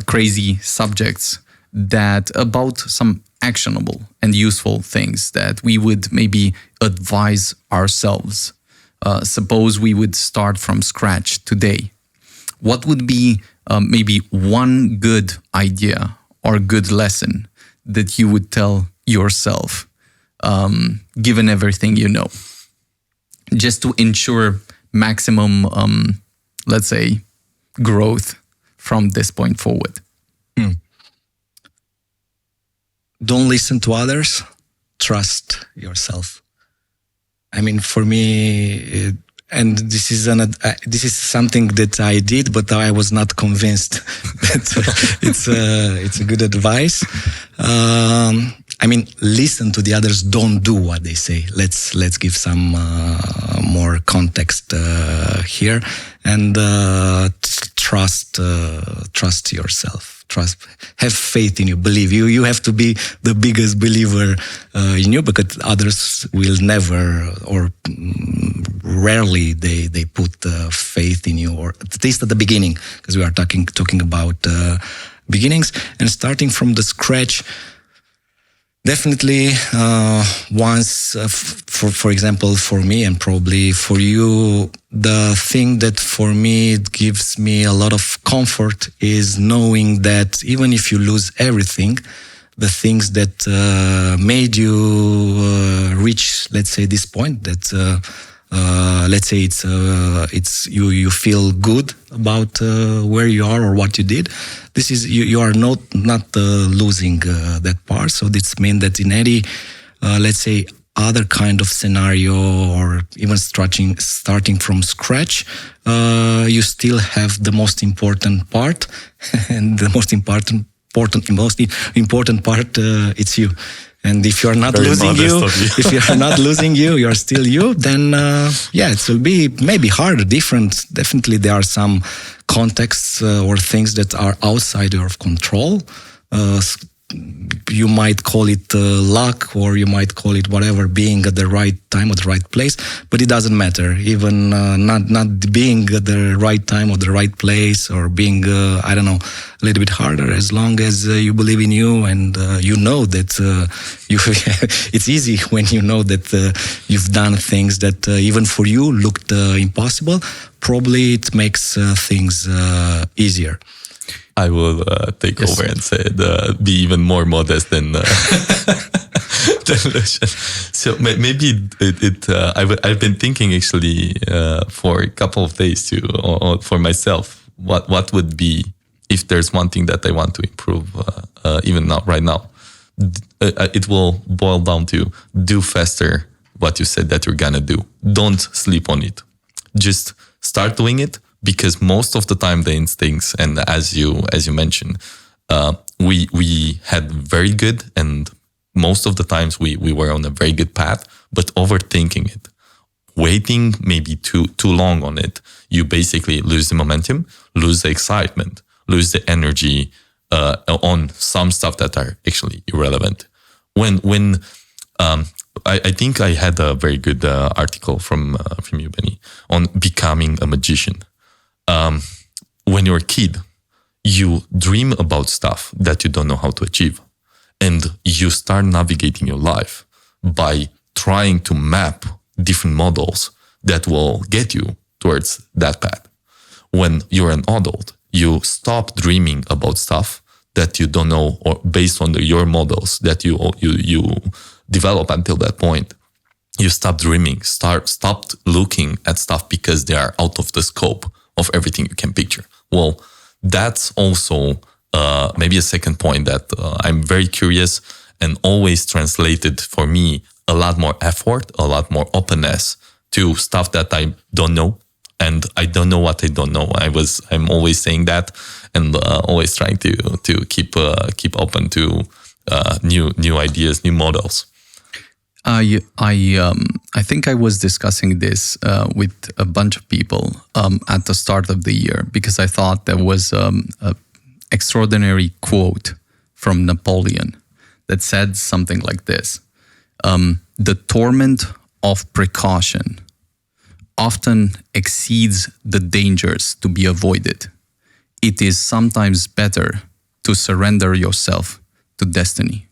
crazy subjects that about some actionable and useful things that we would maybe advise ourselves. Suppose we would start from scratch today. What would be maybe one good idea or good lesson that you would tell yourself, given everything you know, just to ensure maximum, let's say, growth from this point forward? Don't listen to others. Trust yourself. I mean, for me, and this is something that I did, but I was not convinced that it's a good advice. I mean, listen to the others. Don't do what they say. Let's give some more context here, and trust yourself. Have faith in you. Believe you. You have to be the biggest believer in you, because others will never or rarely they put faith in you, or at least at the beginning, because we are talking about beginnings and starting from the scratch. Definitely, once, for example, for me and probably for you, the thing that for me it gives me a lot of comfort is knowing that even if you lose everything, the things that made you reach, let's say, this point, that let's say it's you feel good about where you are or what you did. This is you are not losing that part. So this means that in any let's say other kind of scenario, or even starting from scratch, you still have the most important part, and the most important part, it's you. And if you're not losing if you're not losing you are still you, then it will be maybe hard, different. Definitely there are some contexts or things that are outside your control. You might call it luck, or you might call it whatever, being at the right time at the right place, but it doesn't matter. Even not being at the right time or the right place, or being I don't know, a little bit harder, as long as you believe in you, and you know that you it's easy when you know that you've done things that even for you looked impossible. Probably it makes things easier. I will take over and say be even more modest than Lucian. So maybe I've been thinking actually for a couple of days too, or for myself, what would be, if there's one thing that I want to improve, even not right now, it will boil down to do faster what you said that you're gonna do. Don't sleep on it. Just start doing it. Because most of the time the instincts, and as you mentioned, we had very good, and most of the times we were on a very good path, but overthinking it, waiting maybe too long on it, you basically lose the momentum, lose the excitement, lose the energy on some stuff that are actually irrelevant. When I think I had a very good article from you, Benny, on becoming a magician. When you're a kid, you dream about stuff that you don't know how to achieve. And you start navigating your life by trying to map different models that will get you towards that path. When you're an adult, you stop dreaming about stuff that you don't know, or based on your models that you develop until that point. You stop dreaming, stopped looking at stuff because they are out of the scope of everything you can picture. Well, that's also maybe a second point that I'm very curious and always translated for me a lot more effort, a lot more openness to stuff that I don't know. And I don't know what I don't know. I'm always saying that, and always trying to keep open to new ideas, new models. I think I was discussing this with a bunch of people at the start of the year, because I thought there was an extraordinary quote from Napoleon that said something like this: "The torment of precaution often exceeds the dangers to be avoided. It is sometimes better to surrender yourself to destiny."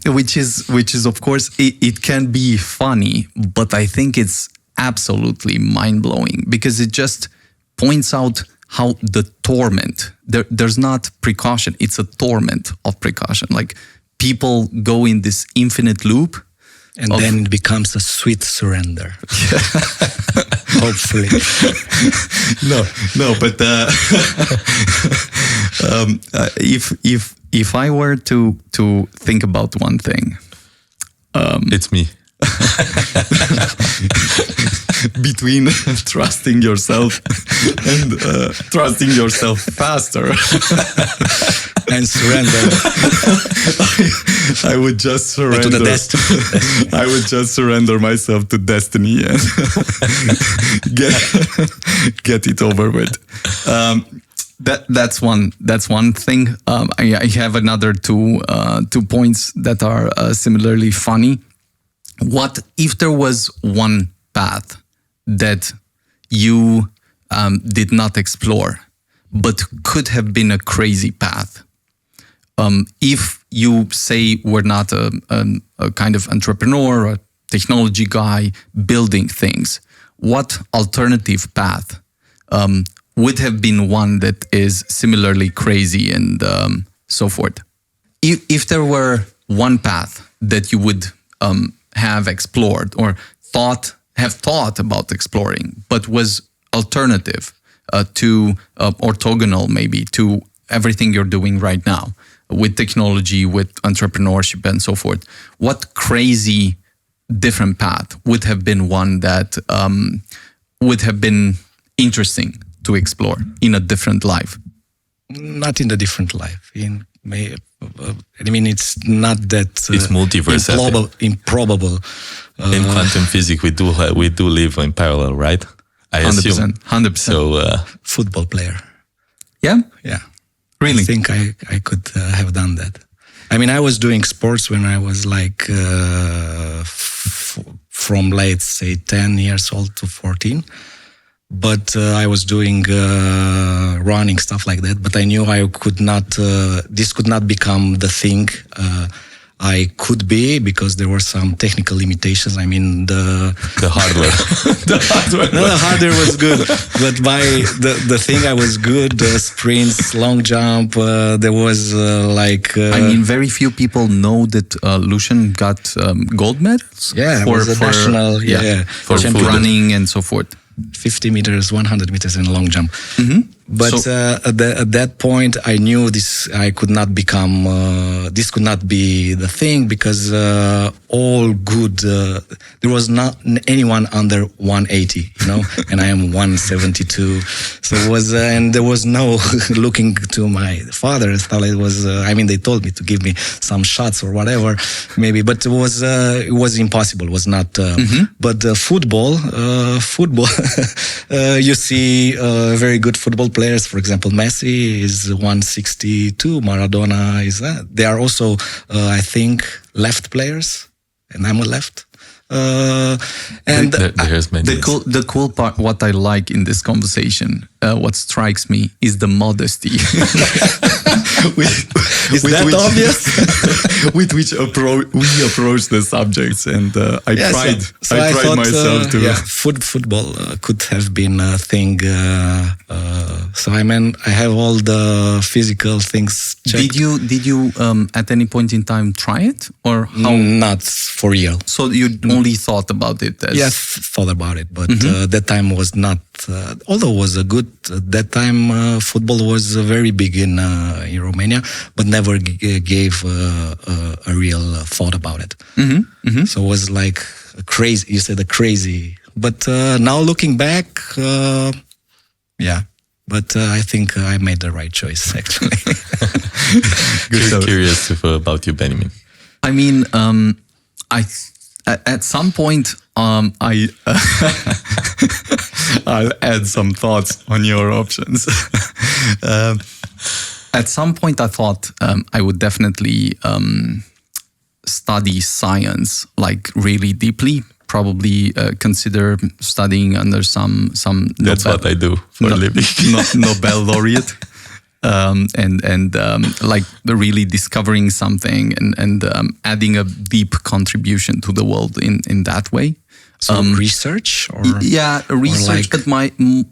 Which is of course, it can be funny, but I think it's absolutely mind-blowing, because it just points out how the torment, there's not precaution, it's a torment of precaution. Like, people go in this infinite loop. And then it becomes a sweet surrender. Hopefully. No, but if I were to think about one thing, it's me. Between trusting yourself and trusting yourself faster and surrender, I would just surrender to the destiny. I would just surrender myself to destiny and get it over with. That's one thing. I have another two points that are similarly funny. What if there was one path that you did not explore, but could have been a crazy path? If you say were not a kind of entrepreneur or technology guy building things, what alternative path would have been one that is similarly crazy and so forth? If there were one path that you would have explored or have thought about exploring, but was alternative to orthogonal maybe to everything you're doing right now with technology, with entrepreneurship and so forth, what crazy different path would have been one that would have been interesting to explore in a different life? Not in a different life. It's not that it's multiverse. Improbable. In quantum physics, we do live in parallel, right? I 100%, assume 100%. So, football player. Yeah. Really? I think I could have done that. I mean, I was doing sports when I was like from let's say 10 years old to 14. But I was doing running, stuff like that. But I knew I could not, this could not become the thing I could be, because there were some technical limitations. I mean, the hardware. No, the hardware was good. But the thing I was good, the sprints, long jump, there was I mean, very few people know that Lucian got gold medals. Yeah, for national, for running and so forth. 50 meters, 100 meters in a long jump. Mm-hmm. But at that point, I knew this. I could not become. This could not be the thing, because all good. There was not anyone under 180, and I am 172. So it was, and there was no looking to my father. It was. They told me to give me some shots or whatever, maybe, but it was impossible. It was not. But football. You see very good football players. For example, Messi is 162. Maradona is that. They are also, I think, left players, and I'm a left. And the cool part, what I like in this conversation, what strikes me is the modesty. Is that obvious? With which we approach the subjects, and I pride myself to. Football could have been a thing. So I have all the physical things checked. Did you at any point in time try it, or how? Not for real. So you only thought about it as... Yes, thought about it, but that time was not although it was a good at that time, football was very big in Romania, but never gave a real thought about it. So it was like a crazy. You said a crazy, but now looking back, yeah. But I think I made the right choice, actually. Curious about you, Beniamin. I mean, at some point, I'll add some thoughts on your options. At some point, I thought I would definitely study science like really deeply. Probably consider studying under some. That's what I do for a living. Nobel laureate. And like really discovering something and adding a deep contribution to the world in that way. So research or research, but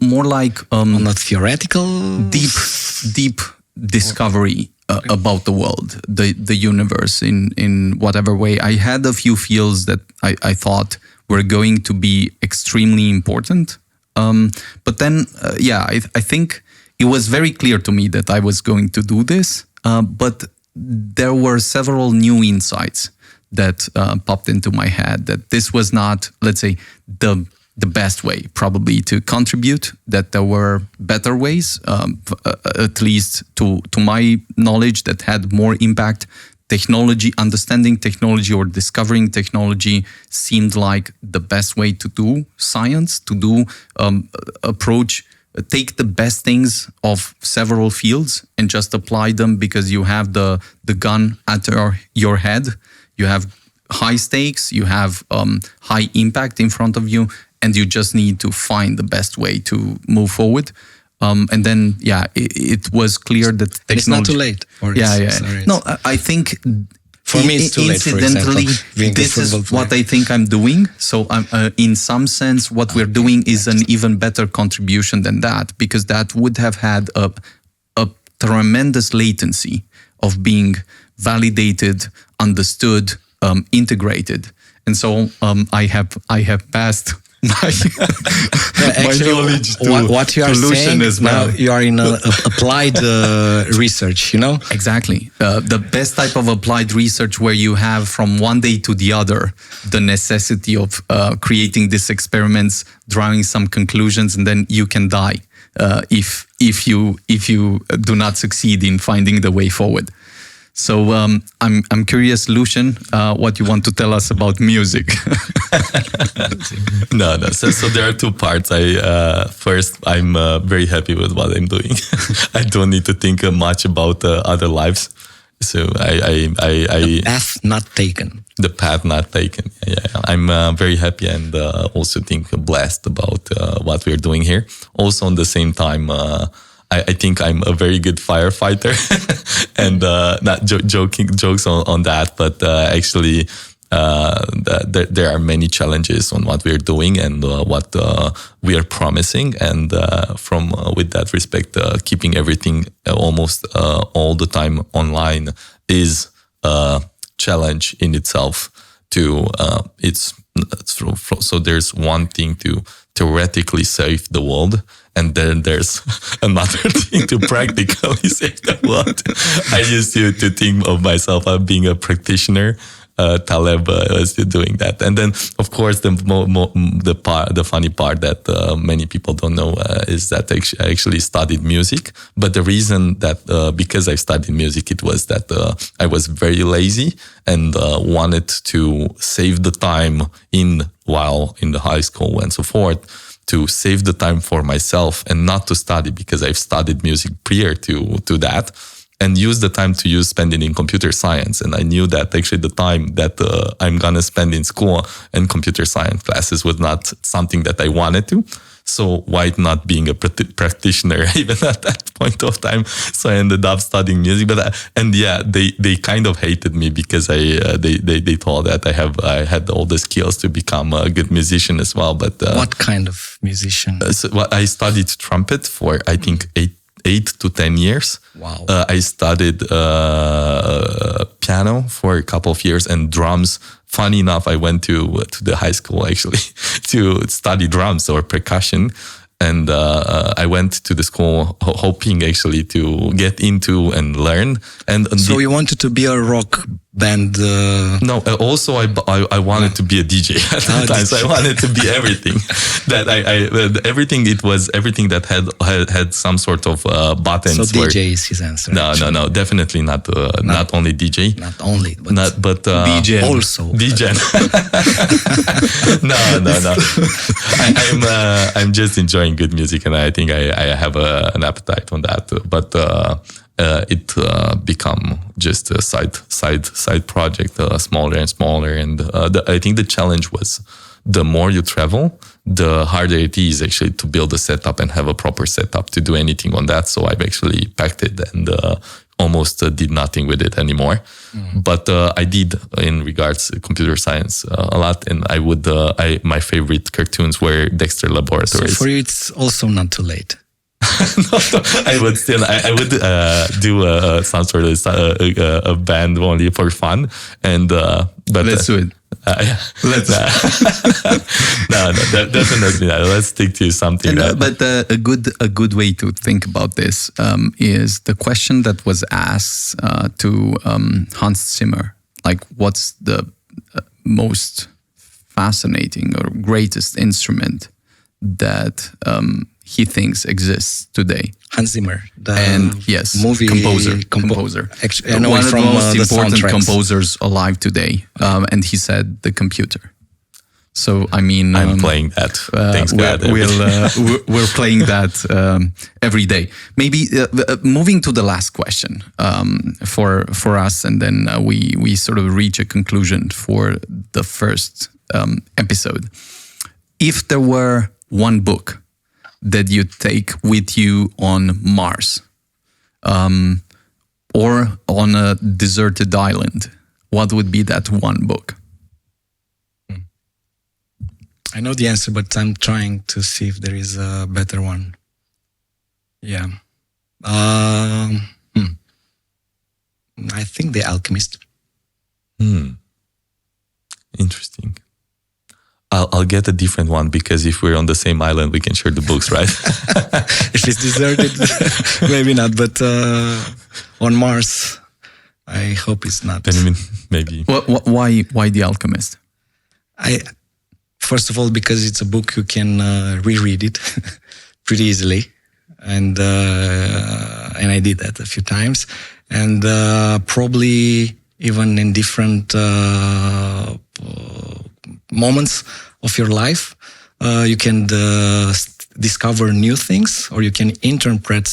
more like not theoretical, deep discovery about the world, the universe in whatever way. I had a few fields that I thought were going to be extremely important, but then I think it was very clear to me that I was going to do this, but there were several new insights that popped into my head that this was not, let's say, the best way probably to contribute, that there were better ways, at least to my knowledge, that had more impact. Technology, understanding technology or discovering technology seemed like the best way to do science, to do take the best things of several fields and just apply them because you have the gun at your head. You have high stakes, you have high impact in front of you, and you just need to find the best way to move forward. And then, it was clear that technology... It's not too late. Sorry. No, I think... For me, it's too late, for incidentally, example, this is what I think I'm doing. So in some sense, what we're doing is an even better contribution than that, because that would have had a tremendous latency of being validated, understood, integrated. And so I have passed my knowledge to what you are Lucian saying as well. Now you are in applied research, Exactly. The best type of applied research where you have from one day to the other the necessity of creating these experiments, drawing some conclusions, and then you can die if you do not succeed in finding the way forward. So I'm curious, Lucian, what you want to tell us about music. No. So there are two parts. First, I'm very happy with what I'm doing. I don't need to think much about other lives. So the path not taken. The path not taken. Yeah. I'm very happy and also think blessed about what we're doing here. Also, on the same time, I think I'm a very good firefighter, and not jokes on that, but actually there are many challenges on what we're doing and what we are promising, and from with that respect, keeping everything almost all the time online is a challenge in itself. So there's one thing to theoretically save the world, and then there's another thing to practically save the world. I used to think of myself as being a practitioner. Taleb was doing that, and then of course the funny part that many people don't know is that I actually studied music. But the reason that because I studied music, it was that I was very lazy and wanted to save the time while in the high school and so forth, to save the time for myself and not to study, because I've studied music prior to that, and use the time to spend it in computer science. And I knew that actually the time that I'm going to spend in school and computer science classes was not something that I wanted to. So why not being a practitioner even at that point of time? So I ended up studying music. They kind of hated me because they thought that I had all the skills to become a good musician as well. But what kind of musician? I studied trumpet for I think 8 to 10 years. Wow. I studied piano for a couple of years and drums. Funny enough, I went to the high school actually to study drums or percussion. And I went to the school hoping actually to get into and learn. And so you wanted to be a rock band? No, also I wanted to be a DJ at that time. So I wanted to be everything. Everything. It was everything that had some sort of buttons. So DJ is his answer. No, definitely not. Not only DJ. Not only, but DJ also. DJ. No. I'm just enjoying good music, and I think I have an appetite on that. But it become just a side project, smaller and smaller. And I think the challenge was the more you travel, the harder it is actually to build a setup and have a proper setup to do anything on that. So I've actually packed it and almost did nothing with it anymore. But I did in regards to computer science a lot. And my favorite cartoons were Dexter Laboratories. So for you, it's also not too late. I would do some sort of a band only for fun, and but let's do it. Let's no, definitely not. Let's stick to something. But a good way to think about this is the question that was asked to Hans Zimmer, like, what's the most fascinating or greatest instrument that he thinks exists today? Hans Zimmer, movie composer. One of the most important composers alive today. And he said the computer. So I mean, I'm playing that. Thanks God. We're playing that every day. Maybe moving to the last question for us, and then we sort of reach a conclusion for the first episode. If there were one book that you take with you on Mars, or on a deserted island, what would be that one book? I know the answer, but I'm trying to see if there is a better one. Yeah. I think The Alchemist. Interesting. I'll get a different one, because if we're on the same island, we can share the books, right? If it's deserted, maybe not. But on Mars, I hope it's not. Beniamin, maybe. Why The Alchemist? First of all, because it's a book you can reread it pretty easily, and I did that a few times, and probably even in different moments of your life, you can discover new things, or you can interpret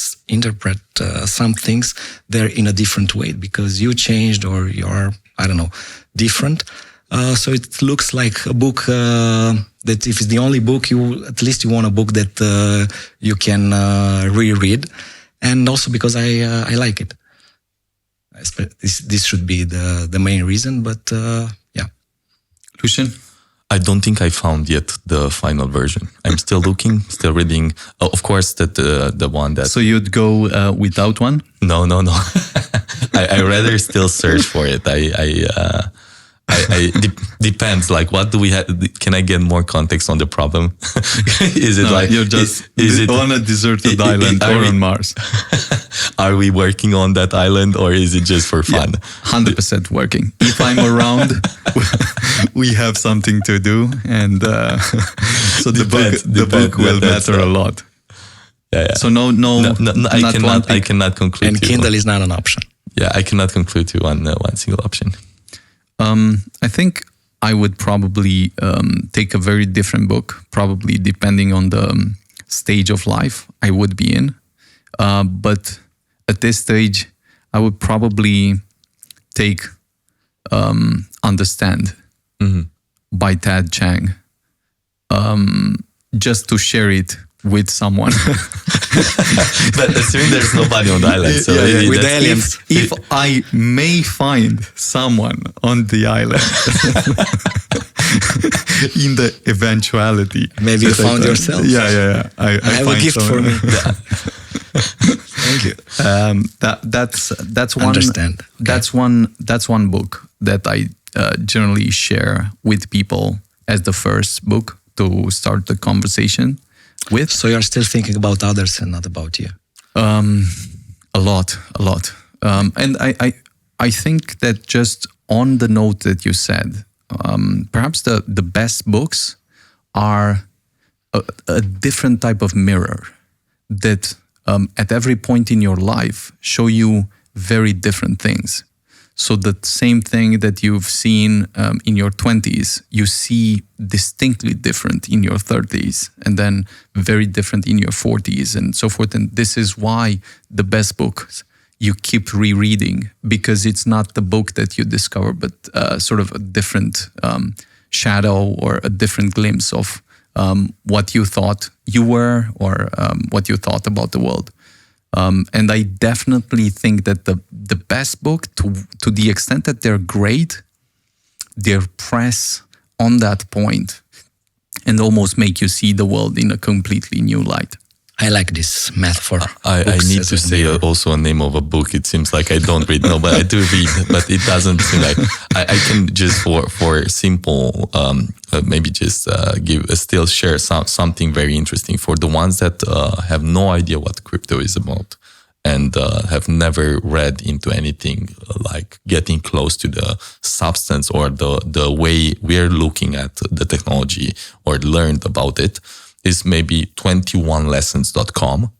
some things there in a different way because you changed, or you're, I don't know, different. So it looks like a book that if it's the only book, at least you want a book that you can reread, and also because I like it. This should be the main reason, but yeah. Lucian? I don't think I found yet the final version. I'm still looking, still reading. Of course, that the one that. So you'd go without one? No. I rather still search for it. Depends. Like, what do we have? Can I get more context on the problem? Is it like you're just on a deserted island or on Mars? Are we working on that island, or is it just for fun? 100% working. If I'm around, we have something to do, and so the book will matter a lot. Yeah. So no, I cannot conclude. And Kindle is not an option. Yeah, I cannot conclude to one single option. I think I would probably take a very different book, probably depending on the stage of life I would be in. But at this stage, I would probably take Understand by Ted Chiang, just to share it with someone. But assuming there's nobody on the island. So with aliens. If I may find someone on the island, in the eventuality. Maybe you found yourself. Yeah. I have a gift for me. Thank you. That's one. Understand. Okay. That's one book that I generally share with people as the first book to start the conversation. with. So you're still thinking about others and not about you. A lot. And I think that just on the note that you said, perhaps the best books are a different type of mirror that at every point in your life show you very different things. So the same thing that you've seen in your 20s, you see distinctly different in your 30s, and then very different in your 40s and so forth. And this is why the best books you keep rereading, because it's not the book that you discover, but sort of a different shadow or a different glimpse of what you thought you were or what you thought about the world. And I definitely think that the best book, to the extent that they're great, they press on that point and almost make you see the world in a completely new light. I like this metaphor. I need to say also a name of a book. It seems like I don't read. No, but I do read. But it doesn't seem like I can just for simple maybe just still share something very interesting for the ones that have no idea what crypto is about and have never read into anything like getting close to the substance or the way we're looking at the technology or learned about it. Is maybe 21lessons.com.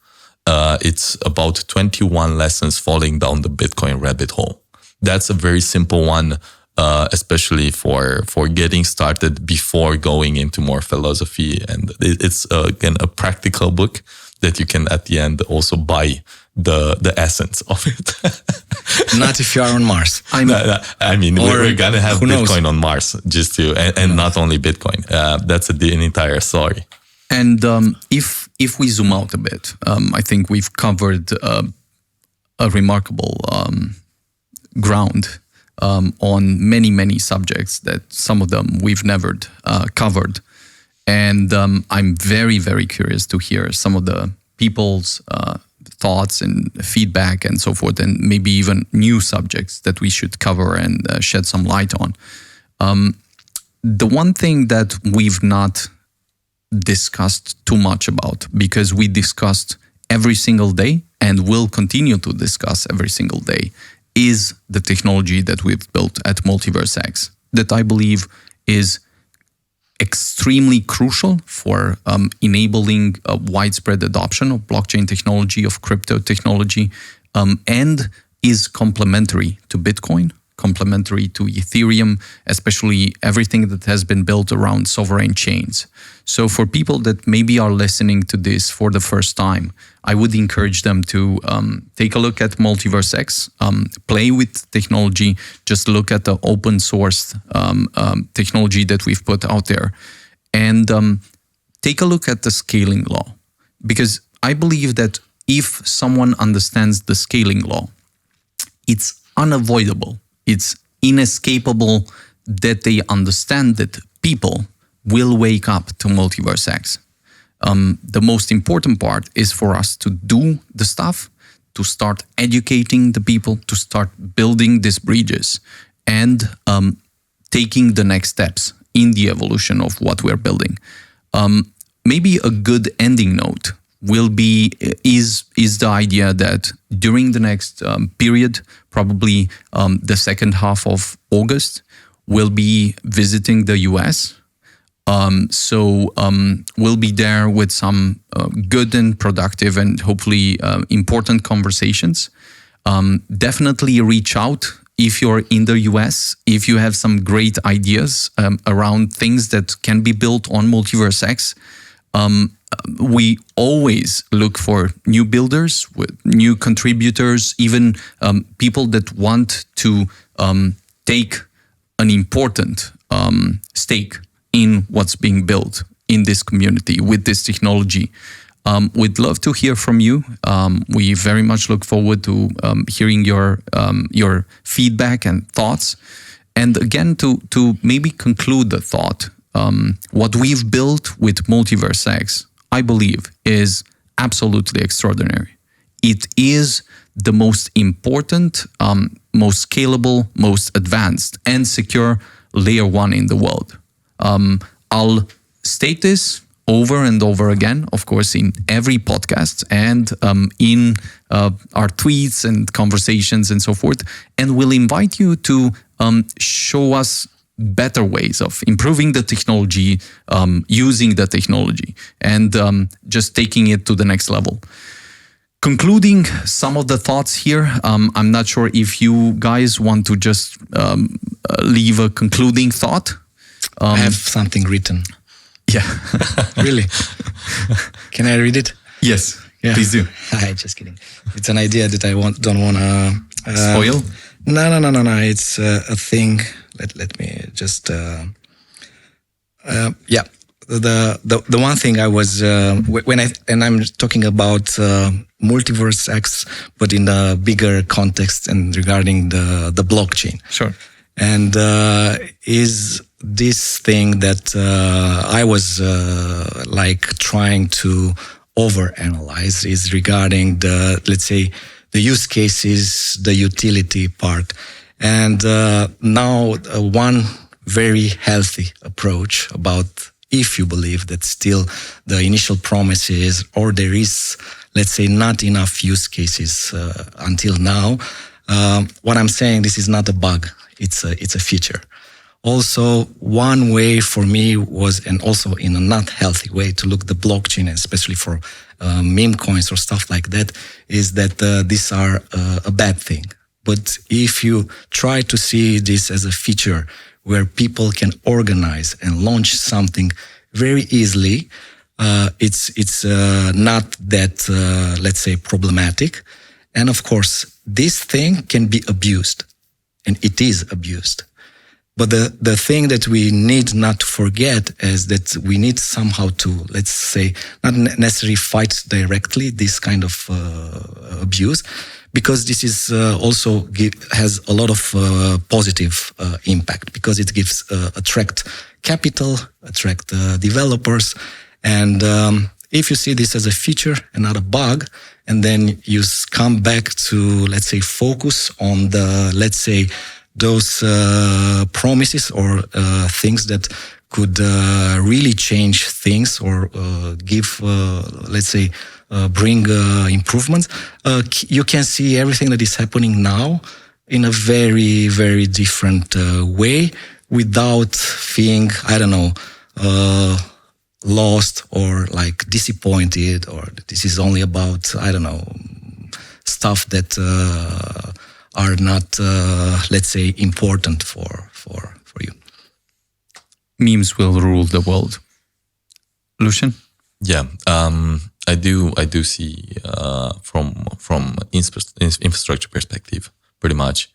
It's about 21 lessons falling down the Bitcoin rabbit hole. That's a very simple one, especially for getting started before going into more philosophy. And it's again a practical book that you can at the end also buy the essence of it. Not if you are on Mars. I mean, we're gonna have Bitcoin on Mars just to and not only Bitcoin. That's an entire story. And if we zoom out a bit, I think we've covered a remarkable ground on many subjects that some of them we've never covered. And I'm very, very curious to hear some of the people's thoughts and feedback and so forth, and maybe even new subjects that we should cover and shed some light on. The one thing that we've not discussed too much about, because we discussed every single day and will continue to discuss every single day, is the technology that we've built at MultiversX, that I believe is extremely crucial for enabling a widespread adoption of blockchain technology, of crypto technology, and is complementary to Bitcoin, complementary to Ethereum, especially everything that has been built around sovereign chains. So for people that maybe are listening to this for the first time, I would encourage them to take a look at MultiversX, play with technology, just look at the open source technology that we've put out there, and take a look at the scaling law. Because I believe that if someone understands the scaling law, it's unavoidable. It's inescapable that they understand that people will wake up to MultiversX. The most important part is for us to do the stuff, to start educating the people, to start building these bridges and taking the next steps in the evolution of what we're building. Maybe a good ending note will be is the idea that during the next period, probably the second half of August, we'll be visiting the US. So we'll be there with some good and productive and hopefully important conversations. Definitely reach out if you're in the US, if you have some great ideas around things that can be built on MultiversX. We always look for new builders, with new contributors, even people that want to take an important stake in what's being built in this community with this technology. We'd love to hear from you. We very much look forward to hearing your feedback and thoughts. And again, to maybe conclude the thought, what we've built with MultiversX, I believe, is absolutely extraordinary. It is the most important, most scalable, most advanced and secure layer one in the world. I'll state this over and over again, of course, in every podcast and in our tweets and conversations and so forth. And we'll invite you to show us better ways of improving the technology, using the technology, and just taking it to the next level. Concluding some of the thoughts here, I'm not sure if you guys want to just leave a concluding thought. I have something written. Yeah. Really? Can I read it? Yes, Yeah. please do. Just kidding. It's an idea that I don't want to... Spoil? No. It's a thing. Let me just... The one thing I was... I'm talking about MultiversX, but in a bigger context and regarding the blockchain. Sure. And is this thing that I was trying to overanalyze is regarding the, let's say, the use cases, the utility part. And now one very healthy approach about if you believe that still the initial promises or there is, let's say, not enough use cases until now, what I'm saying, this is not a bug. It's a feature. Also, one way for me was, and also in a not healthy way to look the blockchain, especially for meme coins or stuff like that, is that these are a bad thing. But if you try to see this as a feature where people can organize and launch something very easily, it's not that, let's say, problematic. And of course, this thing can be abused. And it is abused. But the thing that we need not to forget is that we need somehow to, let's say, not necessarily fight directly this kind of abuse, because this is also has a lot of positive impact, because it gives attract capital, attract developers. And if you see this as a feature and not a bug, and then you come back to, let's say, focus on the, let's say, those promises or things that could really change things or give, let's say, bring improvements, you can see everything that is happening now in a very, very different way without feeling, I don't know, lost or like disappointed, or this is only about, I don't know, stuff that are not, let's say, important for you. Memes will rule the world. Lucian? Yeah, I do see from infrastructure perspective, pretty much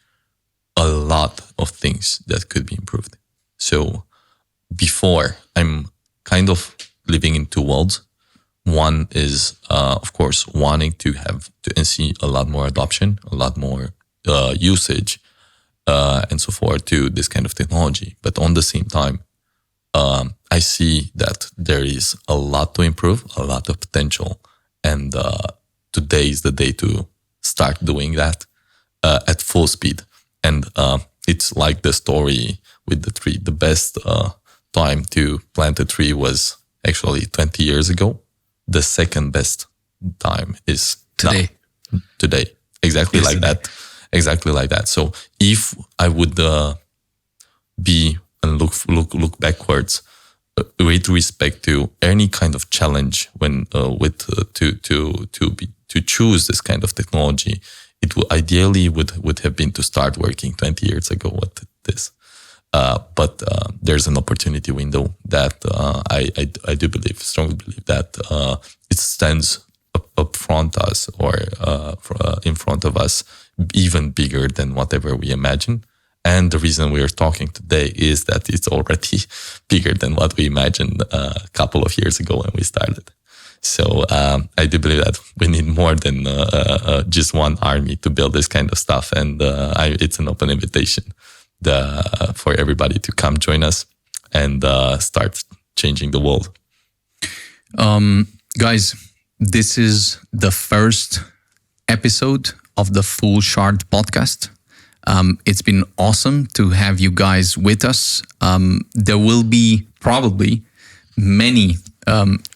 a lot of things that could be improved. So before, I'm kind of living in two worlds. One is, of course, wanting to see a lot more adoption, a lot more usage, and so forth to this kind of technology. But on the same time, I see that there is a lot to improve, a lot of potential. And today is the day to start doing that at full speed. And it's like the story with the tree. The best time to plant a tree was actually 20 years ago. The second best time is today. Now. Today. Exactly like that. Exactly like that. So if I would be and look backwards with respect to any kind of challenge when to choose this kind of technology, it ideally would have been to start working 20 years ago with this. But there's an opportunity window that I do strongly believe that it stands up front us or in front of us, even bigger than whatever we imagine. And the reason we are talking today is that it's already bigger than what we imagined a couple of years ago when we started. So I do believe that we need more than just one army to build this kind of stuff. And it's an open invitation for everybody to come join us and start changing the world. Guys, this is the first episode of the Full Shard podcast. It's been awesome to have you guys with us. There will be probably many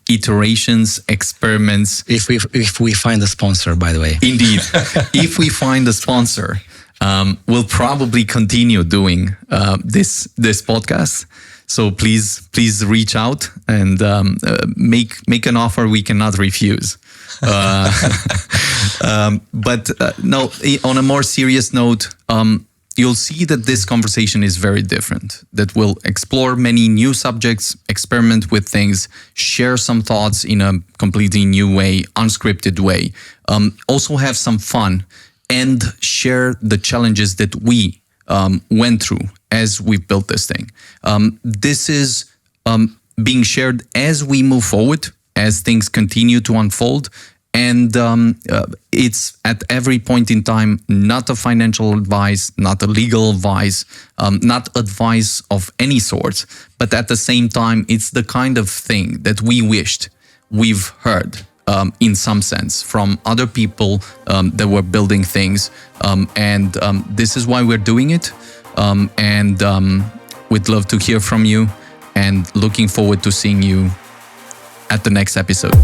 iterations, experiments. If we find a sponsor, by the way. Indeed. If we find a sponsor, we'll probably continue doing this podcast. So please reach out and make an offer we cannot refuse. But no, on a more serious note, you'll see that this conversation is very different, that we'll explore many new subjects, experiment with things, share some thoughts in a completely new way, unscripted way, also have some fun and share the challenges that we went through as we built this thing. This is being shared as we move forward, as things continue to unfold. And it's at every point in time, not a financial advice, not a legal advice, not advice of any sort. But at the same time, it's the kind of thing that we wished we've heard in some sense from other people that were building things. And this is why we're doing it. And we'd love to hear from you and looking forward to seeing you at the next episode.